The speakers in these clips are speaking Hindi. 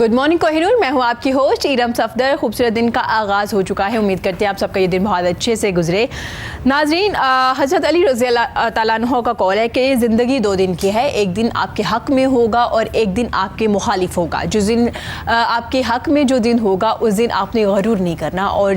गुड मॉर्निंग कोहिनूर, मैं हूँ आपकी होस्ट इरम सफदर। खूबसूरत दिन का आगाज़ हो चुका है। उम्मीद करते हैं आप सबका ये दिन बहुत अच्छे से गुजरे। नाजरीन, हज़रत अली रज़ी अल्लाह तआला अन्हु का कौल है कि ज़िंदगी दो दिन की है, एक दिन आपके हक़ में होगा और एक दिन आपके मुखालिफ होगा। जिस दिन आपके हक़ में जो दिन होगा उस दिन आपने गरूर नहीं करना, और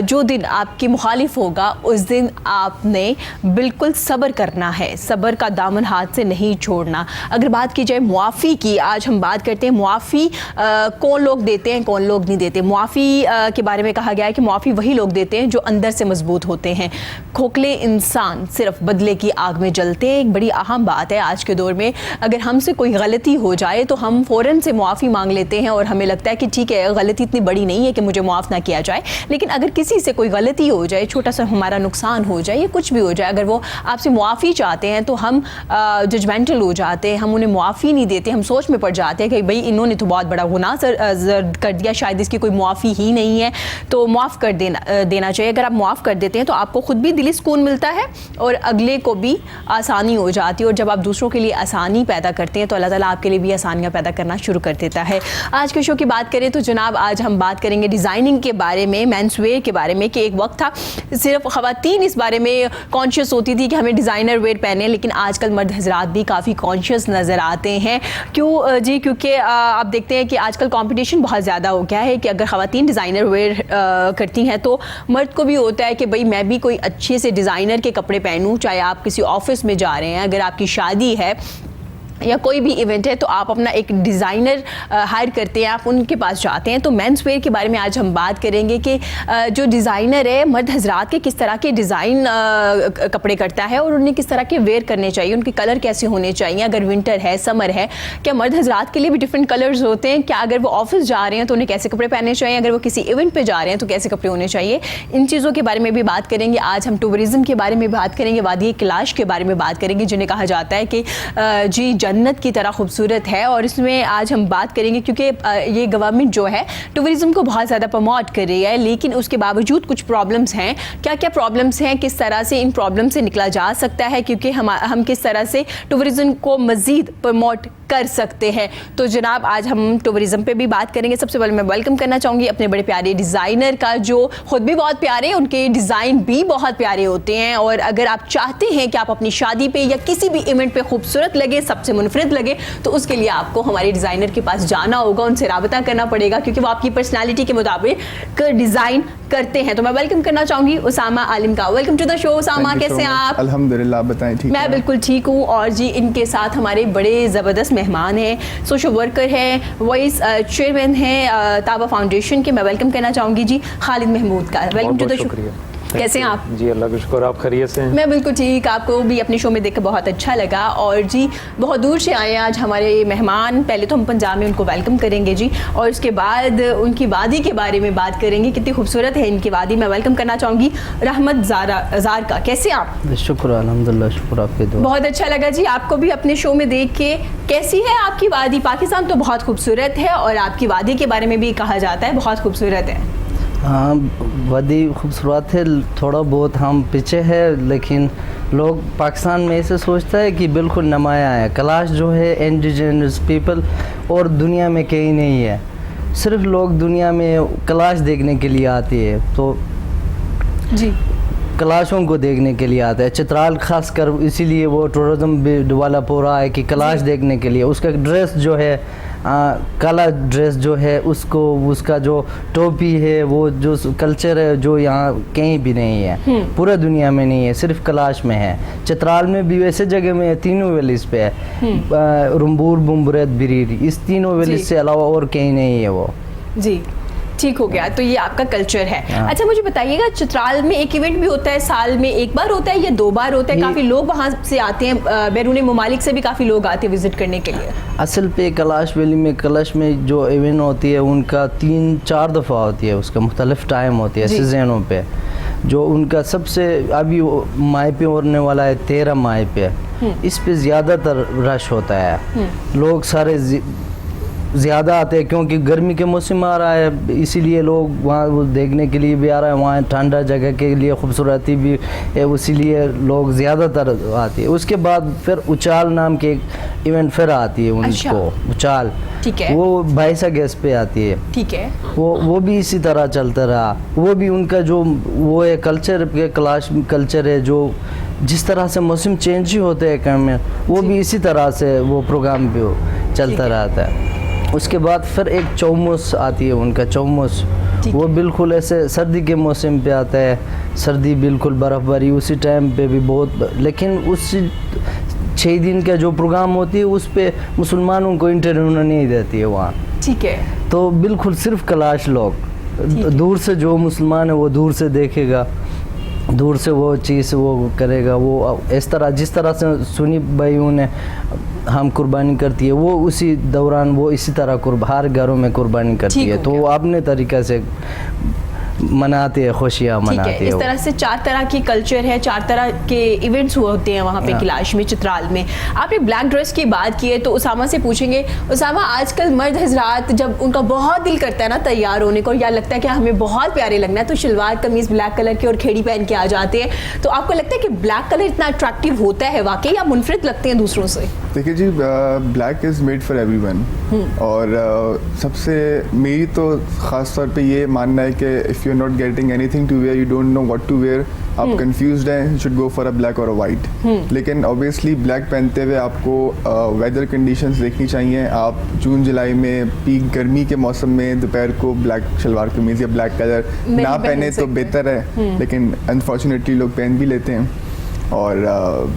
जो दिन आपके मुखालिफ होगा उस दिन आपने बिल्कुल सब्र करना है। सब्र का दामन हाथ से नहीं छोड़ना। अगर बात की जाए मुआफ़ी की, आज हम बात करते हैं मुआफ़ी कौन लोग देते हैं, कौन लोग नहीं देते। मुआफ़ी के बारे में कहा गया है कि मुआफ़ी वही लोग देते हैं जो अंदर से मजबूत होते हैं। खोखले इंसान सिर्फ बदले की आग में जलते हैं। एक बड़ी अहम बात है आज के दौर में। अगर हमसे कोई गलती हो जाए तो हम फ़ौरन से मुआफ़ी मांग लेते हैं और हमें लगता है कि ठीक है, गलती इतनी बड़ी नहीं है कि मुझे मुआफ़ ना किया जाए। लेकिन अगर किसी से कोई गलती हो जाए, छोटा सा हमारा नुकसान हो जाए या कुछ भी हो जाए, अगर वो आपसे मुआफ़ी चाहते हैं तो हम जजमेंटल हो जाते हैं, हम उन्हें मुआफ़ी नहीं देते। हम सोच में पड़ जाते हैं कि भाई इन्होंने तो बहुत बड़ा गुनाह कर दिया, शायद इसकी कोई मुआफ़ी ही नहीं है, तो माफ़ कर देना चाहिए। अगर आप माफ़ कर देते हैं तो आपको खुद भी दिली सुकून मिलता है और अगले को भी आसानी हो जाती है। और जब आप दूसरों के लिए आसानी पैदा करते हैं तो अल्लाह ताला आपके लिए भी आसानियाँ पैदा करना शुरू कर देता है। आज के शो की बात करें तो जनाब आज हम बात करेंगे डिज़ाइनिंग के बारे में, मेंस वेयर के बारे में। कि एक वक्त था सिर्फ ख़वातीन इस बारे में कॉन्शियस होती थी कि हमें डिज़ाइनर वेयर पहने, लेकिन आजकल मर्द हज़रात भी काफ़ी कॉन्शियस नज़र आते हैं। क्यों जी? क्योंकि आप देखते हैं कि आजकल कंपटीशन बहुत ज़्यादा हो गया है कि अगर ख़वातीन डिज़ाइनर वेयर करती हैं तो मर्द को भी होता है कि भाई मैं भी कोई अच्छे से डिज़ाइनर के कपड़े पहनूं। चाहे आप किसी ऑफिस में जा रहे हैं, अगर आपकी शादी है या कोई भी इवेंट है तो आप अपना एक डिज़ाइनर हायर करते हैं, आप उनके पास जाते हैं। तो मेंस वेयर के बारे में आज हम बात करेंगे कि जो डिज़ाइनर है मर्द हज़रात के किस तरह के डिज़ाइन कपड़े करता है और उन्हें किस तरह के वेयर करने चाहिए, उनके कलर कैसे होने चाहिए। अगर विंटर है, समर है, क्या मर्द हज़रात के लिए भी डिफरेंट कलर्स होते हैं? क्या अगर वो ऑफिस जा रहे हैं तो उन्हें कैसे कपड़े पहनने चाहिए, अगर वो किसी इवेंट पर जा रहे हैं तो कैसे कपड़े होने चाहिए। इन चीज़ों के बारे में भी बात करेंगे। आज हम टूरिज़्म के बारे में बात करेंगे, वादी कैलाश के बारे में बात करेंगे, जिन्हें कहा जाता है कि जी जन्नत की तरह खूबसूरत है। और इसमें आज हम बात करेंगे क्योंकि ये गवर्नमेंट जो है टूरिज़्म को बहुत ज़्यादा प्रमोट कर रही है, लेकिन उसके बावजूद कुछ प्रॉब्लम्स हैं। क्या क्या प्रॉब्लम्स हैं, किस तरह से इन प्रॉब्लम से निकला जा सकता है, क्योंकि हम किस तरह से टूरिज़्म को मज़ीद प्रमोट कर सकते हैं। तो जनाब आज हम टूरिज़्म पे भी बात करेंगे। सबसे पहले मैं वेलकम करना चाहूँगी अपने बड़े प्यारे डिज़ाइनर का, जो खुद भी बहुत प्यारे, उनके डिज़ाइन भी बहुत प्यारे होते हैं। और अगर आप चाहते हैं कि आप अपनी शादी पे या किसी भी इवेंट पे खूबसूरत लगे, सबसे मुनफरिद लगे, तो उसके लिए आपको हमारे डिज़ाइनर के पास जाना होगा, उनसे राबता करना पड़ेगा, क्योंकि वो आपकी पर्सनैलिटी के मुताबिक डिज़ाइन करते हैं। तो मैं वेलकम करना चाहूँगी उसामा आलिम का। Welcome to the show Usama, कैसे हैं आप? अल्हम्दुलिल्लाह, बताएं। ठीक, मैं बिल्कुल ठीक हूँ। और जी इनके साथ हमारे बड़े ज़बरदस्त मेहमान हैं, सोशल वर्कर हैं, वॉइस चेयरमैन हैं ताबा फाउंडेशन के। मैं वेलकम करना चाहूँगी जी खालिद महमूद का। Welcome to the show. कैसे हैं आप? जी अल्लाह का शुक्र, आप खैरियत से हैं? मैं बिल्कुल ठीक। आपको भी अपने शो में देखकर बहुत अच्छा लगा। और जी बहुत दूर से आए हैं आज हमारे मेहमान। पहले तो हम पंजाब में उनको वेलकम करेंगे जी, और उसके बाद उनकी वादी के बारे में बात करेंगे, कितनी खूबसूरत है इनकी वादी। मैं वेलकम करना चाहूँगी रहमत ज़ार का। कैसे आप? शुक्र अल्हम्दुलिल्लाह, शुक्र आपके दुआ। बहुत अच्छा लगा जी आपको भी अपने शो में देख के। कैसी है आपकी वादी? पाकिस्तान तो बहुत खूबसूरत है और आपकी वादी के बारे में भी कहा जाता है बहुत खूबसूरत है। हाँ, वादी खूबसूरत है, थोड़ा बहुत हम पीछे है, लेकिन लोग पाकिस्तान में ऐसे सोचता है कि बिल्कुल नुमाया है। कैलाश जो है इंडिजिनस पीपल और दुनिया में कहीं नहीं है, सिर्फ लोग दुनिया में कैलाश देखने के लिए आते हैं, तो जी कैलाशों को देखने के लिए आता है। चित्राल खास कर इसीलिए वो टूरिज़्म भी डेवलप हो रहा है कि कैलाश देखने के लिए। उसका ड्रेस जो है काला ड्रेस जो है, उसको उसका जो टोपी है, वो जो कल्चर है जो यहाँ कहीं भी नहीं है, पूरा दुनिया में नहीं है, सिर्फ कैलाश में है। चित्राल में भी वैसे जगह में है, तीनों वैलीज पे है, रुम्बूर, बुम्बुरत, बिरीरी, इस तीनों वैलीज से अलावा और कहीं नहीं है वो। जी ठीक हो गया, तो ये आपका कल्चर है। अच्छा मुझे बताइएगा, चित्राल में एक इवेंट भी होता है, साल में एक बार होता है या दो बार होता है? काफ़ी लोग वहाँ से आते हैं, बैरून ममालिक से भी काफ़ी लोग आते हैं विजिट करने के लिए। असल पे कैलाश वैली में, कैलाश में जो इवेंट होती है उनका 3-4 दफ़ा होती है, उसका मुख्तलिफ टाइम होती है सीजनों पे। जो उनका सबसे अभी माह पे होने वाला है 13 माह पे, इस पे ज़्यादातर रश होता है। लोग सारे ज़्यादा आते हैं, क्योंकि गर्मी के मौसम आ रहा है, इसीलिए लोग वहाँ वो देखने के लिए भी आ रहा है। वहाँ ठंडा जगह के लिए खूबसूरती भी है, इसीलिए लोग ज़्यादातर आते हैं। उसके बाद फिर उचाल नाम के एक इवेंट फिर आती है उनको, उचाल, ठीक है, वो 22 अगस्त पे आती है। ठीक है, वो भी इसी तरह चलता रहा। वो भी उनका जो वो है कल्चर के क्लास कल्चर है, जो जिस तरह से मौसम चेंज ही होते हैं काम में, वो भी इसी तरह से वो प्रोग्राम भी चलता रहता है। उसके बाद फिर एक चौमुस आती है उनका, चौमुस, वो बिल्कुल ऐसे सर्दी के मौसम पे आता है। सर्दी बिल्कुल बर्फ़बारी उसी टाइम पे भी बहुत, लेकिन उस 6 दिन का जो प्रोग्राम होती है उस पे मुसलमानों को इंटरव्यू नहीं देती है वहाँ, ठीक है। तो बिल्कुल सिर्फ कलाश लोग, दूर से जो मुसलमान है वो दूर से देखेगा, दूर से वो चीज़ वो करेगा। वो इस तरह जिस तरह से सुन्नी भाइयों ने हम कुर्बानी करती है, वो उसी दौरान वो इसी तरह हर घरों में कुर्बानी करती है। तो वो अपने तरीक़े से मनाते हैं, खुशियाँ मनाते हैं। इस तरह से 4 तरह की कल्चर है, 4 तरह के इवेंट्स होते हैं वहाँ पे कैलाश में, चित्राल में। आपने ब्लैक ड्रेस की बात की है तो उसामा से पूछेंगे, उसामा आजकल मर्द हजरात जब उनका बहुत दिल करता है ना तैयार होने को, या लगता है कि हमें बहुत प्यारे लगना है, तो शलवार कमीज ब्लैक कलर की और खेड़ी पहन के आ जाते हैं, तो आपको लगता है कि ब्लैक कलर इतना अट्रैक्टिव होता है वाकई, या मुनफरिद लगते हैं दूसरों से? देखिए जी, black is made for everyone, और सबसे मेरी तो ख़ास तौर पे ये मानना है कि if you are not getting anything to wear, you don't know what to wear, आप कंफ्यूज्ड हैं, you should go for a black or a white. लेकिन ऑब्वियसली ब्लैक पहनते हुए आपको वेदर कंडीशंस देखनी चाहिए। आप जून जुलाई में पीक गर्मी के मौसम में दोपहर को ब्लैक शलवार कमीज़ या ब्लैक कलर ना पहने तो बेहतर है, लेकिन अनफॉर्चुनेटली लोग पहन भी लेते हैं। और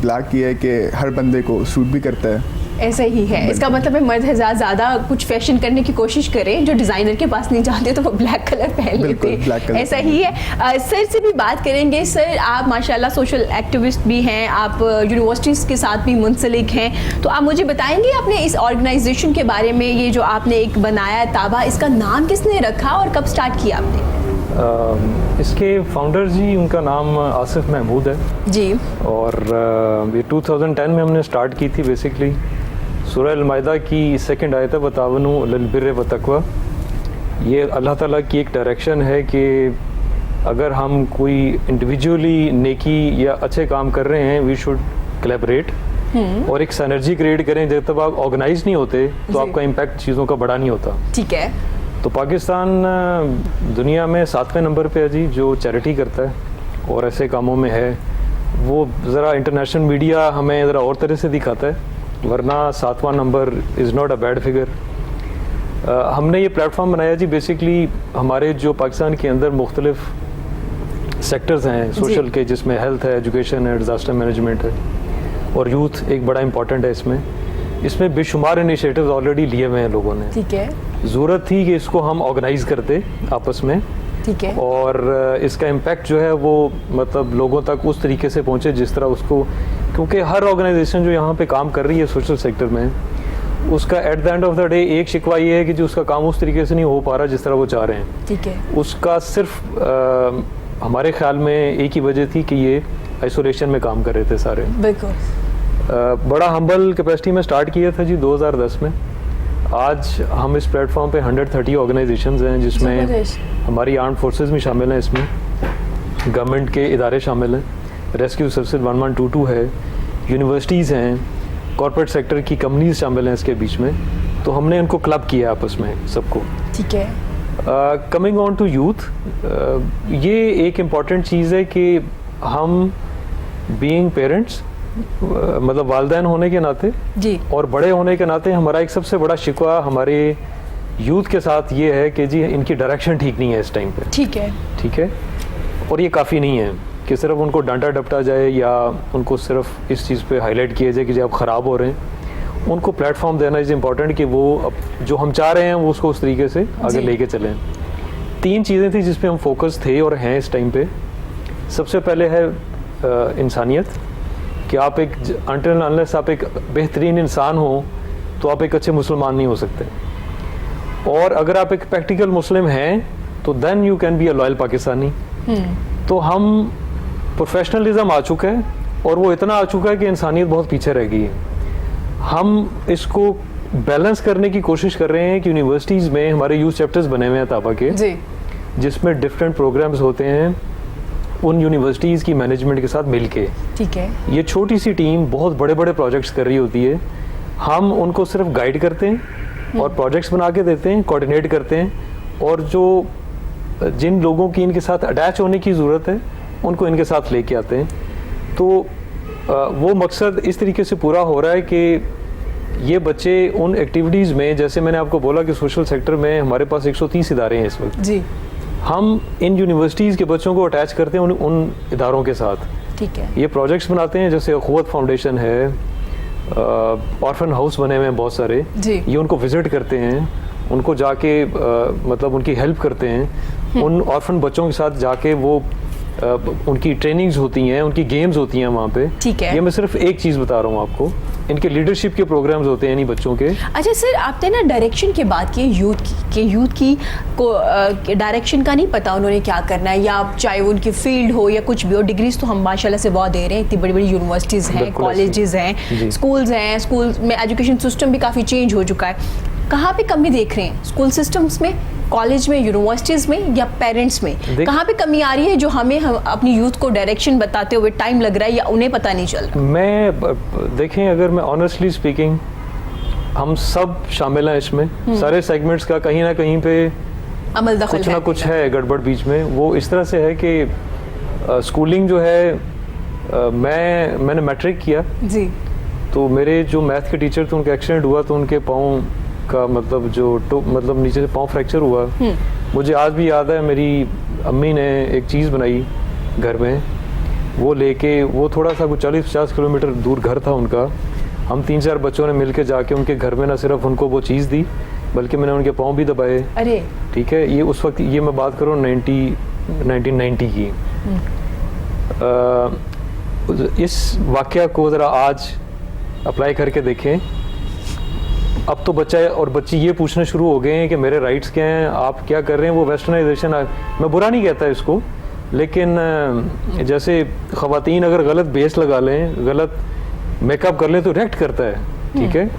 ब्लैक ये है कि हर बंदे को सूट भी करता है, ऐसा ही है। इसका मतलब है मर्द हज़ार ज़्यादा कुछ फैशन करने की कोशिश करें, जो डिज़ाइनर के पास नहीं जाते तो वो ब्लैक कलर पहन लेते हैं, ऐसा ही है। सर से भी बात करेंगे। सर, आप माशाल्लाह सोशल एक्टिविस्ट भी हैं, आप यूनिवर्सिटीज़ के साथ भी मुंसलिक हैं, तो आप मुझे बताएंगे अपने इस ऑर्गेनाइजेशन के बारे में, ये जो आपने एक बनाया ताबा, इसका नाम किसने रखा और कब स्टार्ट किया आपने? इसके फाउंडर जी, उनका नाम आसिफ महमूद है जी, और ये 2010 में हमने स्टार्ट की थी। बेसिकली सूरह अल-माइदा की 2nd आयत है, वतावनु अलल बिर्रि व तक़वा। ये अल्लाह ताला की एक डायरेक्शन है कि अगर हम कोई इंडिविजुअली नेकी या अच्छे काम कर रहे हैं, वी शुड कोलैबोरेट और एक सिनर्जी क्रिएट करें। जब तक आप ऑर्गेनाइज नहीं होते तो आपका इम्पैक्ट चीज़ों का बड़ा नहीं होता, ठीक है। तो पाकिस्तान दुनिया में 7वें नंबर पे है जी, जो चैरिटी करता है और ऐसे कामों में है। वो ज़रा इंटरनेशनल मीडिया हमें ज़रा और तरह से दिखाता है, वरना 7वां number is not a bad figure. हमने ये प्लेटफॉर्म बनाया जी, बेसिकली हमारे जो पाकिस्तान के अंदर मुख्तलिफ सेक्टर्स हैं सोशल के, जिसमें हेल्थ है, एजुकेशन है, डिज़ास्टर मैनेजमेंट है और यूथ एक बड़ा इंपॉर्टेंट है। इसमें बेशुमार इनिशिएटिव्स ऑलरेडी लिए हुए हैं लोगों ने, ठीक है। ज़रूरत थी कि इसको हम ऑर्गेनाइज करते आपस में, ठीक है, और इसका इम्पैक्ट जो है वो मतलब लोगों तक उस तरीके से पहुंचे जिस तरह उसको, क्योंकि हर ऑर्गेनाइजेशन जो यहाँ पे काम कर रही है सोशल सेक्टर में, उसका at the end of the day एक शिकवा ये है कि जो उसका काम उस तरीके से नहीं हो पा रहा जिस तरह वो चाह रहे हैं, ठीक है। उसका सिर्फ हमारे ख्याल में एक ही वजह थी कि ये आइसोलेशन में काम कर रहे थे सारे। बिल्कुल। बड़ा हम्बल कैपेसिटी में स्टार्ट किया था जी 2010 में। आज हम इस प्लेटफॉर्म पे 130 ऑर्गेनाइजेशंस हैं, जिसमें हमारी आर्म फोर्सेस भी शामिल हैं, इसमें गवर्नमेंट के इदारे शामिल हैं, रेस्क्यू सर्विसेज 1122 है, यूनिवर्सिटीज़ हैं, कॉर्पोरेट सेक्टर की कंपनीज शामिल हैं इसके बीच में। तो हमने इनको क्लब किया आपस में सबको, ठीक है। कमिंग ऑन टू यूथ, ये एक इम्पॉर्टेंट चीज़ है कि हम बीइंग पेरेंट्स, मतलब वालिदैन होने के नाते जी और बड़े होने के नाते, हमारा एक सबसे बड़ा शिकवा हमारे यूथ के साथ ये है कि जी इनकी डायरेक्शन ठीक नहीं है इस टाइम पे, ठीक है, ठीक है। और ये काफ़ी नहीं है कि सिर्फ उनको डांटा डपटा जाए या उनको सिर्फ इस चीज़ पे हाईलाइट किया जाए कि जी आप ख़राब हो रहे हैं। उनको प्लेटफॉर्म देना इज़ इम्पॉर्टेंट कि वो अब जो हम चाह रहे हैं वो उसको उस तरीके से आगे लेके चलें। 3 चीज़ें थी जिस पे हम फोकस थे और हैं इस टाइम पे। सबसे पहले है इंसानियत, कि आप एक अनटिल अनलेस आप एक बेहतरीन इंसान हो तो आप एक अच्छे मुसलमान नहीं हो सकते, और अगर आप एक प्रैक्टिकल मुस्लिम हैं तो then you can be a loyal Pakistani. तो हम प्रोफेशनलिज्म आ चुका है और वो इतना आ चुका है कि इंसानियत बहुत पीछे रह गई है। हम इसको बैलेंस करने की कोशिश कर रहे हैं कि यूनिवर्सिटीज़ में हमारे यूथ चैप्टर्स बने हुए हैं ताबा के, जी जिसमें डिफरेंट प्रोग्राम्स होते हैं उन यूनिवर्सिटीज़ की मैनेजमेंट के साथ मिलके। ठीक है। ये छोटी सी टीम बहुत बड़े बड़े प्रोजेक्ट्स कर रही होती है, हम उनको सिर्फ गाइड करते हैं और प्रोजेक्ट्स बना के देते हैं, कोऑर्डिनेट करते हैं, और जो जिन लोगों की इनके साथ अटैच होने की ज़रूरत है उनको इनके साथ लेके आते हैं। तो वो मकसद इस तरीके से पूरा हो रहा है कि ये बच्चे उन एक्टिविटीज़ में, जैसे मैंने आपको बोला कि सोशल सेक्टर में हमारे पास 130 इदारे हैं इस वक्त, जी, हम इन यूनिवर्सिटीज़ के बच्चों को अटैच करते हैं उन इदारों के साथ। ठीक है। ये प्रोजेक्ट्स बनाते हैं, जैसे अखुवत फाउंडेशन है, ऑर्फन हाउस बने हुए हैं बहुत सारे, ये उनको विजिट करते हैं, उनको जाके मतलब उनकी हेल्प करते हैं, उन ऑर्फन बच्चों के साथ जाके वो उनकी ट्रेनिंग्स होती हैं, उनकी गेम्स होती हैं वहाँ पे। ठीक है। ये मैं सिर्फ एक चीज़ बता रहा हूँ आपको, इनके लीडरशिप के प्रोग्राम्स होते हैं इन्हीं बच्चों के। अच्छा सर, आपने ना डायरेक्शन की बात की यूथ की को डायरेक्शन का नहीं पता उन्होंने क्या करना है, या चाहे वो उनकी फील्ड हो या कुछ भी हो। डिग्रीज तो हम माशाल्लाह से बहुत दे रहे हैं, इतनी बड़ी बड़ी यूनिवर्सिटीज़ हैं, कॉलेजेस हैं, स्कूल्स हैं, स्कूल में एजुकेशन सिस्टम भी काफ़ी चेंज हो चुका है। कहाँ पे कमी देख रहे हैं, स्कूल सिस्टम्स में, कॉलेज में, यूनिवर्सिटीज़ में, या पेरेंट्स में? कहाँ पे कमी आ रही है जो हमें अपनी यूथ को डायरेक्शन बताते हुए टाइम लग रहा है या उन्हें पता नहीं चल रहा? मैं देखें, अगर मैं ऑनेस्टली स्पीकिंग, हम सब शामिल हैं इसमें, सारे सेगमेंट्स का कहीं ना कहीं पे अमल दखल कुछ ना कुछ है गड़बड़ बीच में। वो इस तरह से है कि स्कूलिंग जो है, मैंने मैट्रिक किया जी, तो मेरे जो मैथ के टीचर थे उनका एक्सीडेंट हुआ, तो उनके पाँव का मतलब मतलब नीचे से पाँव फ्रैक्चर हुआ। मुझे आज भी याद है, मेरी अम्मी ने एक चीज़ बनाई घर में, वो लेके, वो थोड़ा सा कुछ 40-50 किलोमीटर दूर घर था उनका, हम 3-4 बच्चों ने मिलके जाके उनके घर में ना सिर्फ उनको वो चीज़ दी, बल्कि मैंने उनके पाँव भी दबाए। अरे ठीक है, ये उस वक्त, ये मैं बात करूँ 1990 की। इस वाक़या को ज़रा आज अप्लाई करके देखें। अब तो बच्चा और बच्ची ये पूछने शुरू हो गए हैं कि मेरे राइट्स क्या हैं, आप क्या कर रहे हैं। वो वेस्टर्नाइजेशन, मैं बुरा नहीं कहता इसको, लेकिन जैसे ख़वातीन अगर गलत बेस लगा लें, गलत मेकअप कर लें तो रिएक्ट करता है। ठीक है,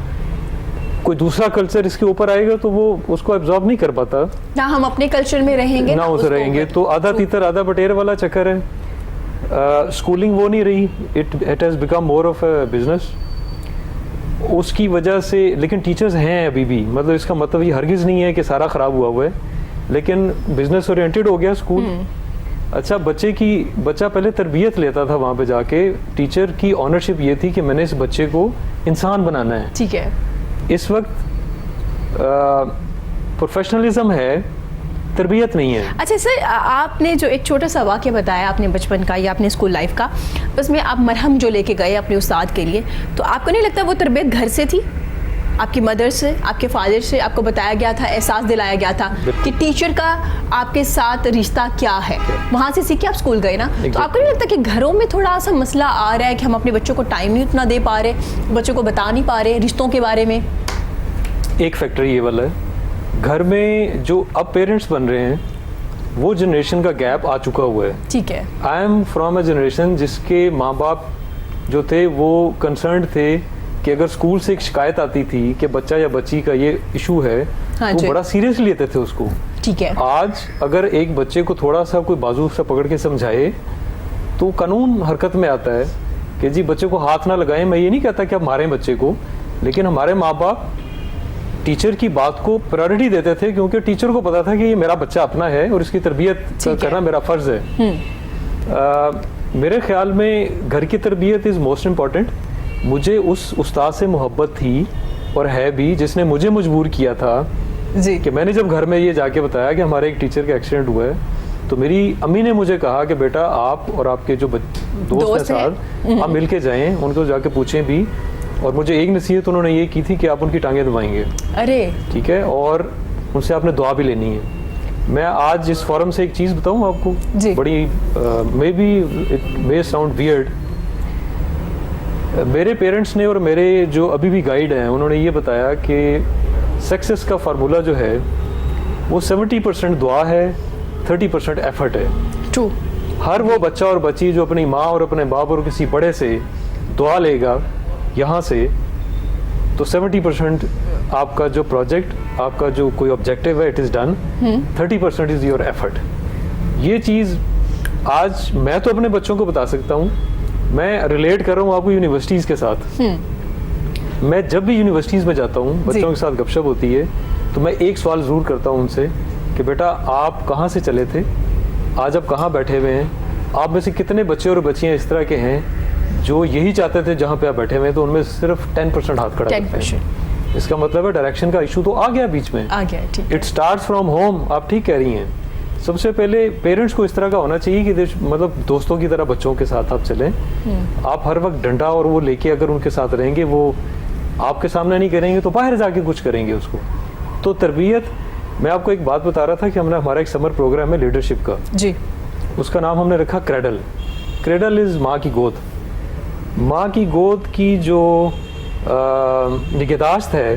कोई दूसरा कल्चर इसके ऊपर आएगा तो वो उसको एब्जॉर्ब नहीं कर पाता ना। हम अपने कल्चर में रहेंगे ना उसे रहेंगे, तो आधा तीतर आधा बटेर वाला चक्कर है। स्कूलिंग वो नहीं रही, it has become more of a business उसकी वजह से। लेकिन टीचर्स हैं अभी भी, मतलब इसका मतलब ये हरगिज़ नहीं है कि सारा ख़राब हुआ है, लेकिन बिजनेस ओरिएंटेड हो गया स्कूल। अच्छा, बच्चा पहले तरबियत लेता था वहाँ पे जाके, टीचर की ऑनरशिप ये थी कि मैंने इस बच्चे को इंसान बनाना है। ठीक है, इस वक्त प्रोफेशनलिज्म है, तरबियत नहीं है। अच्छा सर, आपने जो एक छोटा सा वाक़या बताया आपने बचपन का या अपने स्कूल लाइफ का, उसमें आप मरहम जो लेके गए अपने उस्ताद के लिए, तो आपको नहीं लगता वो तरबियत घर से थी, आपकी मदर से, आपके फादर से आपको बताया गया था, एहसास दिलाया गया था कि टीचर का आपके साथ रिश्ता क्या है, वहाँ से सीख के आप स्कूल गए ना? तो आपको नहीं लगता कि घरों में थोड़ा सा मसला आ रहा है कि हम अपने बच्चों को टाइम नहीं उतना दे पा रहे, बच्चों को बता नहीं पा रहे रिश्तों के बारे में? एक फैक्टर ये वाला है, घर में जो अब पेरेंट्स बन रहे हैं वो जनरेशन का गैप आ चुका हुआ है। ठीक है, I am from a generation जिसके माँ बाप जो थे वो कंसर्न थे कि अगर स्कूल से एक शिकायत आती थी कि बच्चा या बच्ची का ये इशू है, तो बड़ा सीरियसली लेते थे उसको। ठीक है, आज अगर एक बच्चे को थोड़ा सा कोई बाजू से पकड़ के समझाए तो कानून हरकत में आता है कि जी बच्चे को हाथ ना लगाएं। मैं ये नहीं कहता कि आप मारें बच्चे को, लेकिन हमारे माँ बाप टीचर की बात को प्रायोरिटी देते थे, क्योंकि टीचर को पता था कि ये मेरा बच्चा अपना है और इसकी तरबियत करना मेरा फ़र्ज़ है। मेरे ख्याल में घर की तरबियत इज़ मोस्ट इम्पॉर्टेंट। मुझे उस उस्ताद से मोहब्बत थी और है भी, जिसने मुझे मजबूर किया था जी कि मैंने जब घर में ये जाके बताया कि हमारे एक टीचर का एक्सीडेंट हुआ है, तो मेरी अम्मी ने मुझे कहा कि बेटा आप और आपके जो दोस्त हैं साथ, आप मिल के जाएँ, उनको जाके पूछें भी। और मुझे एक नसीहत उन्होंने ये की थी कि आप उनकी टांगें दबाएंगे। अरे ठीक है, और उनसे आपने दुआ भी लेनी है। मैं आज इस फोरम से एक चीज़ बताऊं आपको जी, बड़ी may be it may sound weird. मेरे पेरेंट्स ने और मेरे जो अभी भी गाइड हैं उन्होंने ये बताया कि सक्सेस का फार्मूला जो है वो 70% दुआ है, 30% एफर्ट है। ट्रू। हर वो बच्चा और बच्ची जो अपनी माँ और अपने बाप और किसी बड़े से दुआ लेगा यहाँ से, तो 70% आपका जो प्रोजेक्ट, आपका जो कोई ऑब्जेक्टिव है, it is done, 30% is your effort. ये चीज़ आज मैं तो अपने बच्चों को बता सकता हूँ, मैं रिलेट कर रहा हूँ आपको यूनिवर्सिटीज़ के साथ। मैं जब भी यूनिवर्सिटीज़ में जाता हूँ, बच्चों के साथ गपशप होती है, तो मैं एक सवाल ज़रूर करता हूँ उनसे कि बेटा आप कहाँ से चले थे, आज आप कहाँ बैठे हुए हैं, आप में से कितने बच्चे और बच्चियाँ इस तरह के हैं जो यही चाहते थे जहाँ पे आप बैठे हुए हैं, तो उनमें सिर्फ 10% हाथ खड़ा करते हैं। इसका मतलब है डायरेक्शन का इशू तो आ गया बीच में, आ गया। ठीक, इट स्टार्ट्स फ्रॉम होम। आप ठीक कह रही हैं। सबसे पहले पेरेंट्स को इस तरह का होना चाहिए कि मतलब दोस्तों की तरह बच्चों के साथ आप चलें। आप हर वक्त डंडा और वो लेके अगर उनके साथ रहेंगे, वो आपके सामने नहीं करेंगे तो बाहर जाके कुछ करेंगे उसको। तो तरबियत, मैं आपको एक बात बता रहा था कि हमारा एक समर प्रोग्राम है लीडरशिप का जी, उसका नाम हमने रखा क्रेडल। क्रेडल इज़ माँ की गोद। माँ की गोद की जो निगहदाश्त है,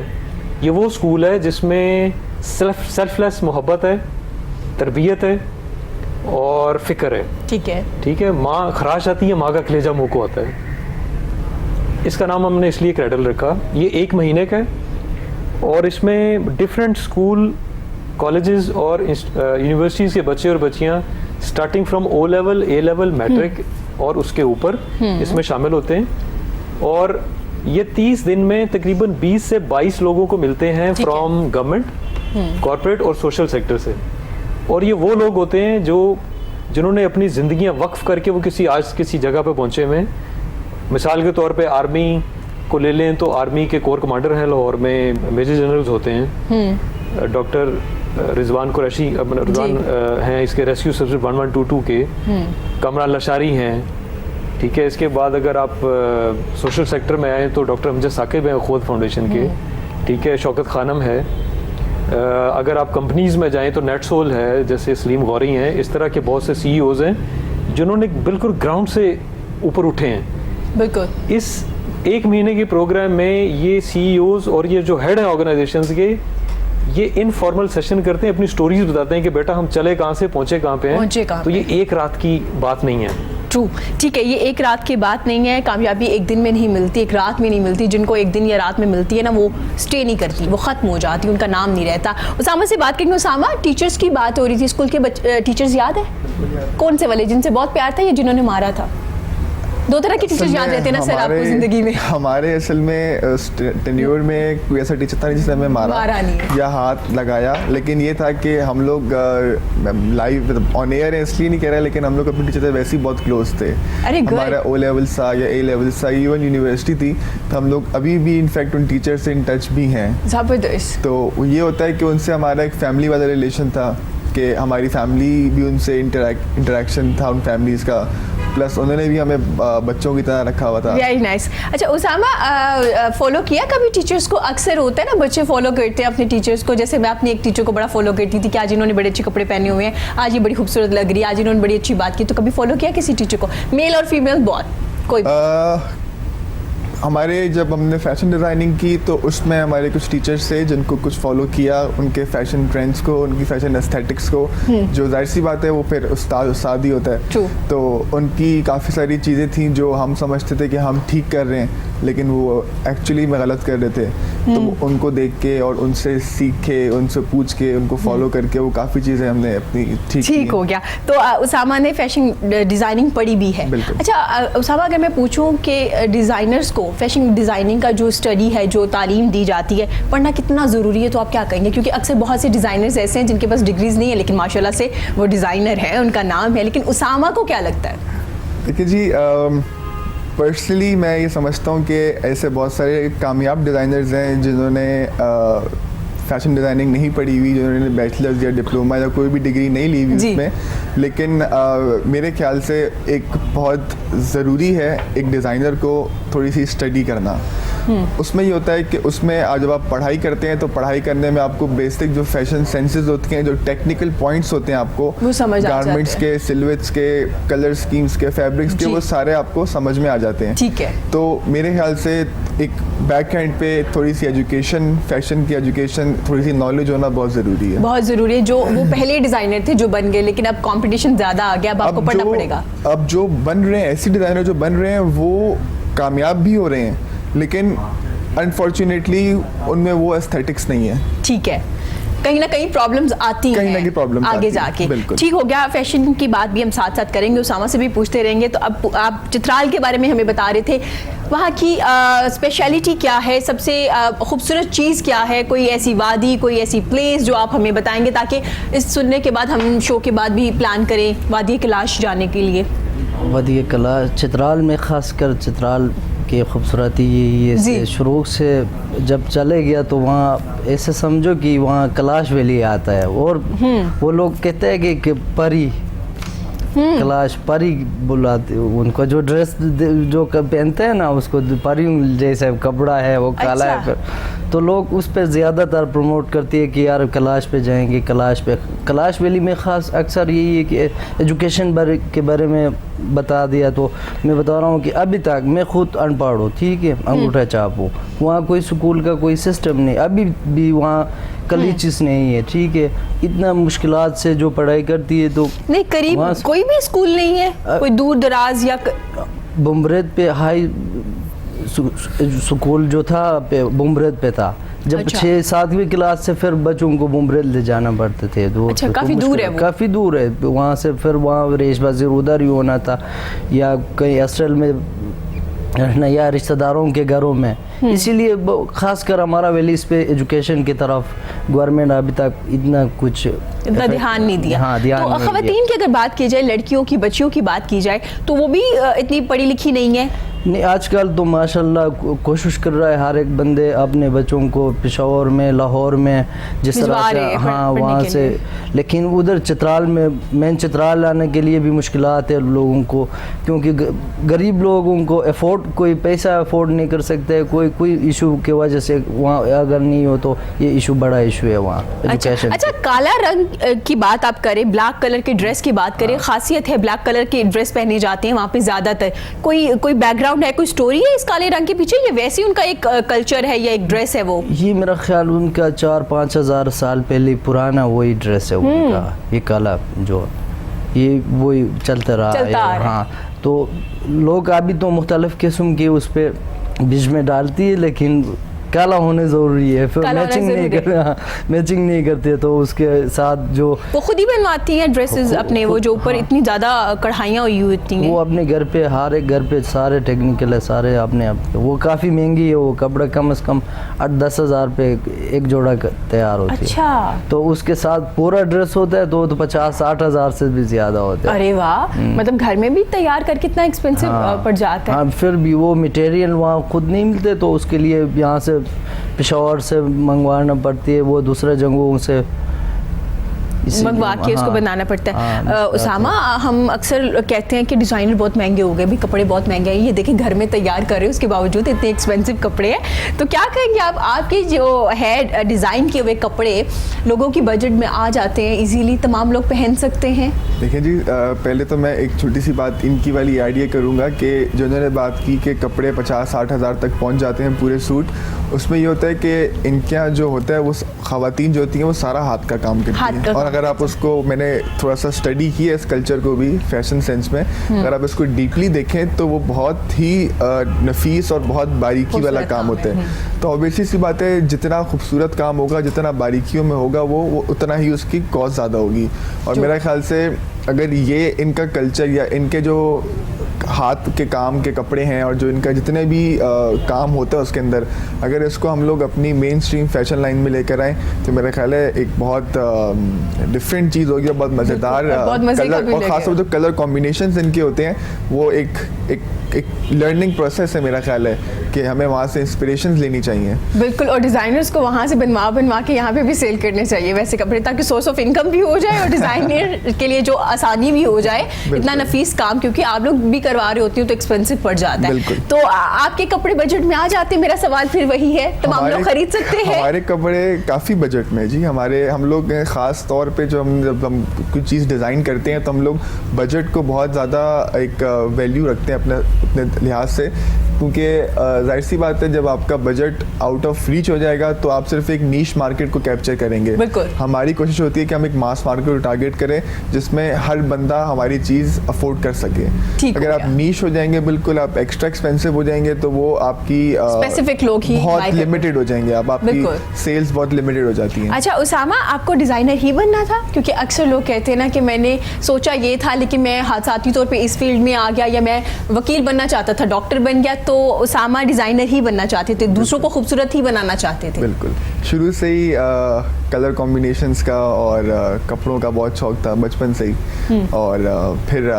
ये वो स्कूल है जिसमें सेल्फलेस मोहब्बत है, तरबियत है और फ़िक्र है। ठीक है, ठीक है। माँ खराश आती है, माँ का कलेजा मुँह को आता है। इसका नाम हमने इसलिए क्रेडल रखा। ये 1 महीने का है और इसमें डिफरेंट स्कूल, कॉलेजेस और यूनिवर्सिटीज़ के बच्चे और बच्चियाँ starting from O level, A level, matric और उसके ऊपर इसमें शामिल होते हैं। और ये 30 दिन में तकरीबन 20 से 22 लोगों को मिलते हैं फ्रॉम गवर्नमेंट, कॉर्पोरेट और सोशल सेक्टर से। और ये वो लोग होते हैं जिन्होंने अपनी ज़िंदगियां वक्फ करके वो किसी जगह पे पहुंचे हुए हैं। मिसाल के तौर पे आर्मी को ले लें तो आर्मी के कोर कमांडर हैं लाहौर में, मेजर जनरल्स होते हैं। डॉक्टर रिजवान कुरैशी रिजवान हैं इसके रेस्क्यू सर्विस 1122 के। कमरान लशारी हैं। ठीक है। इसके बाद अगर आप सोशल सेक्टर में आए तो डॉक्टर अमजद साकिब हैं खोद फाउंडेशन के। ठीक है। शौकत खानम है। अगर आप कंपनीज़ में जाएं तो नेटसोल है, जैसे सलीम गौरी हैं। इस तरह के बहुत से CEOs हैं जिन्होंने बिल्कुल ग्राउंड से ऊपर उठे हैं। बिल्कुल। इस 1 महीने के प्रोग्राम में ये CEOs और ये जो हेड हैं ऑर्गेनाइजेशंस के, ये इनफॉर्मल सेशन करते हैं, अपनी स्टोरीज बताते हैं कि बेटा हम चले कहाँ से, पहुँचे कहाँ पे हैं। तो ये एक रात की बात नहीं है। ट्रू, ठीक है। ये एक रात की बात नहीं है। कामयाबी एक दिन में नहीं मिलती, एक रात में नहीं मिलती। जिनको एक दिन या रात में मिलती है ना, वो स्टे नहीं करती, वो ख़त्म हो जाती, उनका नाम नहीं रहता। उसामा से बात करेंगे। उसामा, टीचर्स की बात हो रही थी, स्कूल के टीचर्स याद है? कौन से वाले, जिनसे बहुत प्यार था या जिन्होंने मारा था? 2 तरह के टीचर्स याद रहते हैं ना सर आपको ज़िंदगी में। हमारे असल में टेन्योर में कोई ऐसा टीचर था जिसने हमें मारा नहीं या हाथ लगाया, लेकिन ये था कि हम लोग लाइव ऑन एयर है इसलिए नहीं कह रहे, लेकिन हम लोग अपने टीचर से वैसे ही बहुत क्लोज थे। हमारा O लेवल सा या A लेवल सा, इवन यूनिवर्सिटी थी, तो हम लोग अभी भी इनफैक्ट उन टीचर से इन टच भी हैं। ज़बरदस्त। तो ये होता है कि उनसे हमारा एक फैमिली वाला रिलेशन था कि हमारी फैमिली भी उनसे इंटरेक्शन था उन फैमिलीज़ का, प्लस उन्होंने भी हमें बच्चों की तरह रखा हुआ था। Very nice. अच्छा उसामा, फॉलो किया कभी टीचर्स को? अक्सर होता है ना, बच्चे फॉलो करते हैं अपने टीचर्स को। जैसे मैं अपनी एक टीचर को बड़ा फॉलो करती थी कि आज इन्होंने बड़े अच्छे कपड़े पहने हुए हैं, आज ये बड़ी खूबसूरत लग रही है, आज इन्होंने बड़ी अच्छी बात की। तो कभी फॉलो किया किसी टीचर को, मेल और फीमेल बहुत? कोई हमारे जब हमने फैशन डिज़ाइनिंग की तो उसमें हमारे कुछ टीचर्स थे जिनको कुछ फॉलो किया, उनके फैशन ट्रेंड्स को, उनकी फैशन एस्थेटिक्स को, जो जाहिर सी बात है वो फिर उस्ताद ही होता है। True. तो उनकी काफ़ी सारी चीज़ें थी जो हम समझते थे कि हम ठीक कर रहे हैं, लेकिन वो एक्चुअली में गलत कर रहे थे। तो उनको देख के और उनसे सीख के, उनसे पूछ के, उनको फॉलो करके वो काफ़ी चीज़ें हमने अपनी ठीक हो गया। तो उसामा ने फैशन डिज़ाइनिंग पढ़ी भी है। अच्छा उसामा, अगर मैं पूछूं कि डिज़ाइनर्स को फैशन डिज़ाइनिंग का जो स्टडी है, जो तालीम दी जाती है, पढ़ना कितना ज़रूरी है, तो आप क्या कहेंगे? क्योंकि अक्सर बहुत से डिज़ाइनर्स ऐसे हैं जिनके पास डिग्रीज नहीं है लेकिन माशाल्लाह से वो डिज़ाइनर है, उनका नाम है। लेकिन उसामा को क्या लगता है? देखिए जी, पर्सनली मैं ये समझता हूँ कि ऐसे बहुत सारे कामयाब डिज़ाइनर्स हैं जिन्होंने फैशन डिज़ाइनिंग नहीं पढ़ी हुई, जिन्होंने बैचलर्स या डिप्लोमा या कोई भी डिग्री नहीं ली हुई उसमें, लेकिन मेरे ख्याल से एक बहुत ज़रूरी है एक डिज़ाइनर को थोड़ी सी स्टडी करना। उसमें ये होता है कि उसमें जब आप पढ़ाई करते हैं तो पढ़ाई करने में आपको बेसिक जो फैशन सेंसेस होते हैं, जो टेक्निकल पॉइंट्स होते हैं, आपको वो समझ गारमेंट्स के, सिलवेट्स के, कलर स्कीम्स के, फैब्रिक्स के, वो सारे आपको समझ में आ जाते हैं। ठीक है। तो मेरे ख्याल से एक बैक हैंड पे थोड़ी सी एजुकेशन, फैशन की एजुकेशन, थोड़ी सी नॉलेज होना बहुत ज़रूरी है। बहुत ज़रूरी है। जो वो पहले डिज़ाइनर थे जो बन गए, लेकिन अब कंपटीशन ज़्यादा आ गया, अब आपको पढ़ना पड़ेगा। अब जो बन रहे हैं, ऐसे डिज़ाइनर जो बन रहे हैं वो कामयाब भी हो रहे हैं, लेकिन अनफॉर्चुनेटली उनमें वो एस्थेटिक्स नहीं है। ठीक है, कहीं ना कहीं प्रॉब्लम्स आती हैं, कहीं ना कहीं प्रॉब्लम्स आगे आती हैं, जाके। बिल्कुल। ठीक हो गया, फैशन की बात भी हम साथ साथ करेंगे, उसामा से भी पूछते रहेंगे। तो अब आप चित्राल के बारे में हमें बता रहे थे, वहाँ की स्पेशलिटी क्या है, सबसे खूबसूरत चीज़ क्या है, कोई ऐसी वादी, कोई ऐसी प्लेस जो आप हमें बताएंगे, ताकि इस सुनने के बाद हम शो के बाद भी प्लान करें वादी कैलाश जाने के लिए। वादी कैलाश चित्राल में, ख़ासकर चित्राल की खूबसूरती यही है, जी। शुरू से जब चले गया तो वहाँ ऐसे समझो कि वहाँ कैलाश वैली आता है, और वो लोग कहते हैं कि परी कैलाश परी बुलाते, उनको जो ड्रेस जो पहनते हैं ना उसको परी जैसे कपड़ा है वो काला है। अच्छा। तो लोग उस पर ज़्यादातर प्रमोट करती है कि यार कैलाश पे जाएंगे, कैलाश पे। कैलाश वैली में ख़ास अक्सर यही है कि एजुकेशन के बारे में बता दिया। तो मैं बता रहा हूँ कि अभी तक मैं खुद अनपढ़ हूँ, ठीक है, अंगूठा छाप हूँ, वहाँ कोई स्कूल का कोई सिस्टम नहीं, अभी भी वहाँ कलीचिस नहीं है, ठीक है, इतना मुश्किलात से जो पढ़ाई करती है। तो नहीं, करीब कोई भी स्कूल नहीं है, कोई दूर दराज या बुमरेद पे हाई स्कूल जो था बुमरेद पे था। जब अच्छा। 6-7वीं क्लास से फिर बच्चों को बुमरेद ले जाना पड़ते थे। दूर अच्छा, तो काफ़ी दूर है वो। काफ़ी दूर है वहाँ से, फिर वहाँ रेश बाज़ी उधर ही होना था, या कहीं हॉस्टल में रहना, या रिश्तेदारों के घरों में। इसीलिए खासकर हमारा वैली इस पे एजुकेशन की तरफ गवर्नमेंट अभी तक इतना ध्यान नहीं दिया। हाँ, ध्यान तो नहीं ख़वातीन की अगर बात की जाए, लड़कियों की, बच्चियों की बात की जाए, तो वो भी इतनी पढ़ी लिखी नहीं है। नहीं, आजकल तो माशाल्लाह कोशिश कर रहा है हर एक बंदे अपने बच्चों को पेशावर में, लाहौर में, जिस तरह से, हाँ वहाँ से। लेकिन उधर चित्राल में, मेन चित्राल आने के लिए भी मुश्किलात है लोगों को, क्योंकि गरीब लोगों को कोई पैसा अफोर्ड नहीं कर सकते, कोई इशू की वजह से वहाँ अगर नहीं हो तो ये इशू बड़ा इशू है वहाँ एजुकेशन। अच्छा, काला रंग की बात आप करें, ब्लैक कलर की ड्रेस की बात करें, खासियत है ब्लैक कलर की ड्रेस पहने जाते हैं वहाँ पे ज़्यादातर। कोई बैकग्राउंड है, कोई स्टोरी है इस काले रंग के पीछे, या वैसे उनका एक कल्चर है या एक ड्रेस है वो? ये मेरा ख्याल उनका 4-5 हज़ार साल पहले पुराना वही ड्रेस है उनका, ये काला जो ये वही चलता रहा है। हाँ, तो लोग अभी तो मुख्तलिफ किस्म की उस पर बीच में डालती है, लेकिन काला होने ज़रूरी है, फिर मैचिंग नहीं करते तो उसके साथ जो वो खुद ही बनवाती हैं ड्रेसेस अपने, वो जो ऊपर इतनी ज़्यादा कढ़ाइयाँ हुई होती हैं, वो अपने घर पे, हर एक घर पे सारे टेक्निकल है, सारे अपने वो काफ़ी महंगी है, वो कपड़ा कम से कम 8-10 हज़ार पे एक जोड़ा तैयार होती है। अच्छा। तो उसके साथ पूरा ड्रेस होता है तो 50-60 हज़ार से भी ज़्यादा होता है। अरे वाह, मतलब घर में भी तैयार कर कितना एक्सपेंसिव पड़ जाता है। हाँ, फिर भी वो मटेरियल वहाँ खुद नहीं मिलते, तो उसके लिए यहाँ से पेशावर से मंगवाना पड़ती है, वो दूसरे जगहों से मंगवा के उसको बनाना पड़ता है। उसामा, हम अक्सर कहते हैं कि डिज़ाइनर बहुत महंगे हो गए, भी कपड़े बहुत महंगे हैं, ये देखें घर में तैयार कर रहे हैं, उसके बावजूद इतने एक्सपेंसिव कपड़े हैं। तो क्या कहेंगे आप, आपके जो है डिज़ाइन किए हुए कपड़े लोगों की बजट में आ जाते हैं, इजीली तमाम लोग पहन सकते हैं? देखिए जी, पहले तो मैं एक छोटी सी बात इनकी वाली आइडिया करूँगा कि जो उन्होंने बात की कि कपड़े 50-60 हज़ार तक पहुँच जाते हैं पूरे सूट। उसमें ये होता है कि इनके यहाँ जो होता है वो ख़वातीन जो होती हैं वो सारा हाथ का काम करती हैं, और अगर आप उसको, मैंने थोड़ा सा स्टडी किया इस कल्चर को भी फैशन सेंस में, अगर आप इसको डीपली देखें तो वो बहुत ही नफीस और बहुत बारीकी वाला काम होता है। तो ऑब्वियसली सी बात है, जितना खूबसूरत काम होगा, जितना बारीकियों में होगा, वो उतना ही उसकी कॉस्ट ज़्यादा होगी। और मेरा ख्याल से अगर ये इनका कल्चर या इनके जो हाथ के काम के कपड़े हैं और जो इनका जितने भी काम होता है उसके अंदर, अगर इसको हम लोग अपनी मेन स्ट्रीम फैशन लाइन में लेकर आएँ तो मेरा ख्याल है एक बहुत डिफरेंट चीज़ होगी, बहुत मज़ेदार कलर, और ख़ासतौर जो कलर कॉम्बिनेशंस इनके होते हैं वो एक लर्निंग प्रोसेस है। मेरा ख्याल है कि हमें वहाँ से इंस्पिरेशंस लेनी चाहिए। बिल्कुल, और डिज़ाइनर्स को वहाँ से बनवा के यहाँ पे भी सेल करने चाहिए वैसे कपड़े, ताकि सोर्स ऑफ इनकम भी हो जाए और डिज़ाइनर के लिए जो आसानी भी हो जाए। इतना नफीस काम, क्योंकि आप लोग भी करवा रहे होती हो तो एक्सपेंसिव पड़ जाता है। तो आपके कपड़े बजट में आ जाते हैं? मेरा सवाल फिर वही है, तमाम लोग खरीद सकते हैं? हमारे कपड़े काफ़ी बजट में जी, हम लोग ख़ास तौर पे जब हम कुछ चीज़ डिज़ाइन करते हैं तो हम लोग बजट को बहुत ज़्यादा एक वैल्यू रखते हैं अपने लिहाज से। क्योंकि जाहिर सी बात है जब आपका बजट आउट ऑफ रीच हो जाएगा तो आप सिर्फ एक नीश मार्केट को कैप्चर करेंगे। बिल्कुल। हमारी कोशिश होती है कि हम एक मास मार्केट को टारगेट करें जिसमें हर बंदा हमारी चीज़ अफोर्ड कर सके। ठीक अगर हो आप गया। नीश हो जाएंगे, बिल्कुल आप एक्स्ट्रा एक्सपेंसिव हो जाएंगे तो वो आपकी स्पेसिफिक लोग ही buy बहुत करते लिमिटेड हो जाएंगे, अब बिल्कुल। आपकी सेल्स बहुत लिमिटेड हो जाती हैं। अच्छा उसामा, आपको डिज़ाइनर ही बनना था? क्योंकि अक्सर लोग कहते हैं ना कि मैंने सोचा ये था लेकिन मैं हादसाती तौर पे इस फील्ड में आ गया, या मैं वकील बनना चाहता था, डॉक्टर बन गया, तो उसामा डिज़ाइनर ही बनना चाहते थे, दूसरों को खूबसूरत ही बनाना चाहते थे। बिल्कुल, शुरू से ही कलर कॉम्बिनेशंस का और कपड़ों का बहुत शौक था बचपन से ही। और फिर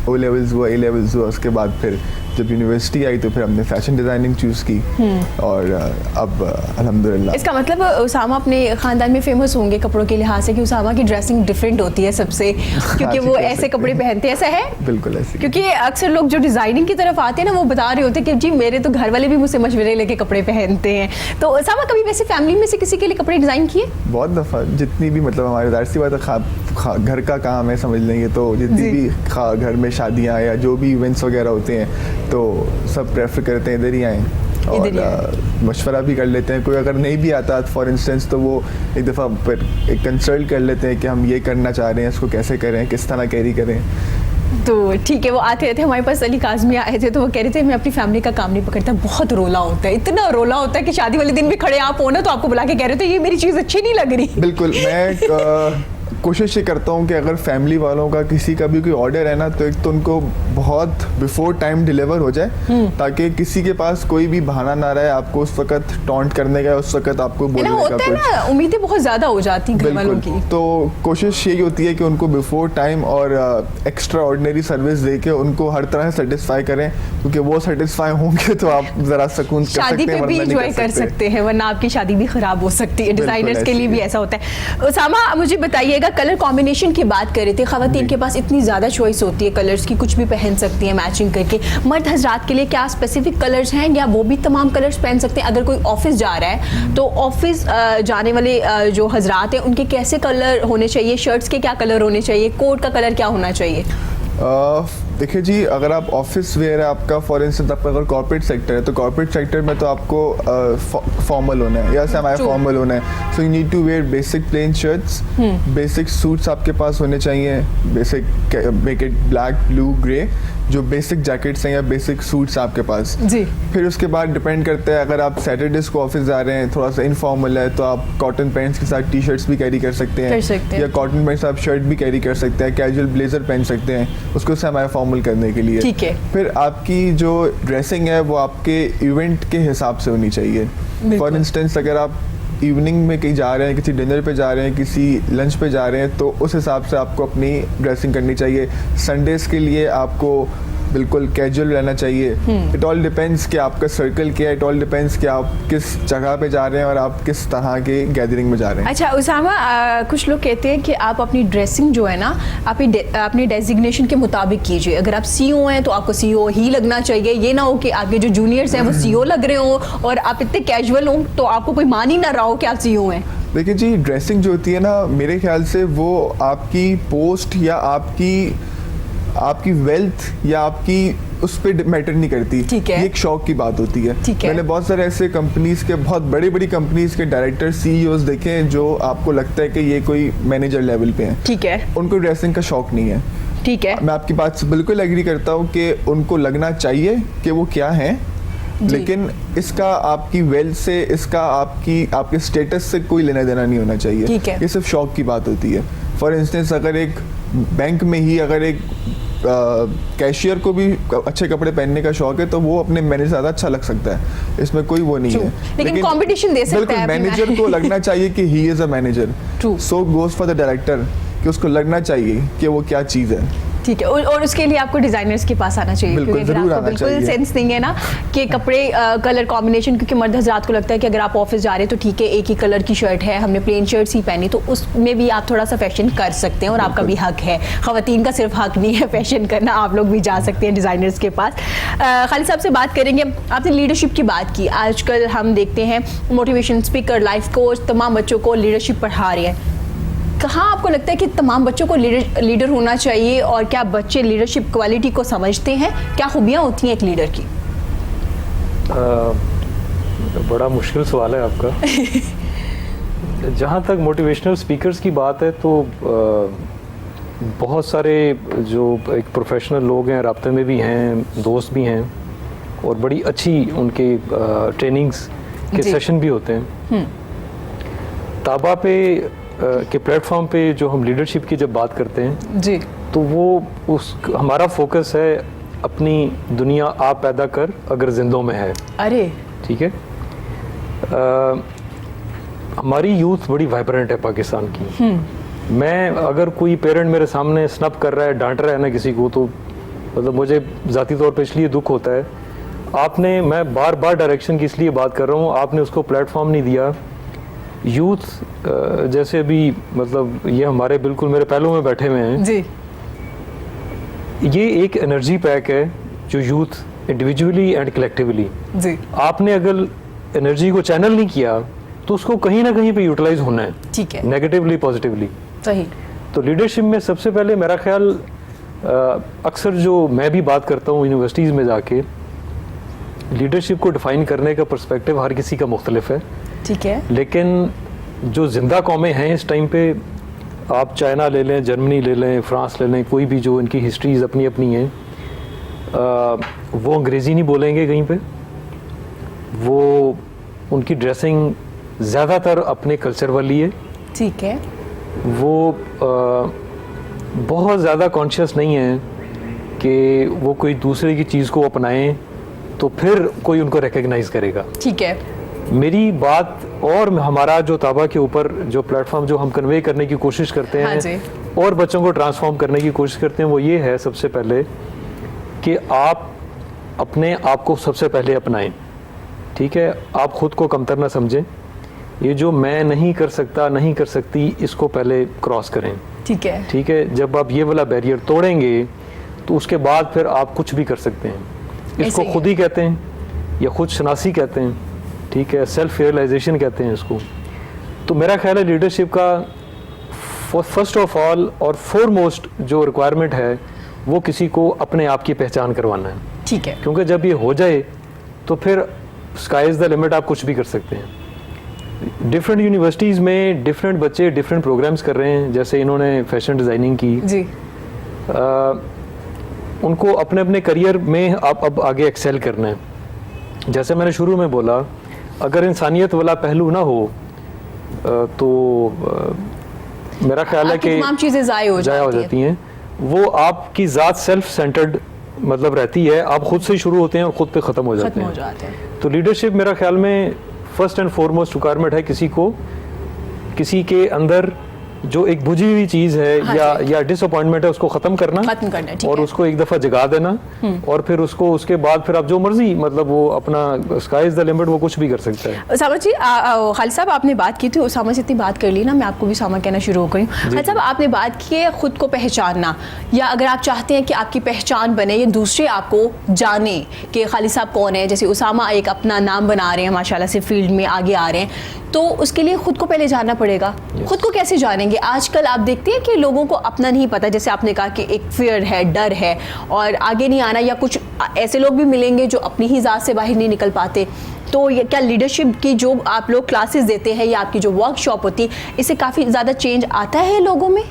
ओ लेवल्स हुआ, ए लेवल्स हुआ, उसके बाद फिर जब यूनिवर्सिटी आई तो फिर हमने फैशन डिज़ाइनिंग चूज़ की। और अब अल्हम्दुलिल्लाह। इसका मतलब उसामा अपने ख़ानदान में फेमस होंगे कपड़ों के लिहाज से कि उसामा की ड्रेसिंग डिफरेंट होती है सबसे, क्योंकि जी, वो कह ऐसे सकते कपड़े हैं। पहनते हैं। ऐसा है? बिल्कुल ऐसे। क्योंकि अक्सर लोग जो डिज़ाइनिंग की तरफ आते हैं ना वो बता रहे होते हैं कि जी मेरे तो घर वाले भी मुझसे मशवरे लेके कपड़े पहनते हैं। तो उसामा कभी वैसे फैमिली में से किसी के लिए कपड़े डिज़ाइन किए? बहुत दफ़ा, जितनी भी मतलब हमारे जाहिर सी बात है घर का काम है समझ लेंगे, तो जितनी जी। भी घर में शादियाँ या जो भी इवेंट्स वगैरह होते हैं तो सब प्रेफर करते हैं इधर ही आएँ इधर ही और मशवरा भी कर लेते हैं। कोई अगर नहीं भी आता फॉर इंस्टेंस तो वो एक दफ़ा फिर एक कंसल्ट कर लेते हैं कि हम ये करना चाह रहे हैं, इसको कैसे करें, किस तरह कैरी करें। तो ठीक है, वो आते थे हमारे पास, अली काज़मी आए थे तो वो कह रहे थे मैं अपनी फैमिली का काम नहीं पकड़ता, बहुत रोला होता है, इतना रोला होता है कि शादी वाले दिन भी खड़े आप हो ना तो आपको बुला के कह रहे थे ये मेरी चीज़ अच्छी नहीं लग रही। बिल्कुल, मैं कोशिश ये करता हूँ कि अगर फैमिली वालों का किसी का भी कोई ऑर्डर है ना तो एक तो उनको बहुत बिफोर टाइम डिलीवर हो जाए ताकि किसी के पास कोई भी बहाना ना रहे आपको उस वक्त टॉन्ट करने का, उस वक्त आपको है बोलने ना, का होता है कुछ। ना, उम्मीदें बहुत ज़्यादा हो जाती घर वालों की। बिल्कुल, तो कोशिश यही होती है कि उनको बिफोर टाइम और एक्स्ट्रा ऑर्डिनरी सर्विस दे के उनको हर तरह से सेटिस्फाई करें, क्योंकि वो सेटिस्फाई होंगे तो आप ज़रा सुकून कर शादी सकते हैं, पे भी वरना नहीं एंजॉय कर सकते हैं, वरना आपकी शादी भी खराब हो सकती है। डिजाइनर्स के लिए भी ऐसा होता है। उसामा मुझे बताइएगा, कलर कॉम्बिनेशन की बात कर रहे थे, खवातीन के पास इतनी ज़्यादा चॉइस होती है कलर्स की, कुछ भी पहन सकती है मैचिंग करके। मर्द हजरात के लिए क्या स्पेसिफिक कलर्स हैं या वो भी तमाम कलर्स पहन सकते हैं? अगर कोई ऑफिस जा रहा है तो ऑफिस जाने वाले जो हजरात हैं उनके कैसे कलर होने चाहिए, शर्ट्स के क्या कलर होने चाहिए, कोट का कलर क्या होना चाहिए? देखिए जी, अगर आप ऑफिस वेयर है आपका, फॉर इंस्टेंस आपका अगर कॉर्पोरेट सेक्टर है तो कॉर्पोरेट सेक्टर में तो आपको फॉर्मल होना है या सेमी फॉर्मल होना है। So you need to wear basic plain shirts, basic suits आपके पास होने चाहिए, basic make it black, blue, grey, जो बेसिक जैकेट्स हैं या बेसिक सूट्स आपके पास। जी। फिर उसके बाद डिपेंड करता है, अगर आप सैटरडेज को ऑफिस जा रहे हैं, थोड़ा सा इनफॉर्मल है तो आप कॉटन पैंट्स के साथ टी शर्ट्स भी कैरी कर सकते हैं, या कॉटन पैंट्स आप शर्ट भी कैरी कर सकते हैं, कैजुअल ब्लेजर पहन सकते हैं उसको सेमी फॉर्मल करने के लिए। ठीक है। फिर आपकी जो ड्रेसिंग है वो आपके इवेंट के हिसाब से होनी चाहिए। फॉर इंस्टेंस अगर आप इवनिंग में कहीं जा रहे हैं, किसी डिनर पे जा रहे हैं, किसी लंच पे जा रहे हैं, तो उस हिसाब से आपको अपनी ड्रेसिंग करनी चाहिए। संडेज़ के लिए आपको बिल्कुल कैजुअल रहना चाहिए। इट ऑल डिपेंड्स कि आपका सर्कल क्या है, इट ऑल डिपेंड्स कि आप किस जगह पे जा रहे हैं और आप किस तरह के गैदरिंग में जा रहे हैं। अच्छा उसामा, कुछ लोग कहते हैं कि आप अपनी ड्रेसिंग जो है ना अपनी डेजिग्नेशन के मुताबिक कीजिए। अगर आप सीईओ हैं तो आपको सीईओ ही लगना चाहिए, ये ना हो कि आपके जो जूनियर्स हैं वो सीईओ लग रहे हो और आप इतने कैजुअल हो तो आपको कोई मान ही ना रहा हो कि आप सीईओ हैं। देखिए जी, ड्रेसिंग जो होती है ना, मेरे ख्याल से वो आपकी पोस्ट या आपकी वेल्थ या आपकी उस पर मैटर नहीं करती। ठीक है। ये एक शौक की बात होती है। ठीक है। मैंने बहुत सारे ऐसे कंपनीज के, बहुत बड़ी कंपनीज के डायरेक्टर, सीईओज देखे हैं जो आपको लगता है कि ये कोई मैनेजर लेवल पे हैं। ठीक है। उनको ड्रेसिंग का शौक नहीं है। ठीक है। मैं आपकी बात से बिल्कुल एग्री करता हूँ कि उनको लगना चाहिए कि वो क्या है, लेकिन इसका आपकी वेल्थ से, इसका आपके स्टेटस से कोई लेना देना नहीं होना चाहिए। ठीक है। ये सिर्फ शौक की बात होती है। फॉर इंस्टेंस अगर एक बैंक में ही अगर एक कैशियर को भी अच्छे कपड़े पहनने का शौक है तो वो अपने मैनेजर ज़्यादा अच्छा लग सकता है, इसमें कोई वो नहीं है। लेकिन कंपटीशन दे सकता है। बिल्कुल, मैनेजर को लगना चाहिए कि he is a manager. So goes for the director कि उसको लगना चाहिए कि वो क्या चीज़ है। ठीक है। और उसके लिए आपको डिजाइनर्स के पास आना चाहिए, बिल्कुल, क्योंकि अगर जरूर आपको आना बिल्कुल चाहिए। सेंस नहीं है ना कि कपड़े कलर कॉम्बिनेशन, क्योंकि मर्द हजरात को लगता है कि अगर आप ऑफिस जा रहे हैं तो ठीक है एक ही कलर की शर्ट है, हमने प्लेन शर्ट्स ही पहनी, तो उसमें भी आप थोड़ा सा फैशन कर सकते हैं और आपका भी हक है। खवातीन का सिर्फ हक नहीं है फैशन करना, आप लोग भी जा सकते हैं डिज़ाइनर्स के पास। खालिद साहब से बात करेंगे। आपने लीडरशिप की बात की, आजकल हम देखते हैं मोटिवेशन स्पीकर, लाइफ कोच तमाम बच्चों को लीडरशिप पढ़ा रहे हैं। कहाँ आपको लगता है कि तमाम बच्चों को लीडर होना चाहिए और क्या बच्चे लीडरशिप क्वालिटी को समझते हैं? क्या खूबियाँ होती हैं एक लीडर की? बड़ा मुश्किल सवाल है आपका। जहाँ तक मोटिवेशनल स्पीकर्स की बात है तो बहुत सारे जो एक प्रोफेशनल लोग हैं, राब्ते में भी हैं, दोस्त भी हैं, और बड़ी अच्छी उनके ट्रेनिंग्स के सेशन भी होते हैं। ताबा पे के प्लेटफॉर्म पे जो हम लीडरशिप की जब बात करते हैं जी, तो वो हमारा फोकस है अपनी दुनिया आप पैदा कर अगर जिंदों में है। अरे ठीक है। हमारी यूथ बड़ी वाइब्रेंट है पाकिस्तान की। मैं अगर कोई पेरेंट मेरे सामने स्नप कर रहा है, डांट रहा है ना किसी को, तो मतलब मुझे ज़ाती तौर पे इसलिए दुख होता है। मैं बार बार डायरेक्शन की इसलिए बात कर रहा हूँ, आपने उसको प्लेटफॉर्म नहीं दिया। यूथ जैसे अभी मतलब ये हमारे बिल्कुल मेरे पहलू में बैठे हुए हैं जी, ये एक एनर्जी पैक है जो यूथ इंडिविजुअली एंड कलेक्टिवली, जी, आपने अगर एनर्जी को चैनल नहीं किया तो उसको कहीं ना कहीं पे यूटिलाइज होना है, ठीक है, नेगेटिवली पॉजिटिवली। सही, तो लीडरशिप में सबसे पहले मेरा ख्याल अक्सर जो मैं भी बात करता हूँ यूनिवर्सिटीज़ में जाके, लीडरशिप को डिफ़ाइन करने का पर्सपेक्टिव हर किसी का मुख्तलिफ है। ठीक है, लेकिन जो जिंदा कौमें हैं इस टाइम पे, आप चाइना ले लें, जर्मनी ले लें, फ्रांस ले लें, कोई भी जो इनकी हिस्ट्रीज अपनी अपनी हैं, वो अंग्रेज़ी नहीं बोलेंगे कहीं पे, वो उनकी ड्रेसिंग ज़्यादातर अपने कल्चर वाली है, ठीक है, वो बहुत ज़्यादा कॉन्शियस नहीं है कि वो कोई दूसरे की चीज़ को अपनाएं तो फिर कोई उनको रिकग्नाइज करेगा। ठीक है, मेरी बात और हमारा जो ताबा के ऊपर जो प्लेटफॉर्म जो हम कन्वे करने की कोशिश करते हैं, हाँ जी, और बच्चों को ट्रांसफॉर्म करने की कोशिश करते हैं, वो ये है सबसे पहले कि आप अपने आप को सबसे पहले अपनाएं। ठीक है, आप खुद को कमतर ना समझें। ये जो मैं नहीं कर सकता, नहीं कर सकती, इसको पहले क्रॉस करें। ठीक है, ठीक है, जब आप ये वाला बैरियर तोड़ेंगे तो उसके बाद फिर आप कुछ भी कर सकते हैं। इसको खुद ही कहते हैं या खुद शनासी कहते हैं। ठीक है, सेल्फ रियलाइजेशन कहते हैं इसको। तो मेरा ख्याल है लीडरशिप का फर्स्ट ऑफ ऑल और फोरमोस्ट जो रिक्वायरमेंट है वो किसी को अपने आप की पहचान करवाना है। ठीक है, क्योंकि जब ये हो जाए तो फिर स्काई इज़ द लिमिट, आप कुछ भी कर सकते हैं। डिफरेंट यूनिवर्सिटीज़ में डिफरेंट बच्चे डिफरेंट प्रोग्राम्स कर रहे हैं, जैसे इन्होंने फैशन डिज़ाइनिंग की जी, उनको अपने अपने करियर में आप अब आगे एक्सेल करना है। जैसे मैंने शुरू में बोला, अगर इंसानियत वाला पहलू ना हो तो मेरा ख्याल है कि तमाम चीज़ें ज़ाया हो जाती हैं। वो आपकी ज़ात सेल्फ सेंटर्ड मतलब रहती है, आप खुद से शुरू होते हैं और खुद पे ख़त्म हो जाते हैं। तो लीडरशिप मेरा ख्याल में फर्स्ट एंड फॉरमोस्ट रिक्वायरमेंट है किसी के अंदर जो एक बुझी हुई चीज़ है, हाँ या डिसअपॉइंटमेंट है, उसको ख़त्म करना और उसको एक दफ़ा जगा देना, और फिर उसको उसके बाद फिर आप जो मर्जी मतलब वो अपना स्काई इज़ द लिमिट, वो कुछ भी कर सकता है। उसामा जी, खालिद साहब आपने बात की थी, उसामा से इतनी बात कर ली ना, मैं आपको भी उसामा कहना शुरू हो गई। खालिद साहब, आपने बात की है खुद को पहचानना, या अगर आप चाहते हैं कि आपकी पहचान बने या दूसरे आपको जाने कि खालिद साहब कौन है, जैसे उसामा एक अपना नाम बना रहे हैं माशाल्लाह से, फील्ड में आगे आ रहे हैं, तो उसके लिए खुद को पहले जानना पड़ेगा। खुद को कैसे जानेंगे? आजकल आप देखते हैं कि लोगों को अपना नहीं पता, जैसे आपने कहा कि एक फियर है, डर है और आगे नहीं आना, या कुछ ऐसे लोग भी मिलेंगे जो अपनी ही ज़ात से बाहर नहीं निकल पाते। तो ये क्या लीडरशिप की जो आप लोग क्लासेस देते हैं या आपकी जो वर्कशॉप होती है, इससे काफ़ी ज़्यादा चेंज आता है लोगों में?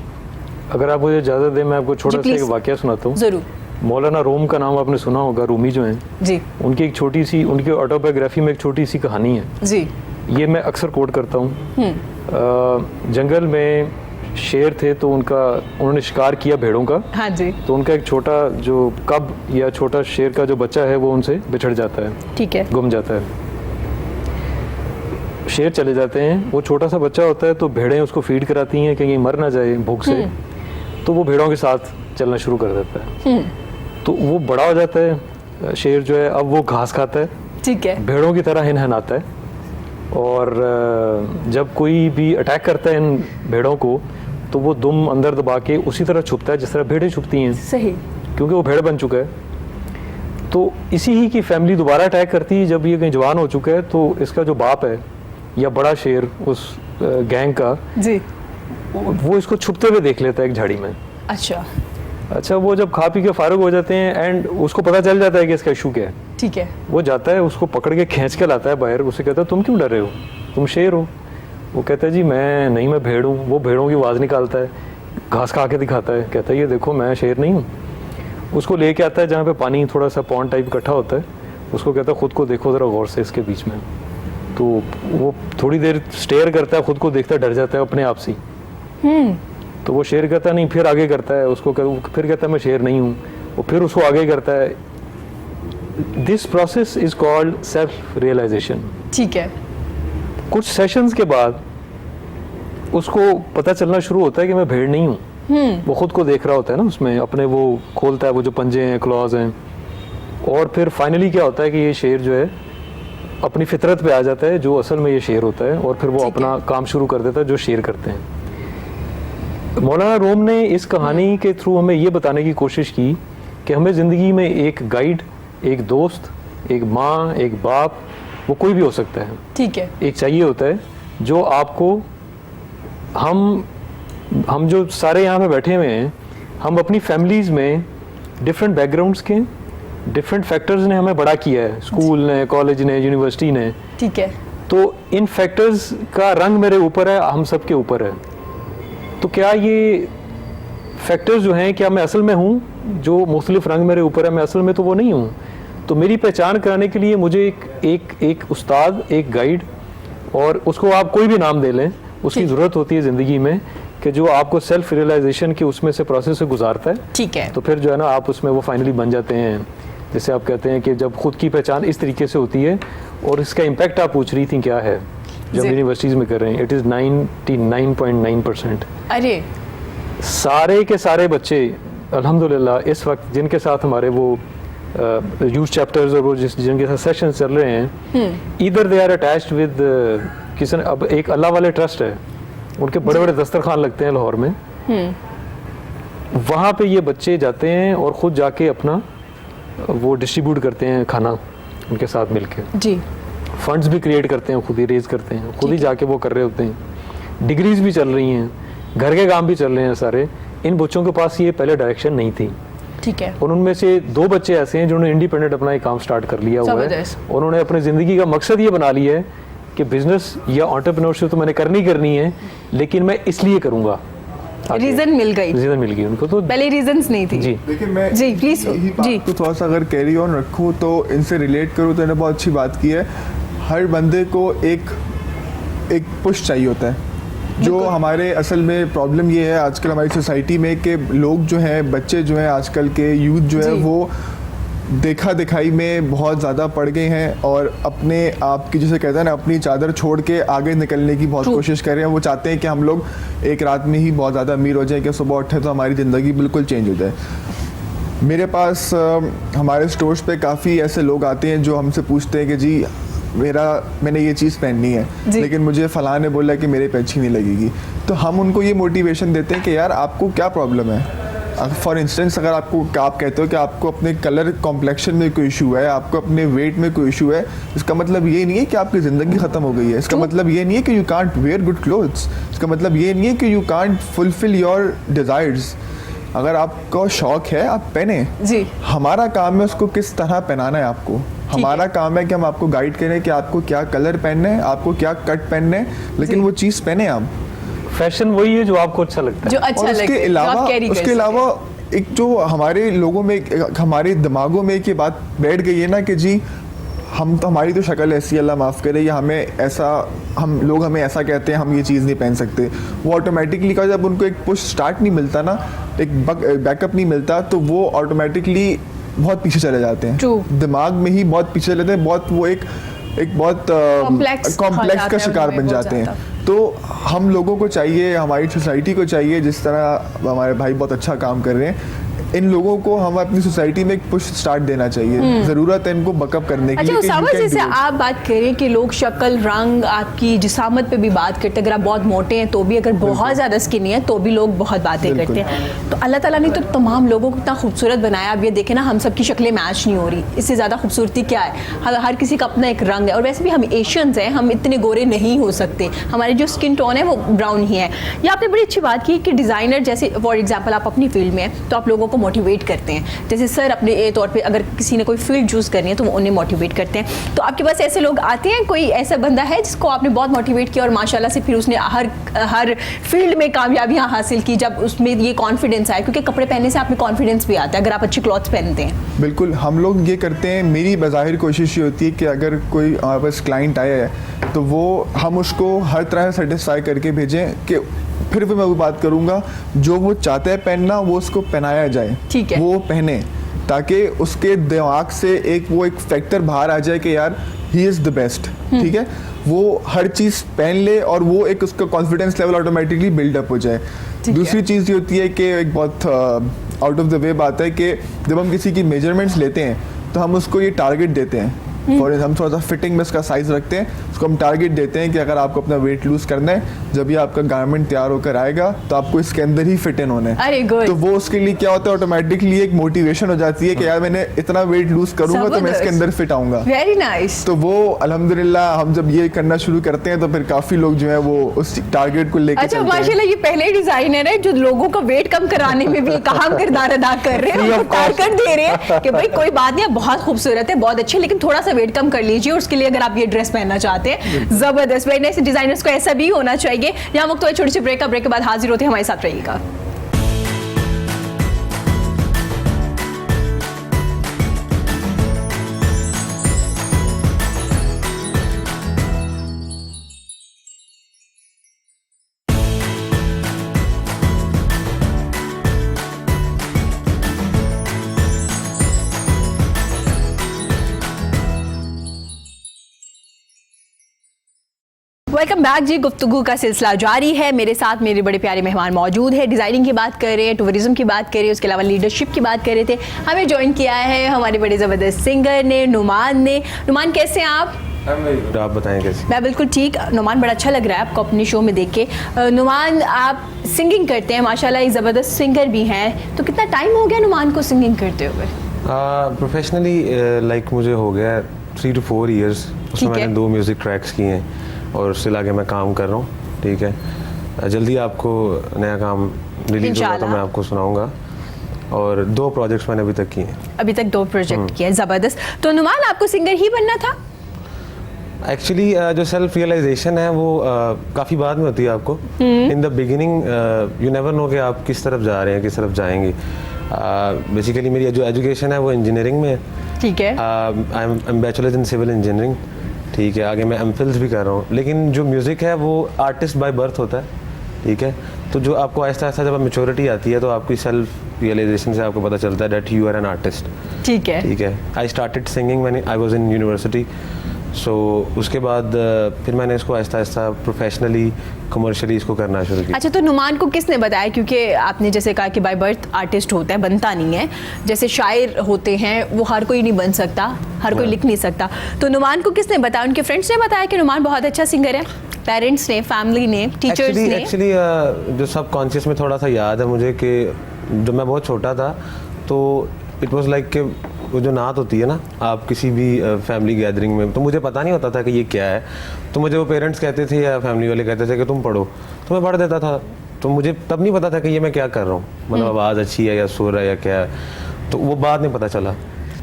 अगर आप मुझे इजाज़त दें, मैं आपको छोटा सा एक वाक़या सुनाता हूँ। ज़रूर। मौलाना रूम का नाम आपने सुना होगा, रूमी जो हैं जी, उनकी एक छोटी सी, उनकी ऑटोबायोग्राफी में एक छोटी सी कहानी है जी, ये मैं अक्सर कोट करता हूँ। जंगल में शेर थे, तो उन्होंने शिकार किया भेड़ों का। हाँ जी, तो उनका एक छोटा जो कब या छोटा शेर का जो बच्चा है वो उनसे बिछड़ जाता है, ठीक है, गुम जाता है। शेर चले जाते हैं, वो छोटा सा बच्चा होता है, तो भेड़ें उसको फीड कराती हैं कि ये मर ना जाए भूख से, तो वो भेड़ों के साथ चलना शुरू कर देता है। तो वो बड़ा हो जाता है शेर जो है, अब वो घास खाता है, ठीक है, भेड़ों की तरह हिनहिनाता है, और जब कोई भी अटैक करता है इन भेड़ों को, तो वो दुम अंदर दबा के उसी तरह छुपता है जिस तरह भेड़ें छुपती हैं, सही, क्योंकि वो भेड़ बन चुका है। तो इसी ही की फैमिली दोबारा अटैक करती है जब ये कहीं जवान हो चुका है, तो इसका जो बाप है या बड़ा शेर उस गैंग का जी, वो इसको छुपते हुए देख लेता है एक झाड़ी में। अच्छा, अच्छा, वो जब खा पी के फारुग हो जाते हैं एंड उसको पता चल जाता है कि इसका इशू क्या है, ठीक है, वो जाता है उसको पकड़ के खींच के लाता है बाहर, उसे कहता है तुम क्यों डर रहे हो, तुम शेर हो। वो कहता है जी मैं भेड़ हूँ। वो भेड़ों की आवाज़ निकालता है, घास खा के दिखाता है, कहता है ये देखो मैं शेर नहीं हूँ। उसको लेके आता है जहाँ पे पानी थोड़ा सा पॉन्ड टाइप इकट्ठा होता है, उसको कहता है खुद को देखो ज़रा गौर से इसके बीच में। तो वो थोड़ी देर स्टेयर करता है, खुद को देखता है, डर जाता है अपने आप से। तो वो शेर कहता है नहीं, फिर आगे करता है, उसको फिर कहता है मैं शेर नहीं हूँ, वो फिर उसको आगे करता है। This process is called self realisation. ठीक है, कुछ सेशंस के बाद उसको पता चलना शुरू होता है कि मैं भेड़ नहीं हूँ। वो खुद को देख रहा होता है ना उसमें अपने, वो खोलता है वो जो पंजे हैं, क्लॉज हैं, और फिर फाइनली क्या होता है कि ये शेर जो है अपनी फितरत पे आ जाता है जो असल में ये शेर होता है, और फिर वो अपना काम शुरू कर देता है जो शेर करते हैं। मौलाना रूम ने इस कहानी के थ्रू हमें ये बताने की कोशिश की कि हमें ज़िंदगी में एक गाइड, एक दोस्त, एक माँ, एक बाप, वो कोई भी हो सकता है, ठीक है, एक चाहिए होता है जो आपको, हम जो सारे यहाँ पे बैठे हुए हैं, हम अपनी फैमिलीज़ में डिफरेंट बैकग्राउंड्स के डिफरेंट फैक्टर्स ने हमें बड़ा किया है, स्कूल ने, कॉलेज ने, यूनिवर्सिटी ने, ठीक है। तो इन फैक्टर्स का रंग मेरे ऊपर है, हम सब के ऊपर है। तो क्या ये फैक्टर्स जो हैं, क्या मैं असल में हूँ? जो मुख्तलिफ रंग मेरे ऊपर है, मैं असल में तो वो नहीं हूँ। तो मेरी पहचान कराने के लिए मुझे एक उस्ताद, एक गाइड, और उसको आप कोई भी नाम दे लें, उसकी ज़रूरत होती है ज़िंदगी में, कि जो आपको सेल्फ रियलाइजेशन की उसमें से प्रोसेस से गुजारता है। ठीक है, तो फिर जो है ना आप उसमें वो फाइनली बन जाते हैं। जैसे आप कहते हैं कि जब खुद की पहचान इस तरीके से होती है, और इसका इम्पैक्ट आप पूछ रही थी क्या है जब यूनिवर्सिटीज़ में कर रहे हैं, इट इज़ 99.9%। अरे सारे के सारे बच्चे अल्हम्दुलिल्लाह इस वक्त जिनके साथ हमारे वो यूथ चैप्टर्स और वो जिनके साथ सेशन चल रहे हैं, इधर दे आर अटैच्ड विद किसी, अब एक अल्लाह वाले ट्रस्ट है, उनके बड़े बड़े दस्तरखान लगते हैं लाहौर में, वहाँ पे ये बच्चे जाते हैं और ख़ुद जाके अपना वो डिस्ट्रीब्यूट करते हैं खाना उनके साथ मिलके जी, फंड्स भी क्रिएट करते हैं, खुद ही रेज करते हैं, खुद ही जाके वो कर रहे होते हैं। डिग्रीज भी चल रही हैं, घर के काम भी चल रहे हैं सारे। इन बच्चों के पास ये पहले डायरेक्शन नहीं थी, ठीक है, और उनमें से 2 बच्चे ऐसे हैं जिन्होंने इंडिपेंडेंट अपना एक काम स्टार्ट कर लिया हुआ है। उन्होंने अपनी ज़िंदगी का मकसद ये बना लिया है कि बिजनेस या एंटरप्रेन्योरशिप तो मैंने करनी है, लेकिन मैं इसलिए करूँगा। रीजन मिल गई उनको, तो पहले रीजंस नहीं थी। जी, लेकिन मैं जी प्लीज यही बात को थोड़ा सा अगर कैरी ऑन रखूँ तो इनसे रिलेट करूँ तो इन्होंने बहुत अच्छी बात की है। हर बंदे को एक पुश चाहिए होता है। जो हमारे असल में प्रॉब्लम ये है आजकल हमारी सोसाइटी में कि लोग जो हैं, बच्चे जो हैं, आजकल के यूथ जो है वो देखा दिखाई में बहुत ज़्यादा पड़ गए हैं, और अपने आप की, जैसे कहते हैं ना, अपनी चादर छोड़ के आगे निकलने की बहुत कोशिश कर रहे हैं। वो चाहते हैं कि हम लोग एक रात में ही बहुत ज़्यादा अमीर हो जाएं, कि सुबह उठे तो हमारी ज़िंदगी बिल्कुल चेंज हो जाए। मेरे पास हमारे स्टोर्स पे काफ़ी ऐसे लोग आते हैं जो हमसे पूछते हैं कि जी मैंने ये चीज़ पहननी है, लेकिन मुझे फ़लाँ ने बोला कि मेरे पे अच्छी नहीं लगेगी। तो हम उनको ये मोटिवेशन देते हैं कि यार आपको क्या प्रॉब्लम है। फॉर इंस्टेंस अगर आप कहते हो कि आपको अपने कलर कॉम्प्लेक्शन में कोई इशू है, आपको अपने वेट में कोई इशू है, इसका मतलब ये नहीं है कि आपकी ज़िंदगी ख़त्म हो गई है। इसका मतलब ये नहीं है कि you can't where good clothes. इसका मतलब ये नहीं है कि you can't fulfil your desires. अगर आपको शौक है आप पहने जी, हमारा काम है उसको किस तरह पहनाना है आपको। हमारा काम है कि हम आपको गाइड करें कि आपको क्या कलर पहनना है, आपको क्या कट पहनना है, लेकिन वो चीज़ पहने आप। फैशन वही है जो आपको अच्छा लगता है, जो अच्छा और उसके अलावा एक जो हमारे लोगों में, हमारे दिमागों में एक ये बात बैठ गई है ना कि जी हमारी तो शक्ल ऐसी, अल्लाह माफ़ करे, या हम लोग हमें ऐसा कहते हैं, हम ये चीज़ नहीं पहन सकते। वो ऑटोमेटिकली का जब उनको एक पुश स्टार्ट नहीं मिलता ना, एक बैकअप नहीं मिलता, तो वो ऑटोमेटिकली बहुत पीछे चले जाते हैं। दिमाग में ही बहुत पीछे चले जाते हैं, बहुत वो एक बहुत कॉम्प्लेक्स का शिकार बन जाते हैं। तो हम लोगों को चाहिए, हमारी सोसाइटी को चाहिए, जिस तरह हमारे भाई बहुत अच्छा काम कर रहे हैं, इन लोगों को हम अपनी सोसाइटी में एक पुश स्टार्ट देना चाहिए। ज़रूरत है इनको बकअप करने की। अच्छा उसामा, जैसे आप बात करें कि लोग शक्ल, रंग, आपकी जिसामत पे भी बात करते हैं। अगर आप बहुत मोटे हैं तो भी, अगर बहुत ज़्यादा स्किनी है तो भी लोग बहुत बातें करते हैं। तो अल्लाह ताला ने तो तमाम लोगों को इतना खूबसूरत बनाया। अब ये देखें ना, हम सबकी शक्लें मैच नहीं हो रही। इससे ज़्यादा खूबसूरती क्या है? हर किसी का अपना एक रंग है, और वैसे भी हम एशियंस हैं, हम इतने गोरे नहीं हो सकते। हमारी जो स्किन टोन है वो ब्राउन ही है। या आपने बड़ी अच्छी बात की कि डिज़ाइनर, जैसे फॉर एग्जाम्पल आप अपनी फील्ड में हैं तो आप लोगों को मोटिवेट करते हैं, जैसे सर अपने तौर पे अगर किसी ने कोई फील्ड चूज़ करनी है तो वो उन्हें मोटिवेट करते हैं, तो आपके पास ऐसे लोग आते हैं? कोई ऐसा बंदा है जिसको आपने बहुत मोटिवेट किया और माशाल्लाह से फिर उसने हर फील्ड में कामयाबियाँ हासिल की, जब उसमें ये कॉन्फिडेंस आया? क्योंकि कपड़े पहनने से आप में कॉन्फिडेंस भी आता है अगर आप अच्छे क्लॉथ्स पहनते हैं। बिल्कुल, हम लोग ये करते हैं, मेरी बज़ाहिर कोशिश ये होती है कि अगर कोई हमारे पास क्लाइंट आया है तो वो हम उसको हर तरह से सेटिस्फाई करके भेजें कि फिर भी मैं वो बात करूँगा, जो वो चाहता है पहनना वो उसको पहनाया जाए, ठीक है, वो पहने, ताकि उसके दिमाग से एक फैक्टर बाहर आ जाए कि यार ही इज़ द बेस्ट, ठीक है, वो हर चीज़ पहन ले और वो एक उसका कॉन्फिडेंस लेवल ऑटोमेटिकली बिल्डअप हो जाए। दूसरी चीज़ ये होती है कि एक बहुत आउट ऑफ द वे बात है कि जब हम किसी की मेजरमेंट्स लेते हैं तो हम उसको ये टारगेट देते हैं, और हम थोड़ा सा फिटिंग में इसका साइज़ रखते हैं, उसको हम टारगेट देते हैं कि अगर आपको अपना वेट लूज़ करना है, जब ये आपका गारमेंट तैयार होकर आएगा तो आपको इसके अंदर ही फिट इन होना है। अरे गुड। तो वो उसके लिए क्या होता है, ऑटोमेटिकली एक मोटिवेशन हो जाती है कि यार मैंने इतना वेट लूज़ करूँगा तो मैं इसके अंदर फिट आऊँगा। Very nice. तो वो अल्हम्दुलिल्लाह हम जब ये करना शुरू करते हैं तो फिर काफ़ी लोग जो है वो उस टारगेट को लेकर अच्छा, माशाल्लाह ये पहले डिजाइनर है जो लोगों का वेट कम कराने में भी एक अहम किरदार अदा कर रहे हैं, उनको टारगेट दे रहे हैं कि भाई कोई बात नहीं, आप बहुत खूबसूरत है, बहुत अच्छे, लेकिन थोड़ा सा वेट कम कर लीजिए, उसके लिए अगर आप ये ड्रेस पहनना चाहते हैं। जबरदस्त, वेरी नाइस। डिजाइनर्स को ऐसा भी होना चाहिए। यहाँ वक्त तो छोटी सी ब्रेक के बाद हाजिर होते हैं, हमारे साथ रहिएगा। वेलकम बैक जी। गुफ्तगू का सिलसिला जारी है, मेरे साथ मेरे बड़े प्यारे मेहमान मौजूद है। डिज़ाइनिंग की बात कर रहे हैं, टूरिज्म की बात कर रहे हैं, उसके अलावा लीडरशिप की बात कर रहे थे। हमें ज्वाइन किया है हमारे बड़े ज़बरदस्त सिंगर ने, नुमान ने। नुमान कैसे हैं आप? आप बताएं कैसे? मैं बिल्कुल ठीक। नुमान बड़ा अच्छा लग रहा है आपको अपने शो में देख के। नुमान आप सिंगिंग करते हैं, माशाल्लाह एक ज़बरदस्त सिंगर भी हैं, तो कितना टाइम हो गया नुमान को सिंगिंग करते हुए? प्रोफेशनली लाइक मुझे हो गया 3 to 4 years। उसमें मैंने 2 म्यूज़िक ट्रैक्स किए हैं और उससे आगे मैं काम कर रहा हूँ, ठीक है। जल्दी आपको नया काम रिलीज होगा तो मैं आपको सुनाऊंगा, और 2 प्रोजेक्ट्स मैंने अभी तक किए हैं। अभी तक 2 प्रोजेक्ट किए हैं, ज़बरदस्त। तो नुमान आपको सिंगर ही बनना था? एक्चुअली जो सेल्फ रियलाइजेशन है वो काफ़ी बाद में होती है आपको। In the beginning you never know कि आप किस तरफ जा रहे हैं, किस तरफ जाएंगे। बेसिकली मेरी जो एजुकेशन है वो इंजीनियरिंग में है, ठीक है। I am bachelors in civil engineering, ठीक है। आगे मैं एमफिल्स भी कर रहा हूँ, लेकिन जो म्यूज़िक है वो आर्टिस्ट बाय बर्थ होता है, ठीक है। तो जो आपको आहिस्ता आहिस्ता जब मैच्योरिटी आती है तो आपकी सेल्फ रियलाइजेशन से आपको पता चलता है that you are an artist, ठीक है, ठीक है। आई स्टार्टेड सिंगिंग मैंने आई वाज इन यूनिवर्सिटी, सो उसके बाद फिर मैंने इसको आहिस्ता आहिस्ता प्रोफेशनली कमर्शियली इसको करना शुरू किया। अच्छा, तो नुमान को किसने बताया? क्योंकि आपने जैसे कहा कि बाय बर्थ आर्टिस्ट होता है, बनता नहीं है। जैसे शायर होते हैं वो हर कोई नहीं बन सकता, हर कोई लिख नहीं सकता। तो नुमान को किसने बताया? उनके फ्रेंड्स ने बताया कि नुमान बहुत अच्छा सिंगर है? पेरेंट्स ने, फैमिली ने, टीचर्स ने? एक्चुअली जो सब कॉन्शियस में थोड़ा सा याद है मुझे कि जब मैं बहुत छोटा था तो इट वाज लाइक कि वो जो नात होती है ना, आप किसी भी फैमिली गैदरिंग में, तो मुझे पता नहीं होता था कि ये क्या है। तो मुझे वो पेरेंट्स कहते थे या फैमिली वाले कहते थे कि तुम पढ़ो, तो मैं पढ़ देता था। तो मुझे तब नहीं पता था कि ये मैं क्या कर रहा हूँ, मतलब आवाज़ अच्छी है या सुर है या क्या है, तो वो बाद में पता चला।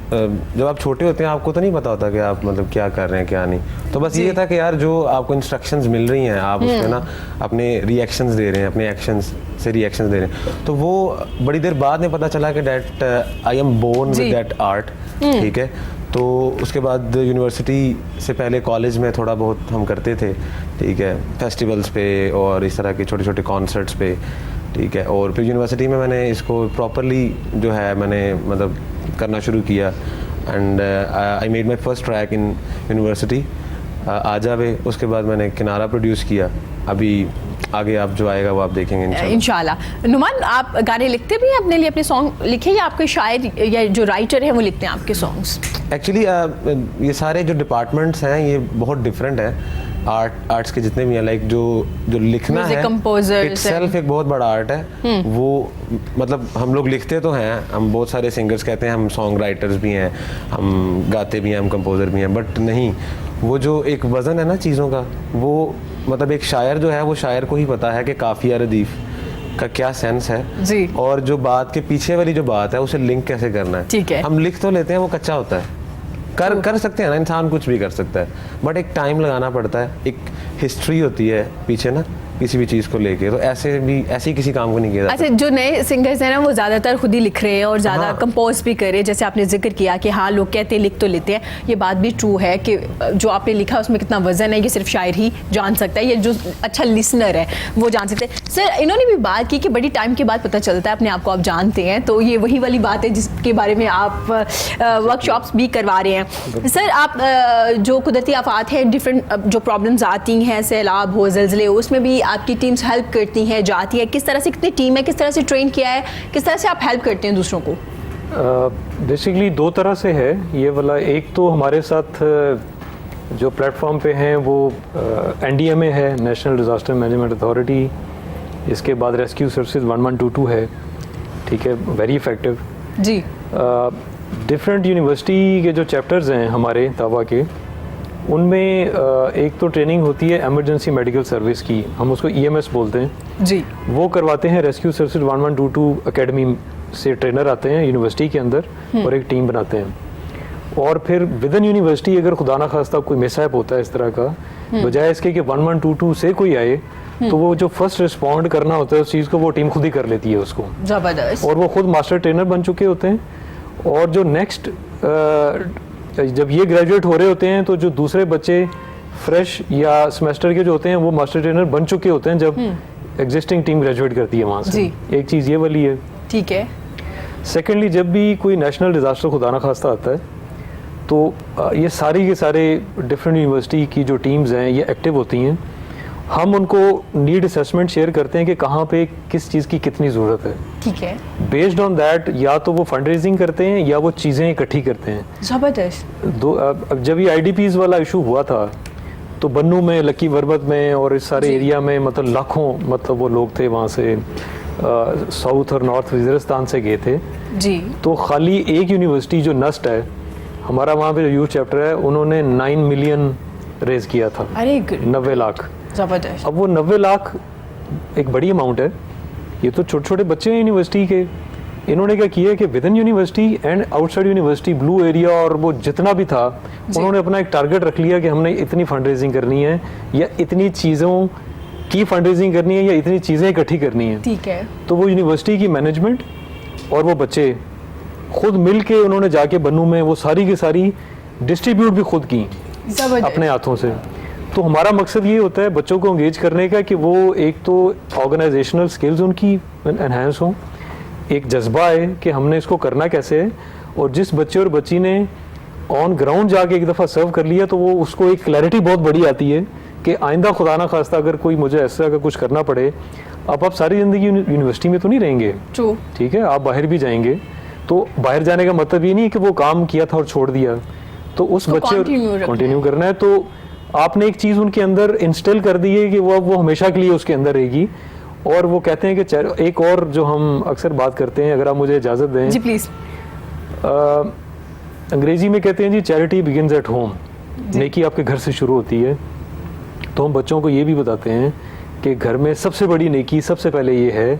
जब आप छोटे होते हैं आपको तो नहीं पता होता कि आप मतलब क्या कर रहे हैं क्या नहीं। तो बस ये था कि यार जो आपको इंस्ट्रक्शंस मिल रही हैं आप उसमें ना अपने रिएक्शंस दे रहे हैं, अपने एक्शंस से रिएक्शंस दे रहे हैं। तो वो बड़ी देर बाद में पता चला कि that I am born with that art, ठीक है। तो उसके बाद यूनिवर्सिटी से पहले कॉलेज में थोड़ा बहुत हम करते थे, ठीक है, फेस्टिवल्स पे और इस तरह के छोटे छोटे कॉन्सर्ट्स पे, ठीक है। और फिर यूनिवर्सिटी में मैंने इसको प्रॉपरली जो है मैंने मतलब करना शुरू किया, and I made my first track in university आ जावे। उसके बाद मैंने किनारा प्रोड्यूस किया। अभी आगे आप जो आएगा वो आप देखेंगे इंशाल्लाह। नुमान आप गाने लिखते भी हैं अपने लिए, अपने सॉन्ग लिखे, या आपके शायर या जो राइटर हैं वो लिखते हैं आपके सॉन्ग्स? एक्चुअली ये सारे जो डिपार्टमेंट्स हैं ये बहुत डिफरेंट हैं। आर्ट्स के जितने भी हैं, लाइक जो लिखना है इटसेल्फ एक बहुत बड़ा आर्ट है। वो मतलब हम लोग लिखते तो हैं, हम बहुत सारे सिंगर्स कहते हैं हम सॉन्ग राइटर्स भी हैं, हम गाते भी हैं, हम कंपोजर भी हैं, बट नहीं, वो जो एक वज़न है ना चीज़ों का, वो मतलब एक शायर जो है वो शायर को ही पता है कि काफ़िया रदीफ़ का क्या सेंस है जी। और जो बात के पीछे वाली जो बात है उसे लिंक कैसे करना है। ठीक है। हम लिख तो लेते हैं, वो कच्चा होता है, कर सकते हैं ना, इंसान कुछ भी कर सकता है, बट एक टाइम लगाना पड़ता है, एक हिस्ट्री होती है पीछे ना किसी भी चीज़ को लेके, तो ऐसे ही किसी काम को नहीं किया जाता। अच्छा, जो नए सिंगर्स हैं ना वो ज़्यादातर खुद ही लिख रहे हैं और ज़्यादा हाँ। कंपोज भी कर रहे हैं, जैसे आपने जिक्र किया कि हाँ लोग कहते हैं लिख तो लेते हैं, ये बात भी ट्रू है कि जो आपने लिखा उसमें कितना वजन है ये सिर्फ शायर ही जान सकता है, ये जो अच्छा लिसनर है वो जान सकते हैं। सर इन्होंने भी बात की कि बड़ी टाइम के बाद पता चलता है अपने आप को आप जानते हैं, तो ये वही वाली बात है जिसके बारे में आप वर्कशॉप्स भी करवा रहे हैं। सर आप जो कुदरती आफात है, डिफरेंट जो प्रॉब्लम्स आती हैं, सैलाब हो, ज़लज़ले हो, उसमें भी आपकी टीम्स हेल्प करती हैं, जाती है, किस तरह से, कितनी टीम है, किस तरह से ट्रेन किया है, किस तरह से आप हेल्प करते हैं दूसरों को? बेसिकली दो तरह से है ये वाला। एक तो हमारे साथ जो प्लेटफॉर्म पे हैं वो NDMA है, नेशनल डिज़ास्टर मैनेजमेंट अथॉरिटी, इसके बाद रेस्क्यू सर्विसेज 1122 है, ठीक है, वेरी इफ़ेक्टिव जी। डिफरेंट यूनिवर्सिटी के जो चैप्टर्स हैं हमारे तावा के, उनमें एक तो ट्रेनिंग होती है इमरजेंसी मेडिकल सर्विस की, हम उसको EMS बोलते हैं जी। वो करवाते हैं। रेस्क्यू सर्विसेज 1122 एकेडमी से ट्रेनर आते हैं यूनिवर्सिटी के अंदर और एक टीम बनाते हैं, और फिर विद इन यूनिवर्सिटी अगर खुदा ना खास्ता कोई मिसहैप होता है इस तरह का, बजाय इसके कि 1122 से कोई आए, तो वो जो फर्स्ट रिस्पॉन्ड करना होता है उस चीज़ को वो टीम खुद ही कर लेती है उसको, ज़बरदस्त। और वो खुद मास्टर ट्रेनर बन चुके होते हैं। और जो नेक्स्ट जब ये ग्रेजुएट हो रहे होते हैं तो जो दूसरे बच्चे फ्रेश या सेमेस्टर के जो होते हैं वो मास्टर ट्रेनर बन चुके होते हैं जब एग्जिस्टिंग टीम ग्रेजुएट करती है वहाँ से। जी। एक चीज़ ये वाली है। ठीक है। सेकेंडली, जब भी कोई नेशनल डिज़ास्टर खुदा ना खास्ता आता है तो ये सारी के सारे डिफरेंट यूनिवर्सिटी की जो टीम्स हैं ये एक्टिव होती हैं। हम उनको नीड असेसमेंट शेयर करते हैं कि कहाँ पे किस चीज़ की कितनी ज़रूरत है। ठीक है। बेस्ड ऑन दैट या तो वो फंड रेजिंग करते हैं या वो चीज़ें इकट्ठी करते हैं। ज़बरदस्त। अब जब ये IDPs वाला इशू हुआ था तो बन्नू में, लकी वरबत में और इस सारे एरिया में मतलब लाखों मतलब वो लोग थे वहाँ से साउथ और नॉर्थ वज़ीरिस्तान से गए थे जी। तो खाली एक यूनिवर्सिटी जो नस्ट है हमारा, वहाँ पे यूथ चैप्टर है, उन्होंने 9 मिलियन रेज किया था। अरे 90 लाख। ज़बरदस्त। अब वो 90 लाख एक बड़ी अमाउंट है। ये तो छोटे छोटे बच्चे हैं यूनिवर्सिटी के। इन्होंने क्या किया कि with in university and outside university blue area और वो जितना भी था उन्होंने अपना एक टारगेट रख लिया कि हमने इतनी फंड रेजिंग करनी है या इतनी चीज़ों की फंड रेजिंग करनी है या इतनी चीज़ें इकट्ठी करनी है। ठीक है। तो वो यूनिवर्सिटी की मैनेजमेंट और वो बच्चे खुद मिल के उन्होंने जाके बन्नू में वो सारी की सारी डिस्ट्रीब्यूट भी खुद की अपने हाथों से। तो हमारा मकसद ये होता है बच्चों को एंगेज करने का कि वो एक तो ऑर्गेनाइजेशनल स्किल्स उनकी एनहांस हों, एक जज्बा है कि हमने इसको करना कैसे है, और जिस बच्चे और बच्ची ने ऑन ग्राउंड जाके एक दफ़ा सर्व कर लिया तो वो उसको एक क्लैरिटी बहुत बड़ी आती है कि आइंदा खुदा ना खास्ता अगर कोई मुझे ऐसा का कुछ करना पड़े, अब आप सारी ज़िंदगी यूनिवर्सिटी में तो नहीं रहेंगे। ट्रू। ठीक है, आप बाहर भी जाएंगे, तो बाहर जाने का मतलब ये नहीं है कि वो काम किया था और छोड़ दिया, तो उस बच्चे कंटिन्यू करना है। तो आपने एक चीज़ उनके अंदर इंस्टॉल कर दी है कि वो हमेशा के लिए उसके अंदर रहेगी। और वो कहते हैं कि एक और जो हम अक्सर बात करते हैं, अगर आप मुझे इजाज़त दें जी प्लीज़। अंग्रेजी में कहते हैं जी चैरिटी बिगिंस एट होम, नेकी आपके घर से शुरू होती है। तो हम बच्चों को ये भी बताते हैं कि घर में सबसे बड़ी नेकी सबसे पहले ये है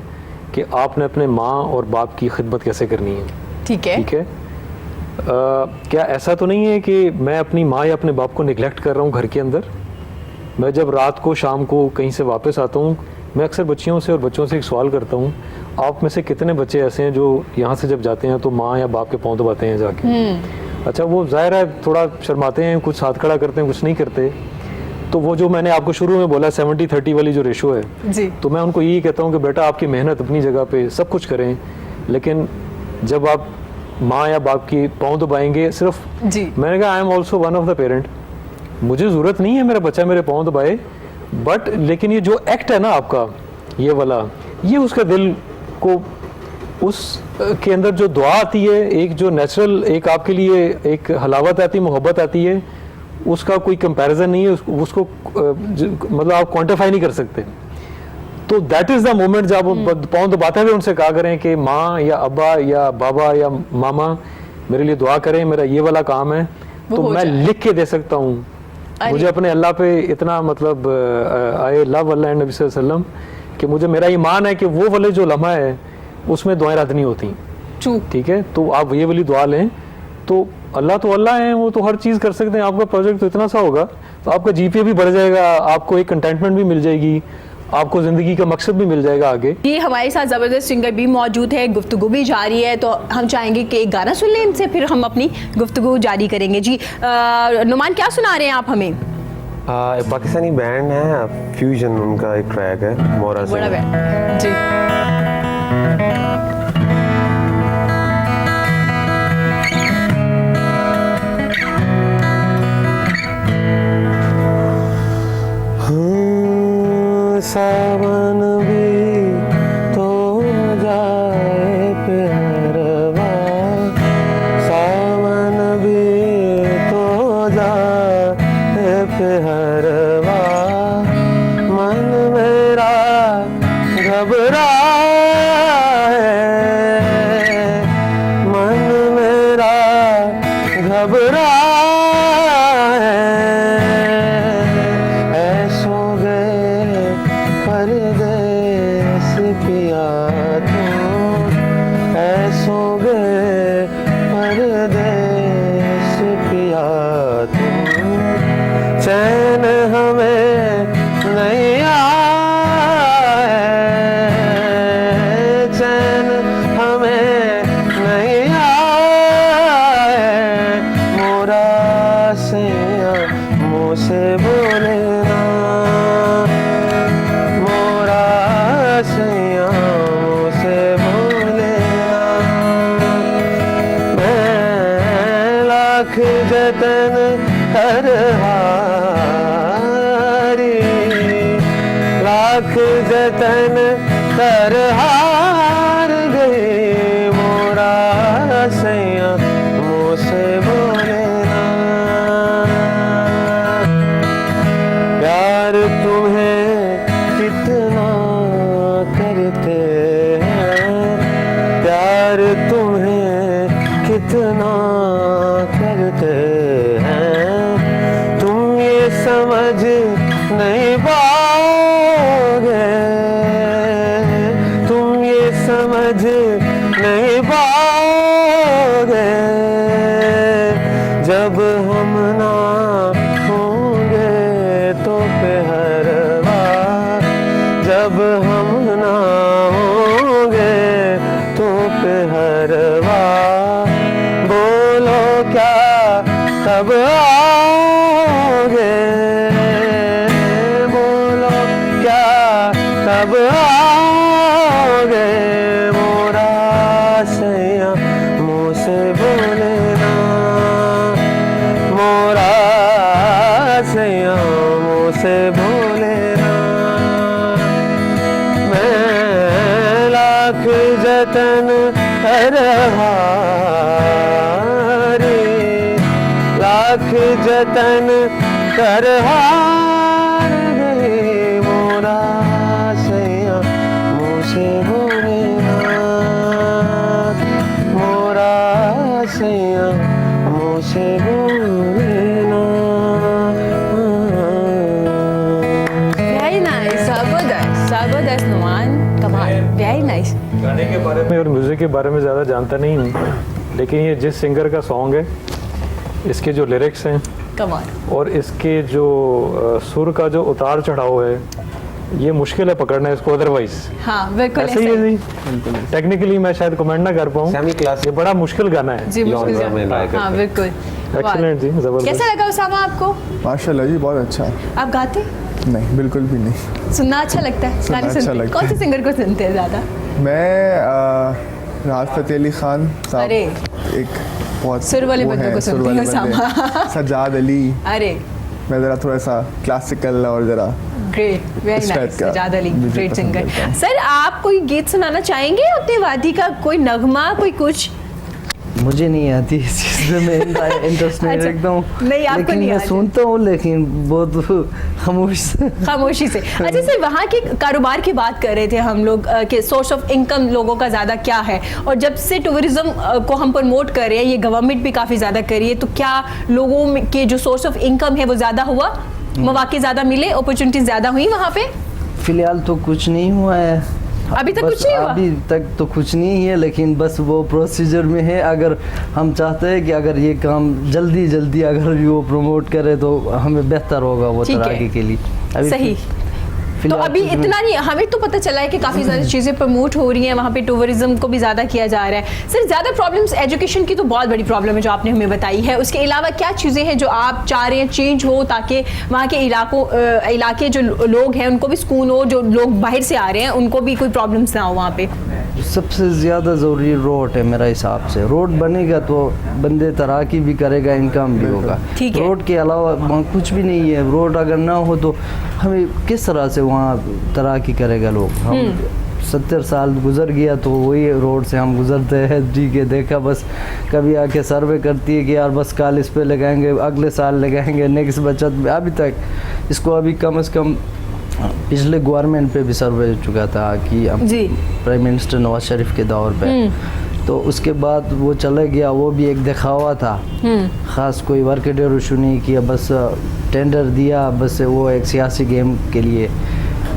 कि आपने अपने माँ और बाप की खिदमत कैसे करनी है। ठीक है। ठीक है। क्या ऐसा तो नहीं है कि मैं अपनी माँ या अपने बाप को निगलेक्ट कर रहा हूँ घर के अंदर? मैं जब रात को शाम को कहीं से वापस आता हूँ, मैं अक्सर बच्चियों से और बच्चों से एक सवाल करता हूँ, आप में से कितने बच्चे ऐसे हैं जो यहाँ से जब जाते हैं तो माँ या बाप के पाँव दबाते हैं जाके? अच्छा, वो जाहिर है थोड़ा शर्माते हैं, कुछ हाथ खड़ा करते हैं, कुछ नहीं करते। तो वो जो मैंने आपको शुरू में बोला 70-30 वाली जो रेशो है जी। तो मैं उनको यही कहता हूँ कि बेटा आपकी मेहनत अपनी जगह पे सब कुछ करें, लेकिन जब आप माँ या बाप की पाँव दबाएंगे सिर्फ जी। मैंने कहा I am also one of the parent, मुझे ज़रूरत नहीं है मेरा बच्चा मेरे पाँव दबाए, बट लेकिन ये जो एक्ट है ना आपका ये वाला, ये उसका दिल को उस के अंदर जो दुआ आती है, एक जो नेचुरल एक आपके लिए एक हलावत आती है, मोहब्बत आती है, उसका कोई कंपैरिजन नहीं है। उसको मतलब आप क्वांटिफाई नहीं कर सकते। तो दैट इज़ द मोमेंट जब पाँव दबाते हुए उनसे कहा करें कि माँ या अब्बा या बाबा या मामा मेरे लिए दुआ करें, मेरा ये वाला काम है, तो मैं लिख के दे सकता हूँ। मुझे अपने अल्लाह पे इतना मतलब आई लव अल्लाह एंड नबी सल्लल्लाहु अलैहि वसल्लम कि मुझे मेरा ईमान है कि वो वाले जो लम्हा है उसमें दुआएं रद्द नहीं होती, ट्रू। ठीक है। तो आप ये वाली दुआ लें, तो अल्लाह है, वो तो हर चीज़ कर सकते हैं। आपका प्रोजेक्ट तो इतना सा होगा तो आपका जीपीए भी बढ़ जाएगा, आपको एक कंटेंटमेंट भी मिल जाएगी, आपको ज़िंदगी का मकसद भी मिल जाएगा आगे। ये हमारे साथ ज़बरदस्त सिंगर भी मौजूद है, गुफ्तगू भी जारी है, तो हम चाहेंगे कि एक गाना सुन लें इनसे, फिर हम अपनी गुफ्तगू जारी करेंगे। जी नुमान, क्या सुना रहे हैं आप हमें? एक पाकिस्तानी बैंड है फ्यूजन, उनका एक ट्रैक है मोरा से। बड़ा बैंड जी। सावन भी तो जाए प्यारवा, सावन भी तो जाए प्यारवा, मन मेरा घबरा है, मन मेरा घबरा परदेस पिया तू, ऐसो गए परदेस पिया तू, चैन हमें नहीं आए, चैन हमें नहीं आए, मोरा से मुँह से बोले जतन कर हारी, लाख जतन कर हार गए, मोरा सैया मुँह से बोले ना, प्यार तुम्हें कितना करते हैं, प्यार तुम्हें कितना करते हैं, तुम ये समझ नहीं पाओगे, तुम ये समझ नहीं पाओगे, जब हम ना होंगे तो पहरवा, जब हम ना होंगे तो पहरवा, बोलो क्या तब आओगे, बोलो क्या तब आओगे, मोरा सैया मुँह से बोले ना, मोरा सैया मुँह से बोले ना, मैं लाख जतन कर लाख जतन कर हार गए, मोरा सैया मुँह से बोले ना, मोरा सैया मुँह से बोले ना। वेरी नाइस, जबरदस्त नुमान, कमाल, वेरी नाइस। गाने के बारे में और म्यूज़िक के बारे में ज़्यादा जानता नहीं हूँ, लेकिन ये जिस सिंगर का सॉन्ग है, इसके जो लिरिक्स हैं कमाल, और इसके जो सुर का जो उतार चढ़ाव है, ये मुश्किल है पकड़ना इसको अदरवाइज। हाँ बिल्कुल ऐसे ही है जी, टेक्निकली मैं शायद कमेंट ना कर पाऊँ, सेमी क्लास, ये बड़ा मुश्किल गाना है जी, मुश्किल हाँ बिल्कुल। एक्सीलेंट जी, जबरदस्त। कैसा लगा उसामा आपको? माशाल्लाह जी, बहुत अच्छा। आप गाते? नहीं, बिल्कुल भी नहीं। सुनना अच्छा लगता है? सुनना गाने अच्छा सुनते? लगता कौन से सिंगर को सुनते हैं ज़्यादा? मैं राहत फ़तेह अली खान साहब, अरे एक बहुत सुर वाले वो बंदों हैं, को सुर सुनती वाले हूँ सामा। बंदे, सज्जाद अली। अरे मैं ज़रा थोड़ा सा क्लासिकल और ज़रा ग्रेट, वेरी इस टाइप नाइस। का सज्जाद अली म्यूजिक ग्रेट पसंद सिंगर। करता हूँ। सर आप कोई गीत सुनाना चाहेंगे अपने वादी का, कोई नगमा, कोई कुछ? मुझे नहीं आती इस चीज़ में, मैं इंटरेस्ट नहीं अच्छा, रखता हूँ, नहीं, आपको लेकिन नहीं मैं आती। सुनता हूँ, लेकिन बहुत खामोशी से। अच्छा सर, वहाँ के कारोबार की बात कर रहे थे हम लोग कि सोर्स ऑफ इनकम लोगों का ज़्यादा क्या है, और जब से टूरिज्म को हम प्रमोट कर रहे हैं, ये गवर्नमेंट भी काफ़ी ज़्यादा कर रही है, तो क्या लोगों के जो सोर्स ऑफ इनकम है वो ज़्यादा हुआ, मौके ज़्यादा मिले, अपॉर्चुनिटीज़ ज़्यादा हुई वहाँ पे? फिलहाल तो कुछ नहीं हुआ है, अभी तक बस कुछ नहीं हुआ? अभी तक तो कुछ नहीं है, लेकिन बस वो प्रोसीजर में है। अगर हम चाहते हैं कि अगर ये काम जल्दी जल्दी अगर वो प्रमोट करे तो हमें बेहतर होगा वो ठीक है। तैराकी के लिए। अभी सही। तो फिलहाल अभी कुछ नहीं। इतना नहीं, हमें तो पता चला है कि काफ़ी ज़्यादा चीज़ें प्रमोट हो रही हैं, वहाँ पे टूरिज्म को भी ज़्यादा किया जा रहा है। सर ज़्यादा प्रॉब्लम्स, एजुकेशन की तो बहुत बड़ी प्रॉब्लम है जो आपने हमें बताई है, उसके अलावा क्या चीज़ें हैं जो आप चाह रहे हैं चेंज हो ताकि वहाँ के इलाके जो लोग हैं उनको भी सुकून हो, जो लोग बाहर से आ रहे हैं उनको भी कोई प्रॉब्लम्स ना हो वहाँ पे? सबसे ज़्यादा ज़रूरी रोड है मेरा हिसाब से। रोड बनेगा तो बंदे तैराकी भी करेगा, इनकम भी होगा। ठीक है। रोड के अलावा वहाँ कुछ भी नहीं है। रोड अगर ना हो तो हमें किस तरह से वहाँ तैराकी करेगा लोग? हम 70 साल गुजर गया तो वही रोड से हम गुजरते हैं, ठीक है, देखा बस। कभी आके सर्वे करती है कि यार बस कल इस पे लगाएंगे, अगले साल लगाएंगे, नेक्स्ट बचत में। अभी तक इसको अभी कम से कम पिछले गवर्नमेंट पे भी सर्वे हो चुका था कि जी। प्राइम मिनिस्टर नवाज शरीफ के दौर पे, तो उसके बाद वो चला गया। वो भी एक दिखावा था, ख़ास कोई वर्क इशू नहीं किया, बस टेंडर दिया, बस वो एक सियासी गेम के लिए।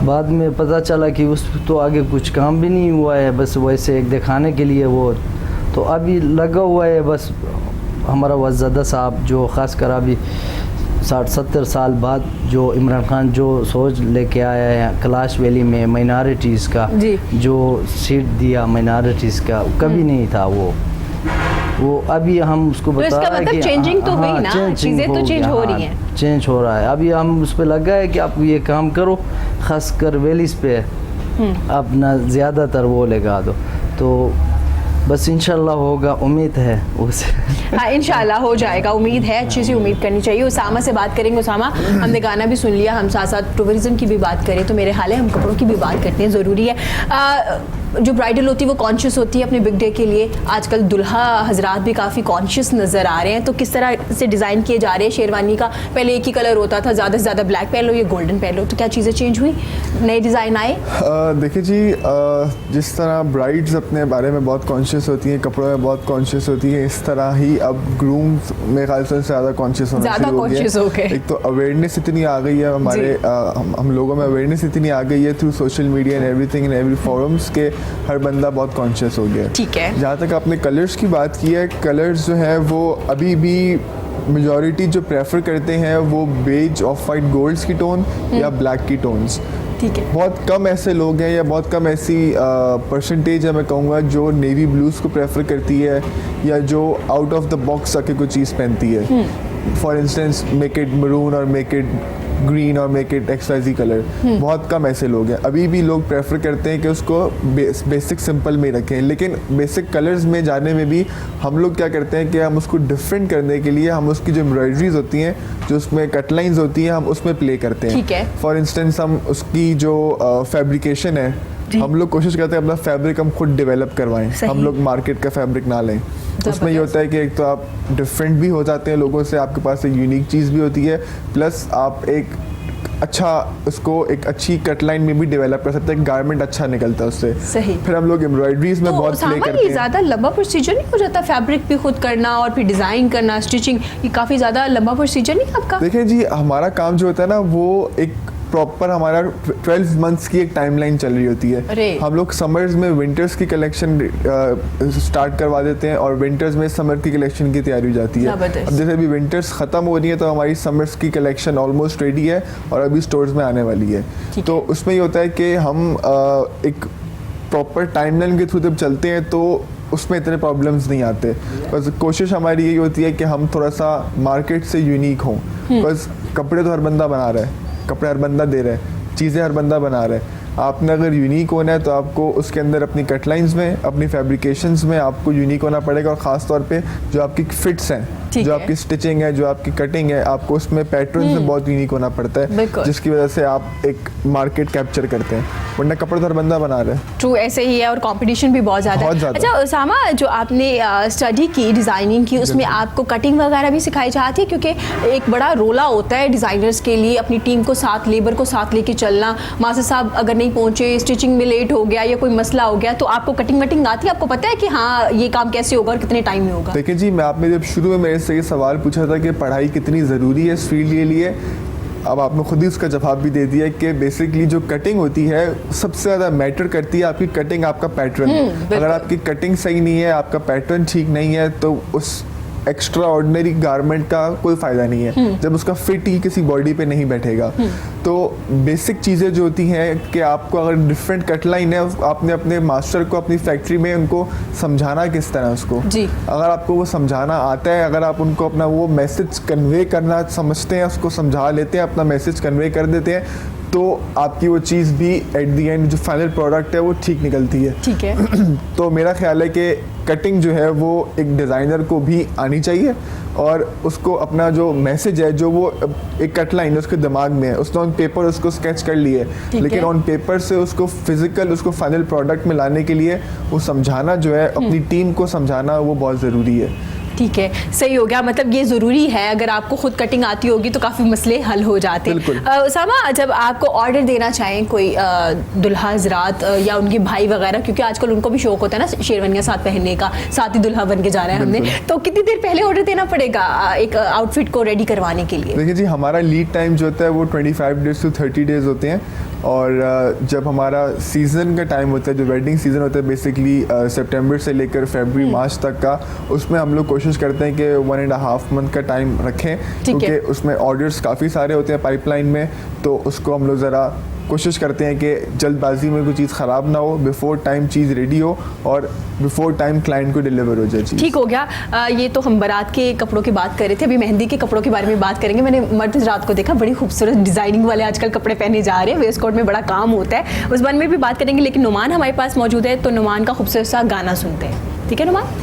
बाद में पता चला कि उस तो आगे कुछ काम भी नहीं हुआ है, बस वैसे एक दिखाने के लिए वो। तो अभी लगा हुआ है बस हमारा वज़ीर साहब जो ख़ासकर अभी 60-70 साल बाद जो इमरान खान जो सोच लेके आया है कैलाश वैली में माइनॉरिटीज़ का, जी। जो सीट दिया माइनॉरिटीज़ का, कभी नहीं था वो अभी हम उसको तो बता इसका रहे हैं मतलब कि चेंजिंग तो हुई हाँ, ना, changing चीज़ें तो हो चेंज गया, हो हाँ, रही हैं। चेंज हो रहा है। अभी हम उस पर लगा है कि आप ये काम करो, खासकर वैलीज़ पे अपना ज़्यादातर वो लगा दो, तो बस इंशाल्लाह होगा, उम्मीद है उसे। हाँ इंशाल्लाह हो जाएगा, उम्मीद है, अच्छी सी उम्मीद करनी चाहिए। उसामा से बात करेंगे। उसामा, हमने गाना भी सुन लिया, हम साथ साथ टूरिज्म की भी बात करें तो मेरे ख्याल है हम कपड़ों की भी बात करते हैं, ज़रूरी है। जो ब्राइडल होती है वो कॉन्शियस होती है अपने बिग डे के लिए। आजकल दुल्हा हजरात भी काफ़ी कॉन्शियस नज़र आ रहे हैं, तो किस तरह से डिज़ाइन किए जा रहे हैं शेरवानी का? पहले एक ही कलर होता था, ज़्यादा से ज़्यादा ब्लैक पहन लो या गोल्डन पहन लो, तो क्या चीज़ें चेंज हुई, नए डिज़ाइन आए? देखिए जी, जिस तरह ब्राइड्स अपने बारे में बहुत कॉन्शियस होती हैं, कपड़ों में बहुत कॉन्शियस होती हैं, इस तरह ही अब ग्रूम्स मेरे ख्याल से ज़्यादा कॉन्शियस होना ज़्यादा शुरू हो conscious गया हो है। गए। एक तो अवेयरनेस इतनी आ गई है हमारे हम लोगों में, अवेयरनेस इतनी आ गई है through social media and everything in every forums के हर बंदा बहुत कॉन्शियस हो गया है। ठीक है। जहाँ तक आपने कलर्स की बात की है, कलर्स जो है वो अभी भी मेजॉरिटी जो प्रेफर करते हैं वो बेज, ऑफ वाइट, गोल्ड्स की टोन या ब्लैक की टोन्स। ठीक है। बहुत कम ऐसे लोग हैं या बहुत कम ऐसी परसेंटेज है मैं कहूँगा जो नेवी ब्लूज़ को प्रेफर करती है या जो आउट ऑफ द बॉक्स आके कोई चीज़ पहनती है। For instance make it maroon और मेक इट ग्रीन और मेक इट XYZ कलर। बहुत कम ऐसे लोग हैं। अभी भी लोग प्रेफर करते हैं कि उसको बेसिक सिंपल में रखें, लेकिन बेसिक कलर्स में जाने में भी हम लोग क्या करते हैं कि हम उसको डिफरेंट करने के लिए हम उसकी जो एम्ब्रॉयडरीज होती हैं, जो उसमें कटलाइंस होती हैं, हम उसमें प्ले करते हैं। ठीक है। फॉर इंस्टेंस हम उसकी जो फैब्रिकेशन है, हम लोग कोशिश करते हैं अपना फैब्रिक हम खुद डेवलप करवाएं, सही। हम लोग मार्केट का फैब्रिक ना लें। उसमें ये होता है कि एक तो आप डिफरेंट भी हो जाते हैं लोगों से, आपके पास एक यूनिक चीज़ भी होती है, प्लस आप एक अच्छा उसको एक अच्छी कटलाइन में भी डेवलप कर सकते हैं, गारमेंट अच्छा निकलता है उससे। सही। फिर हम लोग एम्ब्रॉयडरीज में तो बहुत प्ले सामान करते ये हैं। ज़्यादा लंबा प्रोसीजर नहीं हो जाता? फैब्रिक भी खुद करना और फिर डिज़ाइन करना, स्टिचिंग, ये काफ़ी ज़्यादा लंबा प्रोसीजर नहीं आपका? देखिए जी, हमारा काम जो होता है ना वो एक प्रॉपर हमारा 12 मंथ्स की एक टाइमलाइन चल रही होती अरे। है। हम लोग समर्स में विंटर्स की कलेक्शन स्टार्ट करवा देते हैं और विंटर्स में समर की कलेक्शन की तैयारी हो जाती है। जबरदस्त। अब जैसे अभी विंटर्स ख़त्म हो रही है तो हमारी समर्स की कलेक्शन ऑलमोस्ट रेडी है और अभी स्टोर्स में आने वाली है। ठीक तो उसमें ये होता है कि हम एक प्रॉपर टाइमलाइन के थ्रू जब चलते हैं तो उसमें इतने प्रॉब्लम्स नहीं आते। बस कोशिश हमारी यही होती है कि हम थोड़ा सा मार्केट से यूनिक हों। बस कपड़े तो हर बंदा बना रहा है, कपड़े हर बंदा दे रहा है, चीज़ें हर बंदा बना रहा है। आपने अगर यूनिक होना है तो आपको उसके अंदर अपनी कटलाइंस में, अपनी फैब्रिकेशंस में आपको यूनिक होना पड़ेगा और ख़ास तौर पे जो आपकी फिट्स हैं, ठीक जो है। आपकी स्टिचिंग है, जो आपकी कटिंग है, आपको उसमें पैटर्न्स में बहुत यूनिक होना पड़ता है, बिल्कुल। जिसकी वजह से आप एक मार्केट कैप्चर करते हैं, वरना कपड़े तो हर बंदा बना रहा है। ट्रू, ऐसे ही है और कंपटीशन भी बहुत ज़्यादा बहुत है। ज़्यादा। अच्छा उसामा, जो आपने स्टडी की डिज़ाइनिंग की, उसमें आपको कटिंग वगैरह भी सिखाई जाती है? क्योंकि एक बड़ा रोला होता है डिज़ाइनर्स के लिए, अपनी टीम को साथ, लेबर को साथ लेके चलना। मास्टर साहब अगर नहीं पहुँचे, स्टिचिंग में लेट हो गया या कोई मसला हो गया, तो आपको कटिंग वटिंग आती है? आपको पता है कि हाँ ये काम कैसे होगा और कितने टाइम में होगा? देखिए जी, मैं आपने जब शुरू में मेरे से ये सवाल पूछा था कि पढ़ाई कितनी ज़रूरी है इस फील्ड के लिए, अब आपने खुद ही उसका जवाब भी दे दिया कि बेसिकली जो कटिंग होती है सबसे ज़्यादा मैटर करती है आपकी कटिंग, आपका पैटर्न। अगर आपकी कटिंग सही नहीं है, आपका पैटर्न ठीक नहीं है, तो उस एक्स्ट्रा ऑर्डिनरी गारमेंट का कोई फ़ायदा नहीं है जब उसका फिट ही किसी बॉडी पे नहीं बैठेगा। तो बेसिक चीज़ें जो होती हैं कि आपको अगर डिफरेंट कट लाइन है, आपने अपने मास्टर को अपनी फैक्ट्री में उनको समझाना किस तरह उसको जी। अगर आपको वो समझाना आता है, अगर आप उनको अपना वो मैसेज कन्वे करना समझते हैं, उसको समझा लेते हैं, अपना मैसेज कन्वे कर देते हैं, तो आपकी वो चीज़ भी एट दी एंड जो फाइनल प्रोडक्ट है वो ठीक निकलती है। ठीक है। तो मेरा ख्याल है कि कटिंग जो है वो एक डिज़ाइनर को भी आनी चाहिए और उसको अपना जो मैसेज है, जो वो एक कट लाइन है उसके दिमाग में है, उसने ऑन पेपर उसको स्केच कर लिए, लेकिन ऑन पेपर से उसको फिजिकल उसको फाइनल प्रोडक्ट में लाने के लिए वो समझाना जो है, अपनी टीम को समझाना वो बहुत ज़रूरी है। ठीक है, सही हो गया। मतलब ये ज़रूरी है, अगर आपको खुद कटिंग आती होगी तो काफ़ी मसले हल हो जाते हैं। उसामा, जब आपको ऑर्डर देना चाहें कोई दुल्हा हजरात या उनके भाई वगैरह, क्योंकि आजकल उनको भी शौक होता है ना शेरवानियाँ साथ पहनने का, साथ ही दुल्हा बन के जाना है हमने, तो कितनी देर पहले ऑर्डर देना पड़ेगा एक आउटफिट को रेडी करवाने के लिए? देखिए जी, हमारा लीड टाइम जो होता है वो 25 डेज to 30 डेज होते हैं। और जब हमारा सीज़न का टाइम होता है, जो वेडिंग सीज़न होता है बेसिकली सितंबर से लेकर फरवरी मार्च तक का, उसमें हम लोग कोशिश करते हैं कि 1.5 मंथ का टाइम रखें, क्योंकि उसमें ऑर्डर्स काफ़ी सारे होते हैं पाइपलाइन में। तो उसको हम लोग ज़रा कोशिश करते हैं कि जल्दबाजी में कोई चीज़ ख़राब ना हो, बिफोर टाइम चीज़ रेडी हो और बिफोर टाइम क्लाइंट को डिलीवर हो जाए चीज़। ठीक हो गया। ये तो हम बारात के कपड़ों की बात कर रहे थे, अभी मेहंदी के कपड़ों के बारे में बात करेंगे। मैंने मर्द हजरात को देखा, बड़ी खूबसूरत डिज़ाइनिंग वाले आजकल कपड़े पहने जा रहे हैं, वेस्ट कोट में बड़ा काम होता है, उस बारे में भी बात करेंगे। लेकिन नुमान हमारे पास मौजूद है, तो नुमान का खूबसूरत सा गाना सुनते हैं। ठीक है नुमान?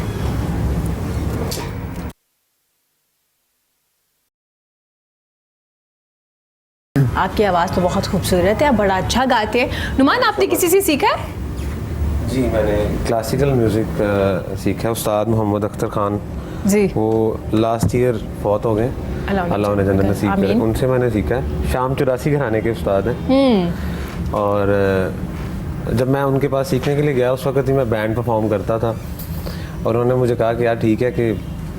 आपकी आवाज़ तो बहुत खूबसूरत है, आप बड़ा अच्छा गाते हैं। नुमान, आपने किसी से सीखा है? जी, मैंने क्लासिकल म्यूज़िक सीखा है, उस्ताद मोहम्मद अख्तर खान जी, वो लास्ट ईयर फौत हो गए, अल्लाह उन्हें जन्नत नसीब करे, उनसे मैंने सीखा है। शाम 84 घराने के उस्ताद हैं। और जब मैं उनके पास सीखने के लिए गया, उस वक्त ही मैं बैंड परफॉर्म करता था, और उन्होंने मुझे कहा कि यार ठीक है कि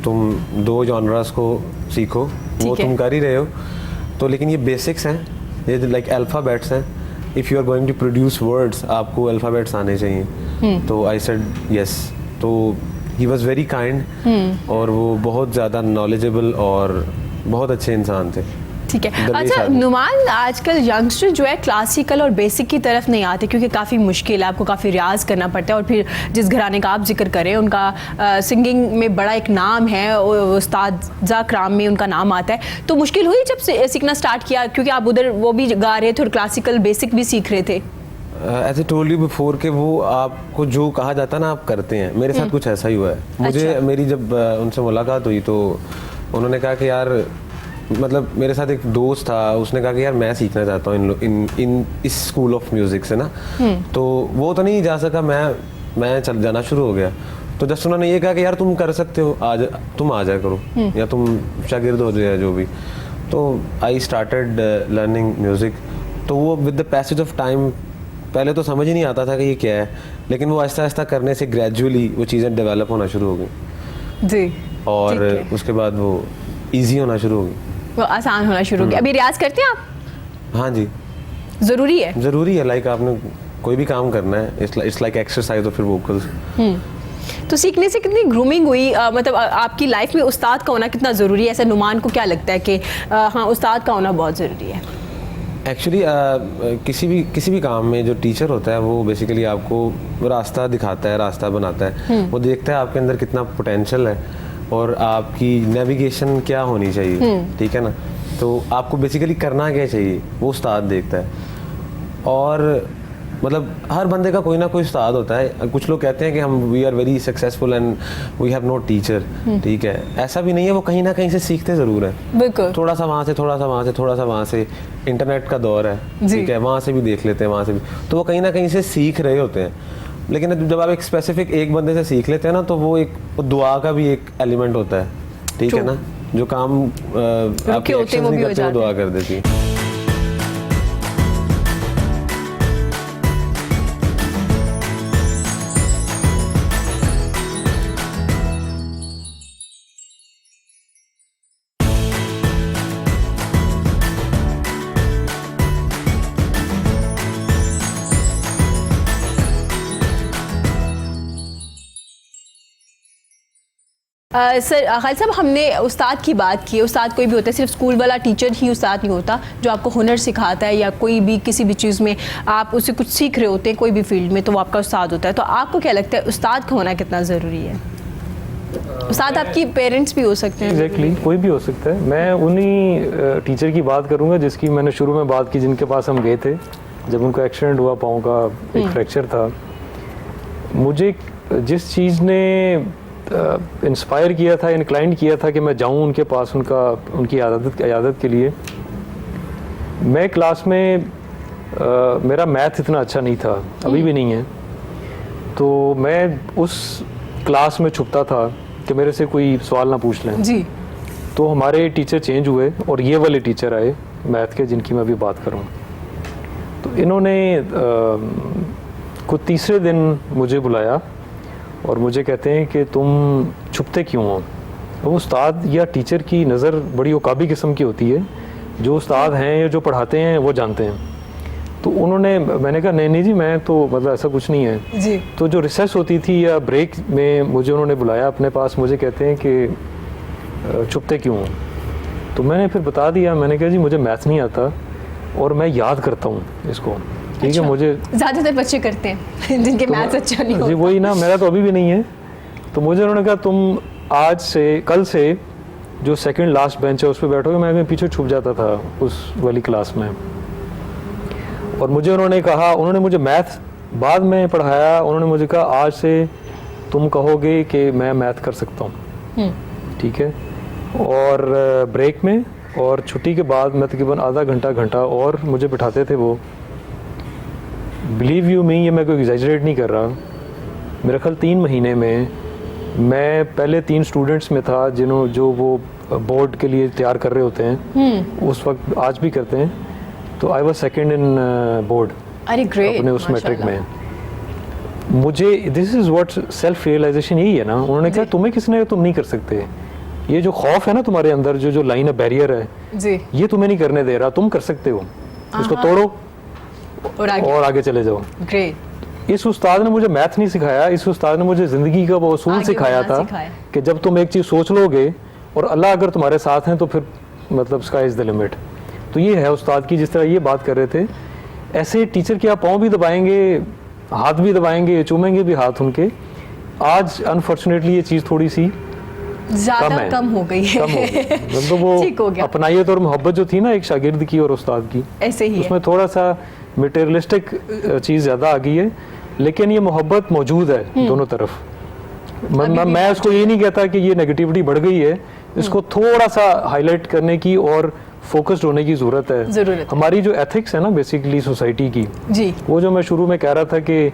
तुम 2 जॉनरास को सीखो, वो तुम कर ही रहे हो, तो लेकिन ये बेसिक्स हैं, ये लाइक अल्फ़ाबेट्स हैं। If you are going to produce words, आपको अल्फ़ाबेट्स आने चाहिए। तो आई सेड यस। तो ही वॉज़ वेरी काइंड और वो बहुत ज़्यादा नॉलेजेबल और बहुत अच्छे इंसान थे। ठीक है। अच्छा नुमान, आजकल यंगस्टर जो है क्लासिकल और बेसिक की तरफ नहीं आते, क्योंकि काफ़ी मुश्किल है, आपको काफ़ी रियाज करना पड़ता है। और फिर जिस घराने का आप जिक्र करें, उनका सिंगिंग में बड़ा एक नाम है, उस्ताद कराम में उनका नाम आता है। तो मुश्किल हुई जब सीखना स्टार्ट किया, क्योंकि आप उधर वो भी गा रहे थे और क्लासिकल बेसिक भी सीख रहे थे? ऐसे टोल्ड यू बिफोर कि वो आपको जो कहा जाता है ना आप करते हैं। मेरे साथ कुछ ऐसा ही हुआ है। मुझे मेरी जब उनसे मुलाकात हुई तो उन्होंने कहा कि यार, मतलब मेरे साथ एक दोस्त था, उसने कहा कि यार मैं सीखना चाहता हूँ इन इस स्कूल ऑफ म्यूज़िक से ना। तो वो तो नहीं जा सका, मैं चल जाना शुरू हो गया। तो जस्ट उन्होंने ये कहा कि यार तुम कर सकते हो, तुम आ जाया करो, या तुम शागिर्द हो जाए जो भी। तो आई स्टार्टेड लर्निंग म्यूज़िक। तो वो with the passage of time, पहले तो समझ ही नहीं आता था कि ये क्या है, लेकिन वो आहिस्ता आहिस्ता करने से ग्रेजुअली वो चीज़ें डेवलप होना शुरू हो गई जी, और उसके बाद वो ईजी होना शुरू हो गई, वो आसान होना शुरू हो गया। अभी रियाज करते हैं आप? हाँ जी, ज़रूरी है? ज़रूरी है। लाइक आपने कोई भी काम करना है, it's like exercise of your vocals. तो सीखने से कितनी ग्रूमिंग हुई, मतलब आपकी लाइफ में उस्ताद का होना कितना ज़रूरी है? ऐसा नुमान को क्या लगता है कि हाँ, उस्ताद का होना बहुत ज़रूरी है? एक्चुअली किसी भी काम में जो टीचर होता है वो बेसिकली आपको रास्ता दिखाता है, रास्ता बनाता है। वो देखता है आपके अंदर कितना पोटेंशियल है और आपकी नेविगेशन क्या होनी चाहिए, ठीक है ना। तो आपको बेसिकली करना क्या चाहिए वो उस्ताद देखता है। और मतलब हर बंदे का कोई ना कोई उस्ताद होता है। कुछ लोग कहते हैं कि हम we are very successful and we have no teacher, ठीक है, ऐसा भी नहीं है। वो कहीं ना कहीं से सीखते ज़रूर हैं, बिल्कुल, थोड़ा सा वहाँ से, थोड़ा सा वहाँ से, थोड़ा सा वहाँ से। इंटरनेट का दौर है, ठीक है, वहाँ से भी देख लेते हैं, वहाँ से भी, तो वो कहीं ना कहीं से सीख रहे होते हैं। लेकिन जब आप एक स्पेसिफक एक बंदे से सीख लेते हैं ना, तो वो एक दुआ का भी एक एलिमेंट होता है, ठीक है ना। जो काम आपके एक्शन नहीं करते वो दुआ कर देती है। सर खालिद साहब, हमने उस्ताद की बात की। उस्ताद कोई भी होता है, सिर्फ स्कूल वाला टीचर ही उस्ताद नहीं होता जो आपको हुनर सिखाता है, या कोई भी किसी भी चीज़ में आप उससे कुछ सीख रहे होते हैं कोई भी फील्ड में, तो वो आपका उस्ताद होता है। तो आपको क्या लगता है उस्ताद का होना कितना ज़रूरी है? उस्ताद आपकी पेरेंट्स भी हो सकते हैं। एग्जैक्टली, कोई भी हो सकता है। मैं उन्हीं टीचर की बात करूँगा जिसकी मैंने शुरू में बात की, जिनके पास हम गए थे जब उनको एक्सीडेंट हुआ, पाँव का एक फ्रैक्चर था। मुझे जिस चीज़ ने इंस्पायर किया था, इंक्लाइंड किया था कि मैं जाऊं उनके पास, उनकी इयादत के लिए। मैं क्लास में मेरा मैथ इतना अच्छा नहीं था, अभी भी नहीं है, तो मैं उस क्लास में छुपता था कि मेरे से कोई सवाल ना पूछ लें जी। तो हमारे टीचर चेंज हुए और ये वाले टीचर आए मैथ के, जिनकी मैं अभी बात करूं। तो इन्होंने कुछ तीसरे दिन मुझे बुलाया और मुझे कहते हैं कि तुम छुपते क्यों हो? वो उस्ताद या टीचर की नज़र बड़ी उकाबी किस्म की होती है, जो उस्ताद हैं या जो पढ़ाते हैं वो जानते हैं। तो मैंने कहा नहीं जी, मैं तो मतलब ऐसा कुछ नहीं है जी। तो जो रिसेस होती थी या ब्रेक में मुझे उन्होंने बुलाया अपने पास, मुझे कहते हैं कि छुपते क्यों हो? तो मैंने फिर बता दिया, मैंने कहा जी मुझे मैथ नहीं आता और मैं याद करता हूँ इसको, ठीक है। मुझे ज़्यादातर बच्चे करते हैं जिनके मैथ्स अच्छा नहीं होता। जी वही ना, मेरा तो अभी भी नहीं है। तो मुझे उन्होंने कहा तुम आज से, कल से जो सेकंड लास्ट बेंच है उस पर बैठोगे। मैं पीछे छुप जाता था उस वाली क्लास में। और मुझे उन्होंने मुझे मैथ बाद में पढ़ाया। उन्होंने मुझे कहा आज से तुम कहोगे कि मैं मैथ कर सकता हूँ, ठीक है। और ब्रेक में और छुट्टी के बाद मैं तकरीबन आधा घंटा और मुझे बिठाते थे वो। बिलीव यू मी, ये मैं कोई एग्जैजरेट नहीं कर रहा, मेरा ख्याल 3 महीने में मैं पहले 3 स्टूडेंट्स में था जो वो बोर्ड के लिए तैयार कर रहे होते हैं, उस वक्त आज भी करते हैं। तो I was second in board. अरे ग्रेट, अपने उस मैट्रिक में। मुझे this is what self realisation यही है ना। उन्होंने कहा तुम्हें किसने, तुम नहीं कर सकते, ये जो खौफ है ना तुम्हारे अंदर, जो लाइन है, बैरियर है जी, ये तुम्हें नहीं करने दे रहा, तुम कर सकते हो, इसको तोड़ो और आगे चले जाओ। ग्रेट। इस उस्ताद ने मुझे मैथ नहीं सिखाया, इस उस्ताद ने मुझे ज़िंदगी का वो असूल सिखाया था कि जब तुम एक चीज़ सोच लोगे और अल्लाह अगर तुम्हारे साथ हैं तो फिर मतलब स्काई इज़ द लिमिट। तो ये है उस्ताद की, जिस तरह ये बात कर रहे थे, ऐसे टीचर के आप पाँव भी दबाएंगे, हाथ भी दबाएंगे, चूमेंगे भी हाथ उनके। आज अनफॉर्चुनेटली ये चीज़ थोड़ी सी ज़्यादा कम हो गई है। मतलब वो अपनाइयत और मोहब्बत जो थी ना एक शागिर्द की और उस्ताद की, ऐसे ही उसमें थोड़ा सा मटेरियलिस्टिक चीज़ ज़्यादा आ गई है, लेकिन ये मोहब्बत मौजूद है दोनों तरफ। मैं उसको ये नहीं कहता कि ये नेगेटिविटी बढ़ गई है, इसको थोड़ा सा हाईलाइट करने की और फोकस्ड होने की ज़रूरत है। हमारी जो एथिक्स है ना बेसिकली सोसाइटी की जी, वो जो मैं शुरू में कह रहा था कि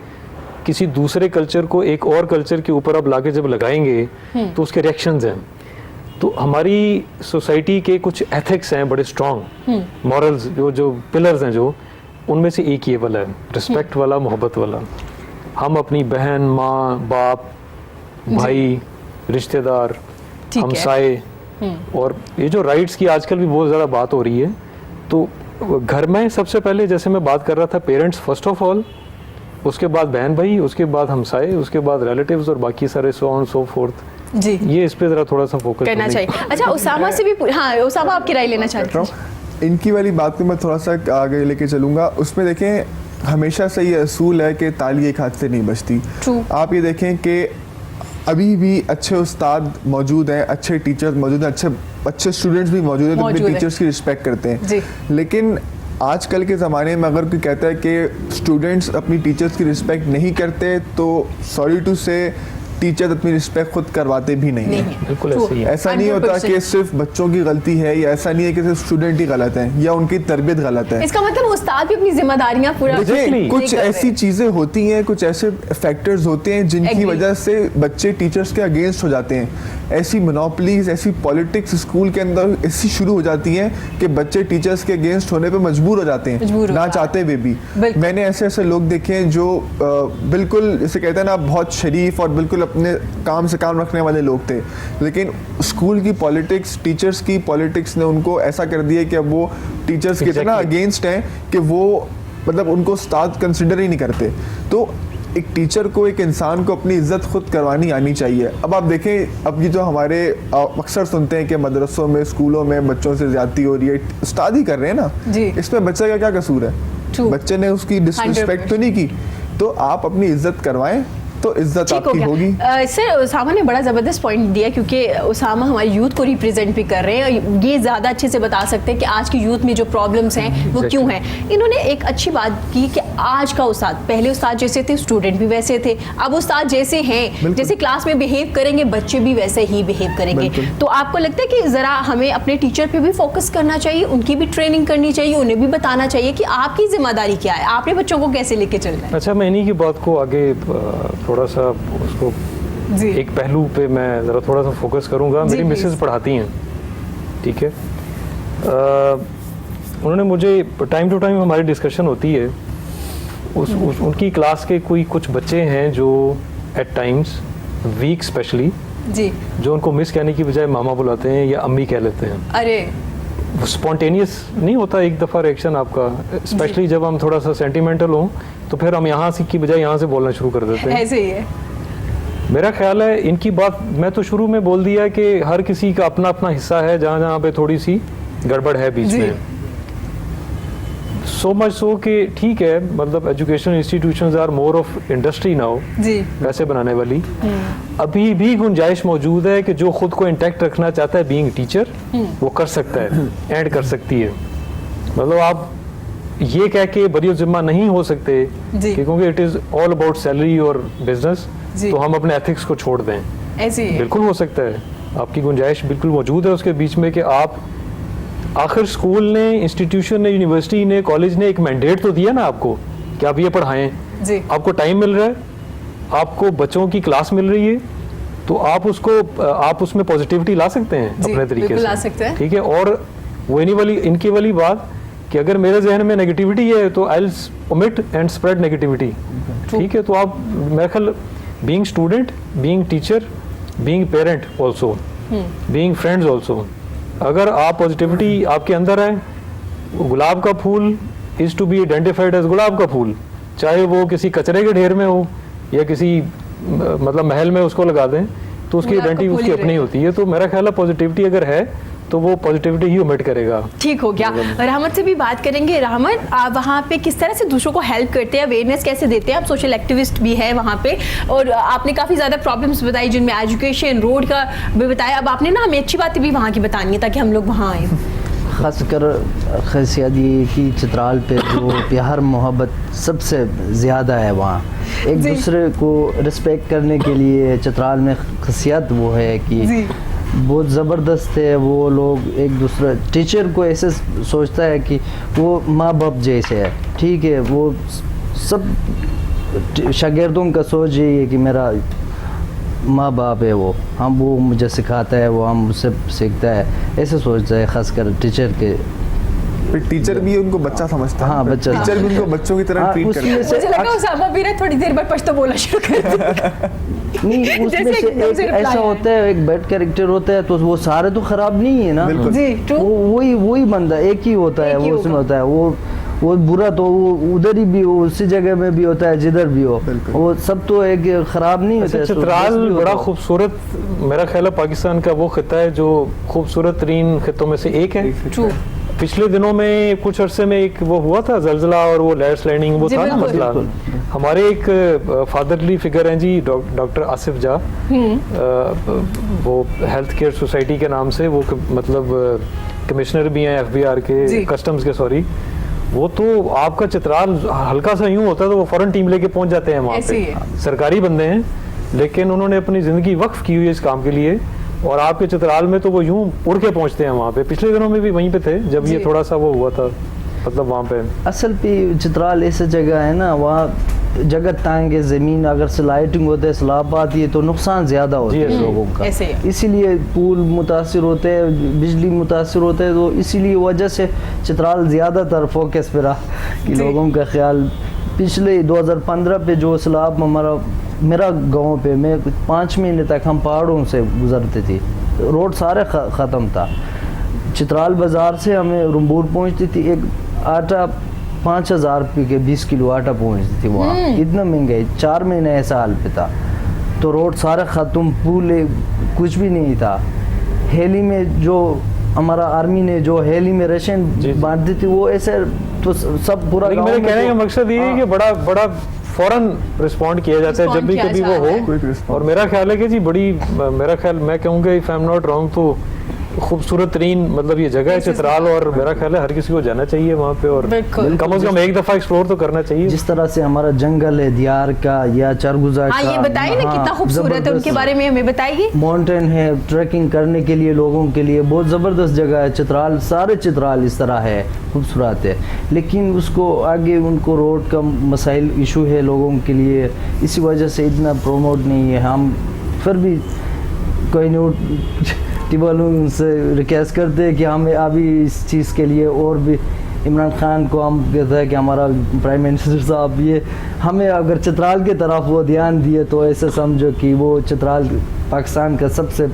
किसी दूसरे कल्चर को एक और कल्चर के ऊपर आप लाके जब लगाएंगे तो उसके रिएक्शंस हैं। तो हमारी सोसाइटी के कुछ एथिक्स हैं बड़े स्ट्रॉन्ग, मॉरल्स जो पिलर्स हैं, जो उनमें से एक ये वाला है, रिस्पेक्ट वाला, मोहब्बत वाला। हम अपनी बहन, माँ, बाप, भाई, रिश्तेदार, हमसाए, और ये जो राइट्स की आजकल भी बहुत ज़्यादा बात हो रही है, तो घर में सबसे पहले जैसे मैं बात कर रहा था, पेरेंट्स फर्स्ट ऑफ ऑल, उसके बाद बहन भाई, उसके बाद हमसाए, उसके बाद रिलेटिव्स और बाकी सारे सो ऑन सो फोर्थ जी। ये इस पे ज़रा थोड़ा सा फोकस करना चाहिए। अच्छा, उसामा से भी हाँ, उसामा आपकी राय लेना चाहता हूँ। इनकी वाली बात को मैं थोड़ा सा आगे लेके चलूँगा। उसमें देखें हमेशा से ये असूल है कि ताली एक हाथ से नहीं बजती। आप ये देखें कि अभी भी अच्छे उस्ताद मौजूद हैं, अच्छे टीचर्स मौजूद हैं, अच्छे स्टूडेंट्स भी मौजूद हैं, तो अपने टीचर्स की रिस्पेक्ट करते हैं। लेकिन आजकल के ज़माने में अगर कोई कहता है कि स्टूडेंट्स अपनी टीचर्स की रिस्पेक्ट नहीं करते, तो सॉरी टू से टीचर अपनी रिस्पेक्ट खुद करवाते भी नहीं है। बिल्कुल ऐसे ही है। ऐसा नहीं होता कि सिर्फ बच्चों की गलती है, या ऐसा नहीं है कि सिर्फ स्टूडेंट ही गलत है या उनकी तरबियत गलत है। इसका मतलब उस्ताद भी अपनी जिम्मेदारियां पूरा कुछ ऐसी चीजें होती हैं, कुछ ऐसे फैक्टर्स होते हैं जिनकी वजह से बच्चे टीचर्स के अगेंस्ट हो जाते हैं। ऐसी मोनोपोलीज, ऐसी पॉलिटिक्स स्कूल के अंदर ऐसी शुरू हो जाती हैं कि बच्चे टीचर्स के अगेंस्ट होने पे मजबूर हो जाते हैं, ना चाहते हुए भी। मैंने ऐसे लोग देखे हैं जो बिल्कुल जैसे कहते हैं ना, बहुत शरीफ और बिल्कुल अपने काम से काम रखने वाले लोग थे, लेकिन स्कूल की पॉलिटिक्स, टीचर्स की पॉलिटिक्स ने उनको ऐसा कर दिया कि अब वो टीचर्स के इतना अगेंस्ट हैं कि वो मतलब उनको उस्ताद कंसिडर ही नहीं करते। तो एक टीचर को, एक इंसान को अपनी इज्जत खुद करवानी आनी चाहिए। अब आप देखें, अब ये जो हमारे अक्सर सुनते हैं कि मदरसों में, स्कूलों में बच्चों से ज्यादती हो रही है, उस्ताद ही कर रहे हैं ना, जी। इसमें बच्चे का क्या कसूर है? True. बच्चे ने उसकी डिसरिस्पेक्ट तो नहीं की, तो आप अपनी इज्जत करवाएं तो इज्जत ठीक हो आपकी गया। होगी। सर, उसामा ने बड़ा ज़बरदस्त पॉइंट दिया, क्योंकि उसामा हमारे यूथ को रिप्रेजेंट भी कर रहे हैं और ये ज़्यादा अच्छे से बता सकते हैं कि आज की यूथ में जो प्रॉब्लम्स हैं वो क्यों हैं। इन्होंने एक अच्छी बात की कि आज का उस्ताद, पहले उस्ताद जैसे थे स्टूडेंट भी वैसे थे, अब उस्ताद जैसे हैं, जैसे क्लास में बिहेव करेंगे बच्चे भी वैसे ही बिहेव करेंगे। तो आपको लगता है कि ज़रा हमें अपने टीचर पे भी फोकस करना चाहिए, उनकी भी ट्रेनिंग करनी चाहिए, उन्हें भी बताना चाहिए कि आपकी जिम्मेदारी क्या है, आपने बच्चों को कैसे लेके चलना है? अच्छा, मैं इन्हीं की बात को आगे थोड़ा सा उसको जी। एक पहलू पे मैं ज़रा थोड़ा सा फोकस करूँगा। मेरी मिसेस पढ़ाती हैं, ठीक है। उन्होंने मुझे टाइम टू टाइम हमारी डिस्कशन होती है, उनकी क्लास के कुछ बच्चे हैं जो एट टाइम्स वीक स्पेशली जी, जो उनको मिस कहने की बजाय मामा बुलाते हैं या अम्मी कह लेते हैं। अरे वो स्पॉन्टेनियस नहीं होता एक दफ़ा रिएक्शन आपका, स्पेशली जब हम थोड़ा सा सेंटिमेंटल हों तो फिर हम यहाँ से की बजाय यहाँ से बोलना शुरू कर देते हैं। ऐसे ही है। मेरा ख्याल है इनकी बात मैं तो शुरू में बोल दिया कि हर किसी का अपना अपना हिस्सा है, जहाँ जहाँ पे थोड़ी सी गड़बड़ है बीच में। सो मच सो कि ठीक है, मतलब education institutions are more of industry now, जी, पैसे बनाने वाली। अभी भी गुंजाइश मौजूद है कि जो खुद को इंटैक्ट रखना चाहता है बीइंग टीचर, वो कर सकता है, एंड कर सकती है। मतलब आप ये कह के बरी जिम्मा नहीं हो सकते कि क्योंकि it is all about salary और बिजनेस, तो हम अपने एथिक्स को छोड़ दें। ऐसे ही है। बिल्कुल हो सकता है, आपकी गुंजाइश बिल्कुल मौजूद है उसके बीच में कि आप आखिर स्कूल ने, इंस्टीट्यूशन ने, यूनिवर्सिटी ने, कॉलेज ने एक मैंडेट तो दिया ना आपको कि आप ये पढ़ाएं, जी, आपको टाइम मिल रहा है, आपको बच्चों की क्लास मिल रही है, तो आप उसमें पॉजिटिविटी ला सकते हैं अपने तरीके ला से, सकते हैं। ठीक है। और वो इनकी वाली बात कि अगर मेरे जहन में नेगेटिविटी है तो I will omit and spread negativity, ठीक है। तो आप मेरे ख्याल being student, being teacher, being parent also, being friends also, अगर आप पॉजिटिविटी आपके अंदर है, गुलाब का फूल is to be identified as गुलाब का फूल, चाहे वो किसी कचरे के ढेर में हो या किसी मतलब महल में उसको लगा दें, तो उसकी आइडेंटिटी उसकी अपनी होती है। तो मेरा ख्याल है पॉजिटिविटी अगर है तो वो पॉजिटिविटी ही ओमिट करेगा। ठीक हो गया। रहमत से भी बात करेंगे। रहमत, आप वहाँ पे किस तरह से दूसरों को हेल्प करते हैं, अवेयरनेस कैसे देते हैं? आप सोशल एक्टिविस्ट भी है वहाँ पे, और आपने काफ़ी ज़्यादा प्रॉब्लम्स बताई जिनमें एजुकेशन, रोड का भी बताया। अब आपने ना हमें अच्छी बातें भी वहाँ की बतानी है ताकि हम लोग वहाँ आएँ। ख़ासकर खासियत ये कि चित्राल पे जो प्यार मोहब्बत सबसे ज़्यादा है, वहाँ एक दूसरे को रिस्पेक्ट करने के लिए चित्राल में खासियत वो है कि बहुत ज़बरदस्त है। वो लोग एक दूसरे टीचर को ऐसे सोचता है कि वो माँ बाप जैसे है, ठीक है। वो सब शागिर्दों का सोच यही है कि मेरा माँ बाप है, वो मुझे सिखाता है, वो हम मुझसे सीखता है, ऐसे सोचता है खासकर टीचर के। टीचर भी उनको बच्चा समझता है। हाँ, बच्चा। टीचर भी उनको बच्चों की तरह ट्रीट करता है। मुझे लगा उसामा भी ना थोड़ी देर बाद पश्तो बोलना शुरू कर देगा। नहीं, उसमें से एक ऐसा होता है, एक बैड कैरेक्टर होता है, तो वो सारे तो खराब नहीं है ना। जी, वही बंदा एक ही होता है, वो उसमें होता है वो बुरा, तो वो उधर ही भी हो, उसी जगह में भी होता है जिधर भी हो, वो सब तो एक खराब नहीं होता है। चित्राल बड़ा खूबसूरत, मेरा ख्याल है पाकिस्तान का वो खिता है जो खूबसूरत तरीन खितों में से एक है। पिछले दिनों में कुछ अरसे में एक वो हुआ था जलजला और वो लैंडस्लाइडिंग, वो था ना मसला। हमारे एक फादरली फिगर हैं जी, डॉक्टर आसिफ जा, वो हेल्थ केयर सोसाइटी के नाम से वो मतलब कमिश्नर भी हैं FBR के, कस्टम्स के, सॉरी। वो तो आपका चित्राल हल्का सा यूं होता है तो वो फौरन टीम लेके पहुंच जाते हैं वहाँ पे। सरकारी बंदे हैं लेकिन उन्होंने अपनी ज़िंदगी वक्फ की हुई है इस काम के लिए, और आपके चित्राल में तो वो यूं उड़ के पहुंचते हैं वहाँ पे। पिछले दिनों में भी वहीं पे थे जब ये थोड़ा सा वो हुआ था, मतलब वहाँ पे असल पे चित्राल ऐसी जगह है ना, वहाँ जगह तंग है, ज़मीन अगर से लाइटिंग होता है, सैलाब आती है तो नुकसान ज़्यादा होता है लोगों का, इसीलिए पुल मुतासिर होते हैं, बिजली मुतासिर होते हैं, तो इसीलिए वजह से चित्राल ज़्यादातर फोकस पे रहा कि लोगों का ख्याल। पिछले 2015 पे जो सैलाब मेरा गांव पे, मैं 5 महीने तक हम पहाड़ों से गुजरते थे, रोड सारे ख़त्म था। चित्राल बाज़ार से हमें रंबूर पहुंचती थी, एक आटा 5,000 रुपये के 20 किलो आटा पहुँचती थी वहाँ। इतना महंगाई, 4 महीने ऐसा हाल पे था। तो रोड सारा ख़त्म, पुल कुछ भी नहीं था। हेली में जो हमारा आर्मी ने जो हेली में राशन बांट दी थी वो ऐसे तो सब पूरा। लेकिन मेरे कहने का मकसद ये है कि बड़ा बड़ा फौरन रिस्पॉन्ड किया जाता है जब भी कभी वो हो। और मेरा ख्याल है कि जी बड़ी, मेरा ख्याल मैं कहूँगा if I am not wrong तो खूबसूरत तरीन मतलब ये जगह है चित्राल, और मेरा ख्याल है हर किसी को जाना चाहिए वहाँ पे और कम से कम एक दफ़ा एक्सप्लोर तो करना चाहिए। जिस तरह से हमारा जंगल है दियार का या चारगुजा का, ये बताइए ना कितना खूबसूरत है, उनके बारे में हमें बताइए। माउंटेन है, ट्रैकिंग करने के लिए लोगों के लिए बहुत ज़बरदस्त जगह है चित्राल। सारे चित्राल इस तरह है, खूबसूरत है, लेकिन उसको आगे उनको रोड का मसाइल इशू है लोगों के लिए, इसी वजह से इतना प्रोमोट नहीं है। हम फिर भी कोई नहीं टिबालू से रिक्वेस्ट करते हैं कि हमें अभी इस चीज़ के लिए, और भी इमरान खान को हम कहते हैं कि हमारा प्राइम मिनिस्टर साहब ये हमें अगर चित्राल की तरफ वो ध्यान दिए तो ऐसे समझो कि वो चित्राल पाकिस्तान का सबसे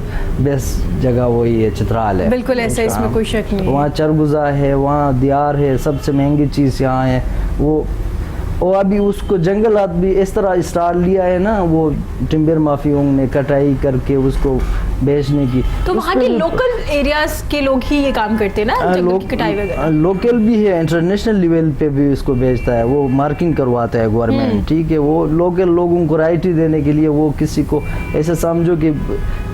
बेस्ट जगह वही है, चित्राल है। बिल्कुल ऐसा, इसमें कोई शक नहीं है। वहाँ चरगुजा है, वहाँ दियार है, सबसे महंगी चीज़ यहाँ है वो। और अभी उसको जंगलात भी इस तरह स्टार्ट लिया है ना, वो टिम्बर माफियों ने कटाई करके उसको बेचने की। तो वहाँ के लोकल एरियाज के लोग ही ये काम करते हैं ना, जंगल की कटाई वगैरह? लोकल भी है, इंटरनेशनल लेवल पे भी उसको बेचता है, वो मार्किंग करवाता है गवर्नमेंट, ठीक है। वो लोकल लोगों को राइट ही देने के लिए वो किसी को ऐसे समझो कि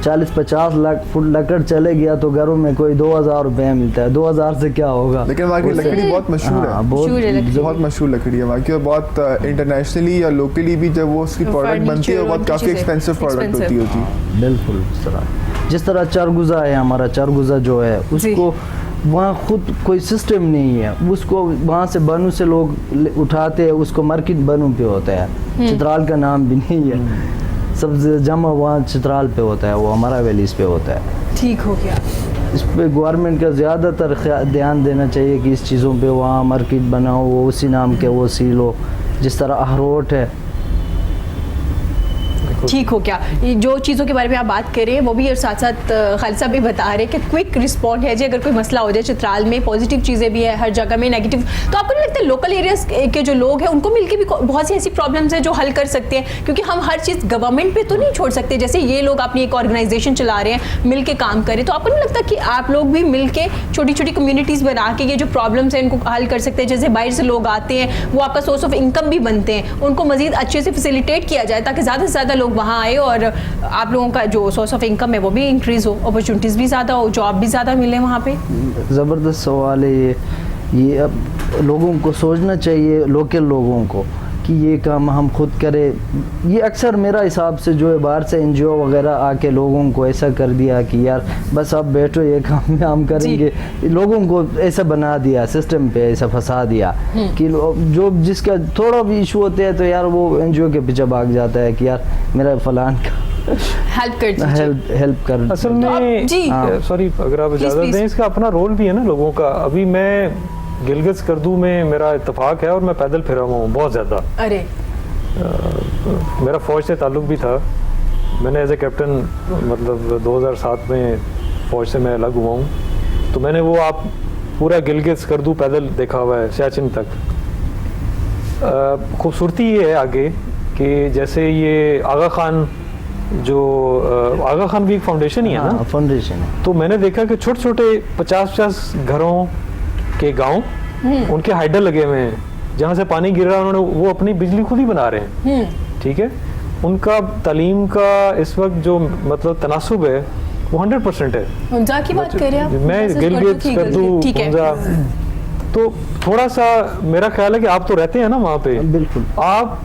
40-50 लाख फुट लकड़ चले गया तो घरों में कोई 2,000 रुपये मिलता है। 2,000 से क्या होगा? लेकिन वहाँ की लकड़ी बहुत मशहूर है, बहुत मशहूर लकड़ी है वहाँ की, और बहुत इंटरनेशनली या लोकली भी जब वो उसकी प्रोडक्ट बनती है बहुत काफ़ी एक्सपेंसिव प्रोडक्ट होती है। बिल्कुल जिस तरह चारगुजा है, हमारा चारगुजा जो है उसको वहाँ खुद कोई सिस्टम नहीं है, उसको वहाँ से बनू से लोग उठाते हैं, उसको मार्केट बनू पे होता है, चित्राल का नाम भी नहीं है, सबसे जमा वहाँ चित्राल पे होता है, वो हमारा वैलीज पे होता है। ठीक हो गया। इस पे गवर्नमेंट का ज़्यादातर ध्यान देना चाहिए कि इस चीज़ों पे वहाँ मार्केट बनाओ, वो उसी नाम के वो सील हो, जिस तरह अखरोट है। ठीक हो क्या? जो चीज़ों के बारे में आप बात कर रहे हैं वो भी, और साथ साथ खालिद साहब भी बता रहे हैं कि क्विक रिस्पॉन्ड है जी, अगर कोई मसला हो जाए चित्राल में, पॉजिटिव चीज़ें भी है हर जगह में, नेगेटिव। तो आपको नहीं लगता लोकल एरियाज के जो लोग हैं उनको मिलके भी बहुत सी ऐसी प्रॉब्लम्स हैं जो हल कर सकते हैं? क्योंकि हम हर चीज़ गवर्नमेंट पे तो नहीं छोड़ सकते, जैसे ये लोग अपनी एक ऑर्गेनाइजेशन चला रहे हैं, मिल के काम करें, तो आपको नहीं लगता कि आप लोग भी मिल के छोटी छोटी कम्युनिटीज़ बना के ये जो प्रॉब्लम्स हैं इनको हल कर सकते हैं? जैसे बाहर से लोग आते हैं, वो आपका सोर्स ऑफ इनकम भी बनते हैं, उनको मज़ीद अच्छे से फैसिलिटेट किया जाए ताकि ज़्यादा से ज़्यादा लोग वहाँ आए और आप लोगों का जो सोर्स ऑफ इनकम है वो भी इंक्रीज हो, अपॉर्चुनिटीज़ भी ज़्यादा हो, जॉब भी ज़्यादा मिले वहाँ पे। ज़बरदस्त सवाल है ये अब लोगों को सोचना चाहिए, लोकल लोगों को, कि ये काम हम खुद करें। ये अक्सर मेरा हिसाब से जो है बाहर से एनजीओ वगैरह आके लोगों को ऐसा कर दिया कि यार बस आप बैठो ये काम हम करेंगे, लोगों को ऐसा बना दिया, सिस्टम पे ऐसा फंसा दिया कि जो जिसका थोड़ा भी इशू होता है तो यार वो एनजीओ के पीछे भाग जाता है कि यार मेरा फलान का हेल्प कर। असल में सॉरी अगर आप इजाज़त दें, इसका अपना रोल भी है ना लोगों का। अभी मैं गिलगित स्कर्दू में मेरा इत्तेफाक है और मैं पैदल फिरा हुआ हूँ बहुत ज़्यादा। अरे मेरा फ़ौज से ताल्लुक़ भी था, मैंने एज ए कैप्टन मतलब 2007 में फ़ौज से मैं अलग हुआ हूँ, तो मैंने वो आप पूरा गिलगित स्कर्दू पैदल देखा हुआ है सियाचिन तक। खूबसूरती ये है आगे कि जैसे ये आगा खान जो आगा खान भी एक फाउंडेशन ही है ना, फाउंडेशन है, तो मैंने देखा कि छोटे छोटे 50-50 घरों के गांव उनके हाइडल लगे हुए हैं, जहाँ से पानी गिर रहा है उन्होंने वो अपनी बिजली खुद ही बना रहे हैं, ठीक है। उनका तालीम का इस वक्त जो मतलब तनासुब है वो 100% है। हुंजा की बात कर रहे हैं आप? मैं गिलगित स्कर्दू हुंजा, तो थोड़ा सा मेरा ख्याल है कि आप तो रहते हैं ना वहाँ पे, बिल्कुल आप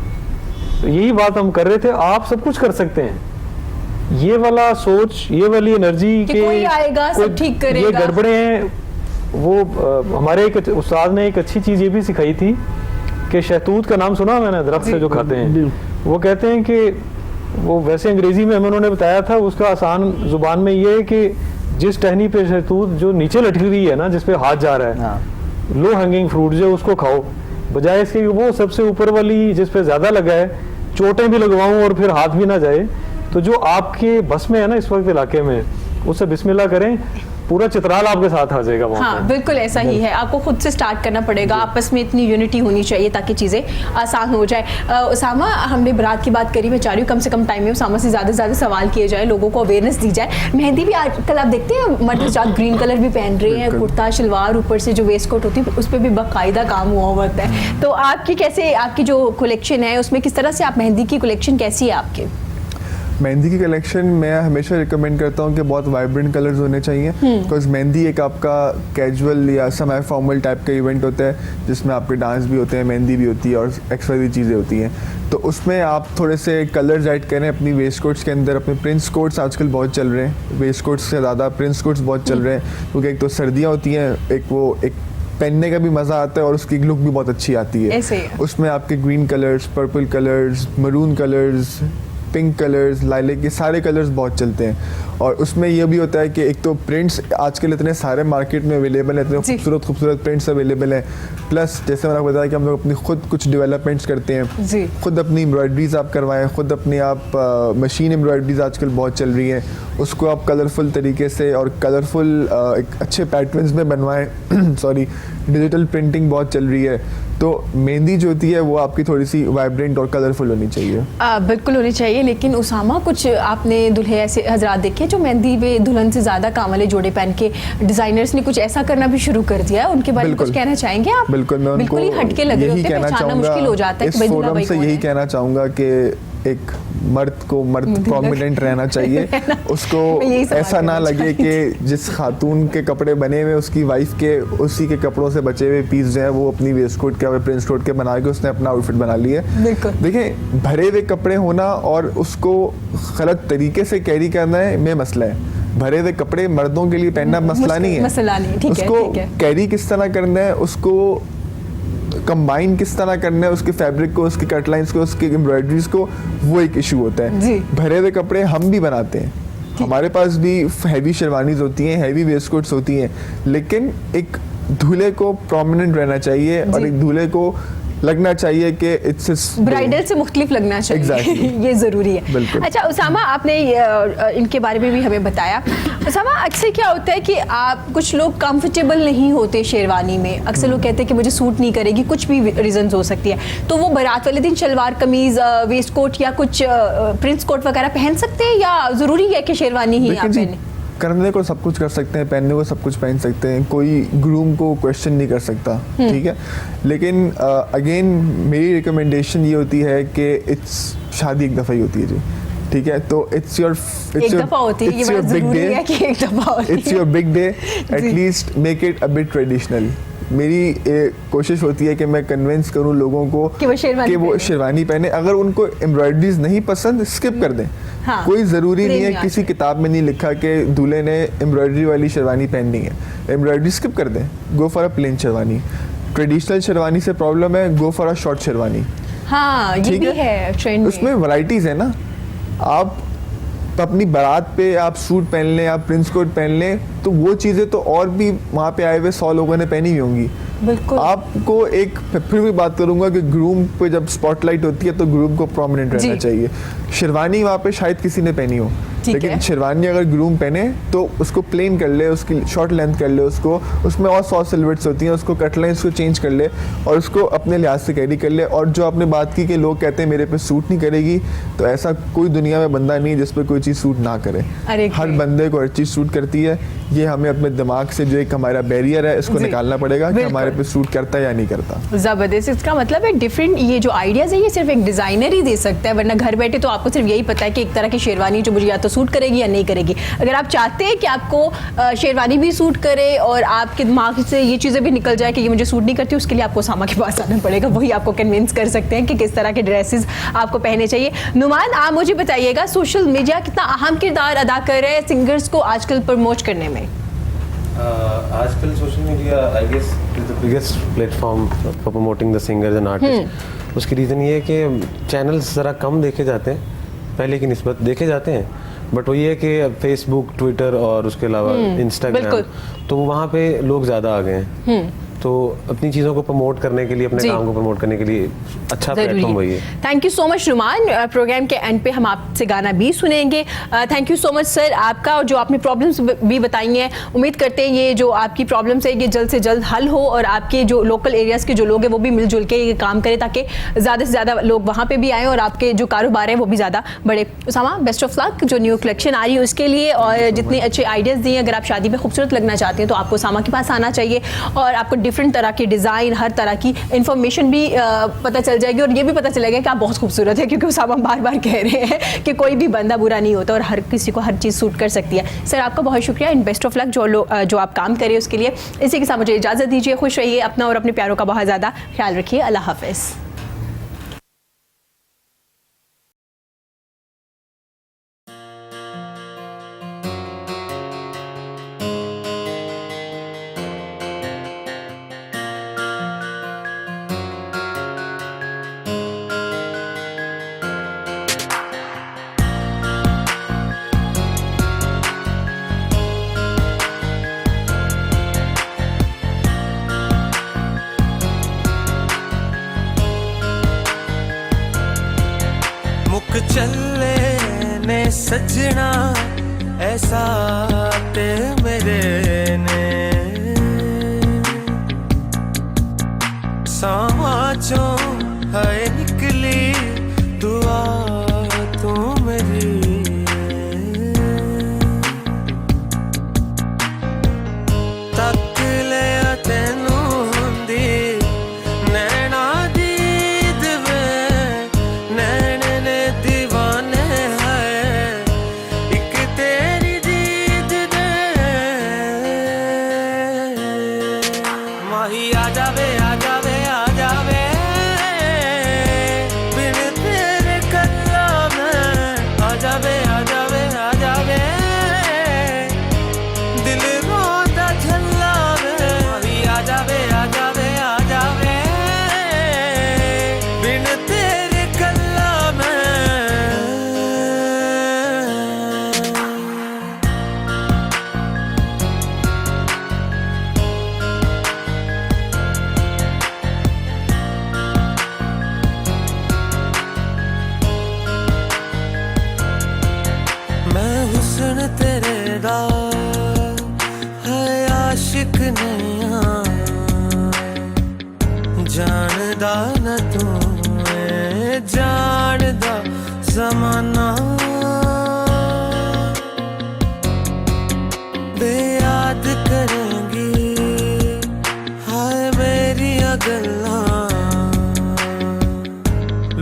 यही बात हम कर रहे थे, आप सब कुछ कर सकते हैं। ये वाला सोच, ये वाली एनर्जी कि कोई आएगा सब ठीक करेगा, ये गड़बड़े हैं। वो हमारे एक उस्ताद ने एक अच्छी चीज़ ये भी सिखाई थी कि शहतूत का नाम सुना मैंने, दरख्त से जो खाते हैं, वो कहते हैं कि वो वैसे अंग्रेजी में हमें उन्होंने बताया था, उसका आसान जुबान में ये है कि जिस टहनी पे शहतूत जो नीचे लटक रही है ना, जिस पे हाथ जा रहा है, लो हैंगिंग फ्रूट जो उसको खाओ, बजाय इसके वो सबसे ऊपर वाली जिस पे ज़्यादा लगा है, चोटें भी लगवाऊँ और फिर हाथ भी ना जाए। तो जो आपके बस में है ना इस वक्त इलाके में, उससे बिस्मिल्लाह करें, पूरा चित्राल आपके साथ आ जाएगा वहाँ हाँ पे। बिल्कुल ऐसा ही है, आपको खुद से स्टार्ट करना पड़ेगा, आपस में इतनी यूनिटी होनी चाहिए ताकि चीज़ें आसान हो जाए। उसामा, हमने बारात की बात करी, मैं चाह रही हूँ कम से कम टाइम में उसामा से ज़्यादा से ज़्यादा सवाल किए जाए, लोगों को अवेयरनेस दी जाए। मेहंदी भी आजकल आप देखते हैं मर्द हज़रात ग्रीन कलर भी पहन रहे हैं, कुर्ता शलवार ऊपर से जो वेस्ट कोट होती है उस पर भी बाकायदा काम हुआ होता है। तो आपकी कैसे, आपकी जो कलेक्शन है उसमें किस तरह से आप मेहंदी की कलेक्शन कैसी है आपकी? मेहंदी की कलेक्शन मैं हमेशा रिकमेंड करता हूँ कि बहुत वाइब्रेंट कलर्स होने चाहिए, बिकॉज मेहंदी एक आपका कैजुअल या सेमी फॉर्मल टाइप का इवेंट होता है जिसमें आपके डांस भी होते हैं, मेहंदी भी होती है और एक्स्ट्रा चीज़ें होती हैं। तो उसमें आप थोड़े से कलर्स ऐड करें अपनी वेस्ट कोट्स के अंदर। अपने प्रिंस कोट्स आजकल बहुत चल रहे हैं, वेस्ट कोट्स से ज़्यादा प्रिंस कोट्स बहुत चल रहे हैं, क्योंकि एक तो सर्दियाँ होती हैं, एक पहनने का भी मज़ा आता है और उसकी लुक भी बहुत अच्छी आती है। ऐसे ही। उसमें आपके green colours, purple colours, maroon colours, pink colours, lilac, ये सारे कलर्स बहुत चलते हैं। और उसमें यह भी होता है कि एक तो प्रिंट्स आजकल इतने सारे मार्केट में अवेलेबल हैं, इतने खूबसूरत प्रिंट्स अवेलेबल हैं। प्लस जैसे मैंने आपको बताया कि हम लोग अपनी खुद कुछ डेवलपमेंट्स करते हैं जी। खुद अपनी एम्ब्रॉयडरीज आप करवाएं, खुद अपनी आप मशीन एम्ब्रॉयडरीज आजकल बहुत चल रही हैं, उसको आप कलरफुल तरीके से और कलरफुल एक अच्छे पैटर्न्स में बनवाएं। सॉरी, डिजिटल प्रिंटिंग बहुत चल रही है, तो मेहंदी जो होती है वो आपकी थोड़ी सी वाइब्रेंट और कलरफुल होनी चाहिए। बिल्कुल होनी चाहिए। लेकिन उसामा, कुछ आपने दुल्हे ऐसे हजरात देखे जो मेहंदी में दुल्हन से ज़्यादा काम वाले जोड़े पहन के, डिज़ाइनर्स ने कुछ ऐसा करना भी शुरू कर दिया है, उनके बारे में कुछ कहना चाहेंगे आप? बिल्कुल, मैं उनको ही हटके लगे यही होते हैं, कहना पहचानना मुश्किल हो जाता है इस कि भाई दूल्हा फोरम भाई से कौन यही है। कहना चाहूँगा कि एक मर्द प्रोमिनेंट रहना चाहिए, उसको ऐसा ना लगे कि जिस खातून के कपड़े बने हुए उसकी वाइफ के उसी के कपड़ों से बचे हुए पीस जो है वो अपनी वेस्ट कोट के प्रिंस कोट के बना के उसने अपना आउटफिट बना लिया। देखिए, भरे हुए कपड़े होना और उसको गलत तरीके से कैरी करना है में मसला है। भरे हुए कपड़े मर्दों के लिए पहनना मसला नहीं है, उसको कैरी किस तरह करना है, उसको कंबाइन किस तरह करना है, उसके फैब्रिक को, उसके कटलाइंस को, उसके एम्ब्रॉयडरीज को, वो एक इशू होता है। भरे हुए कपड़े हम भी बनाते हैं, हमारे पास भी हैवी शेरवानीज होती हैं, हैवी वेस्ट कोट्स होती हैं, लेकिन एक दूल्हे को प्रोमिनेंट रहना चाहिए और एक दूल्हे को लगना चाहिए कि इट्स ब्राइडल से मुख्तलिफ लगना चाहिए। Exactly. ये ज़रूरी है। बिल्कुल। अच्छा उसामा, आपने इनके बारे में भी हमें बताया। उसामा, अक्सर क्या होता है कि आप, कुछ लोग कंफर्टेबल नहीं होते शेरवानी में, अक्सर लोग कहते हैं कि मुझे सूट नहीं करेगी, कुछ भी रीजंस हो सकती है, तो वो बारात वाले दिन शलवार कमीज, वेस्ट कोट या कुछ प्रिंस कोट वगैरह पहन सकते हैं, या ज़रूरी है कि शेरवानी ही आप पहने? करने को सब कुछ कर सकते हैं, पहनने को सब कुछ पहन सकते हैं, कोई ग्रूम को क्वेश्चन नहीं कर सकता, ठीक है। लेकिन अगेन मेरी रिकमेंडेशन ये होती है कि इट्स शादी एक दफ़ा ही होती है जी, ठीक है। तो it's your big day, at least make it a bit traditional. मेरी कोशिश होती है कि मैं कन्विंस करूं लोगों को कि वो शेरवानी पहने। अगर उनको एम्ब्रॉयडरीज नहीं पसंद, स्किप कर दें। हाँ, कोई ज़रूरी नहीं है, किसी किताब में नहीं लिखा कि दूल्हे ने एम्ब्रॉयडरी वाली शेरवानी पहननी है, एम्ब्रॉयडरी स्किप कर दें, go for a plain sherwani. Traditional sherwani से प्रॉब्लम है, go for a short sherwani. हाँ, ये भी है ट्रेंड में। उसमें वैरायटीज़ है ना, आप अपनी बारात पे आप सूट पहन लें, आप प्रिंस कोट पहन लें, तो वो चीज़ें तो और भी वहाँ पे आए हुए 100 लोगों ने पहनी हुई होंगी। बिल्कुल। आपको एक फिर भी बात करूंगा कि ग्रूम पे जब स्पॉटलाइट होती है तो ग्रूम को प्रोमिनेंट रहना चाहिए। शेरवानी वहाँ पे शायद किसी ने पहनी हो, लेकिन शेरवानी अगर ग्रूम पहने तो उसको प्लेन कर ले, उसकी शॉर्ट लेंथ कर ले, उसको उसमें और 100 सिलवेट्स होती हैं, उसको कट लाइन्स को चेंज कर ले और उसको अपने लिहाज से कैरी कर ले। और जो आपने बात की कि लोग कहते हैं मेरे पे सूट नहीं करेगी, तो ऐसा कोई दुनिया में बंदा नहीं है जिस पे कोई चीज़ सूट ना करे। हर बंदे को हर चीज़ सूट करती है। ये हमें अपने दिमाग से जो एक हमारा बैरियर है इसको निकालना पड़ेगा कि हमारे पे सूट करता है या नहीं करता। ज़बरदस्त। इसका मतलब है डिफरेंट, ये जो आइडियाज़ है ये सिर्फ एक डिज़ाइनर ही दे सकता है, वरना घर बैठे तो आपको सिर्फ यही पता है कि एक तरह की शेरवानी जो मुझे या तो सूट करेगी या नहीं करेगी। अगर आप चाहते हैं कि आपको शेरवानी भी सूट करे और आपके दिमाग से ये चीज़ें भी निकल जाए कि ये मुझे सूट नहीं करती, उसके लिए आपको उसामा के पास आना पड़ेगा, वही आपको कन्विंस कर सकते हैं कि किस तरह के ड्रेसेस आपको पहने चाहिए। नुमान, आप मुझे बताइएगा, सोशल मीडिया कितना अहम किरदार अदा कर रहा है सिंगर्स को आजकल प्रमोट करने में? आजकल social media I guess is the biggest platform for promoting the singers and artist. उसकी रीज़न ये है कि चैनल्स ज़रा कम देखे जाते हैं, पहले की निस्बत देखे जाते हैं, बट वो ये है कि फेसबुक, ट्विटर और उसके अलावा इंस्टाग्राम, तो वहाँ पे लोग ज़्यादा आ गए हैं। तो अपनी चीज़ों को प्रमोट करने के लिए, अपने जी। काम को प्रमोट करने के लिए अच्छा प्लेटफॉर्म वही है। Thank you so much Ruman. Program के एंड पे हम आपसे गाना भी सुनेंगे। Thank you so much sir आपका, और जो आपने प्रॉब्लम्स भी बताई हैं, उम्मीद करते हैं ये जो आपकी प्रॉब्लम्स है ये जल्द से जल्द हल हो और आपके जो लोकल एरियाज़ के जो लोग हैं वो भी मिलजुल के ये काम करें ताकि ज़्यादा से ज़्यादा लोग वहाँ पे भी आएँ और आपके जो कारोबार है वो भी ज़्यादा बढ़े। उसामा, बेस्ट ऑफ लक जो न्यू कलेक्शन आ रही है उसके लिए, और जितने अच्छे आइडियाज़ दिए। अगर आप शादी में खूबसूरत लगना चाहते हैं तो आपको उसामा के पास आना चाहिए और आपको डिफरेंट तरह के डिज़ाइन, हर तरह की इंफॉर्मेशन भी पता चल जाएगी और ये भी पता चलेगा कि आप बहुत खूबसूरत है, क्योंकि उसामा बार बार कह रहे हैं कि कोई भी बंदा बुरा नहीं होता और हर किसी को हर चीज़ सूट कर सकती है। सर आपका बहुत शुक्रिया, इन बेस्ट ऑफ लक जो आप काम करें उसके लिए। इसी के साथ मुझे इजाज़त दीजिए। खुश रहिए, अपना और अपने प्यारों का बहुत ज़्यादा ख्याल रखिए। अल्लाह हाफ़िज़। मुक चले ने सजना ऐसा ते मेरे ने समाचो है निकली दुआ तू मेरी तक ले तेनू हुंदी नैना दीद वे नैन ने दीवाने है एक तेरी दीद दे माही आ जावे आ जावे आ जावे बिन तेरे कल्ला में आ जावे आ जावे आ जावे दिल रोंदा झल्लावे माही आ जावे आ जावे आ जावे बिन तेरे कल्ला में मैं हुस्न तेरे दा है आशिक नहीं जानदा न तू जानदा ज़माना बेयाद करेंगी हाय मेरी गल्लां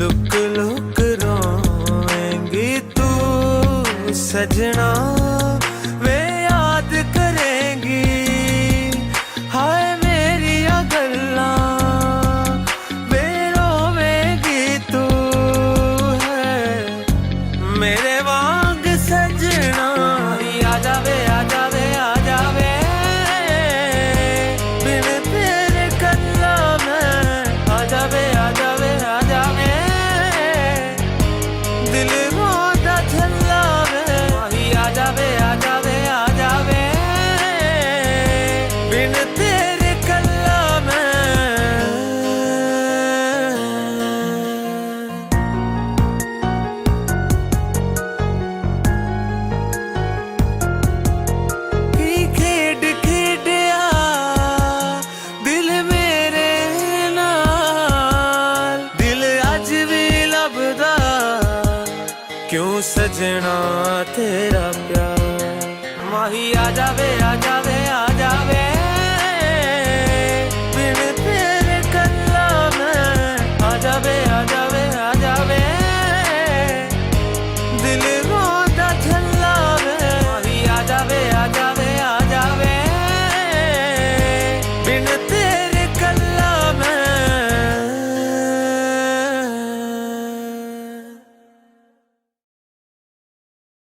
लुक लुक रोएंगी तू सजना वे याद करेंगी हाय मेरी गल्लां वे रोवेगी तू है मेरे वांग सजना आ जावे आ जावे आ जावे बिन तेरे कल्ला में आ जावे आ जावे आ जावे दिल रोंदा झल्लावे माही आ जावे आ जावे आ जावे बिन तेरे कल्ला में की खेड खेडिया दिल मेरे नाल दिल अज भी लभदा क्यों सजना तेरा प्यार माही आ जावे आ जावे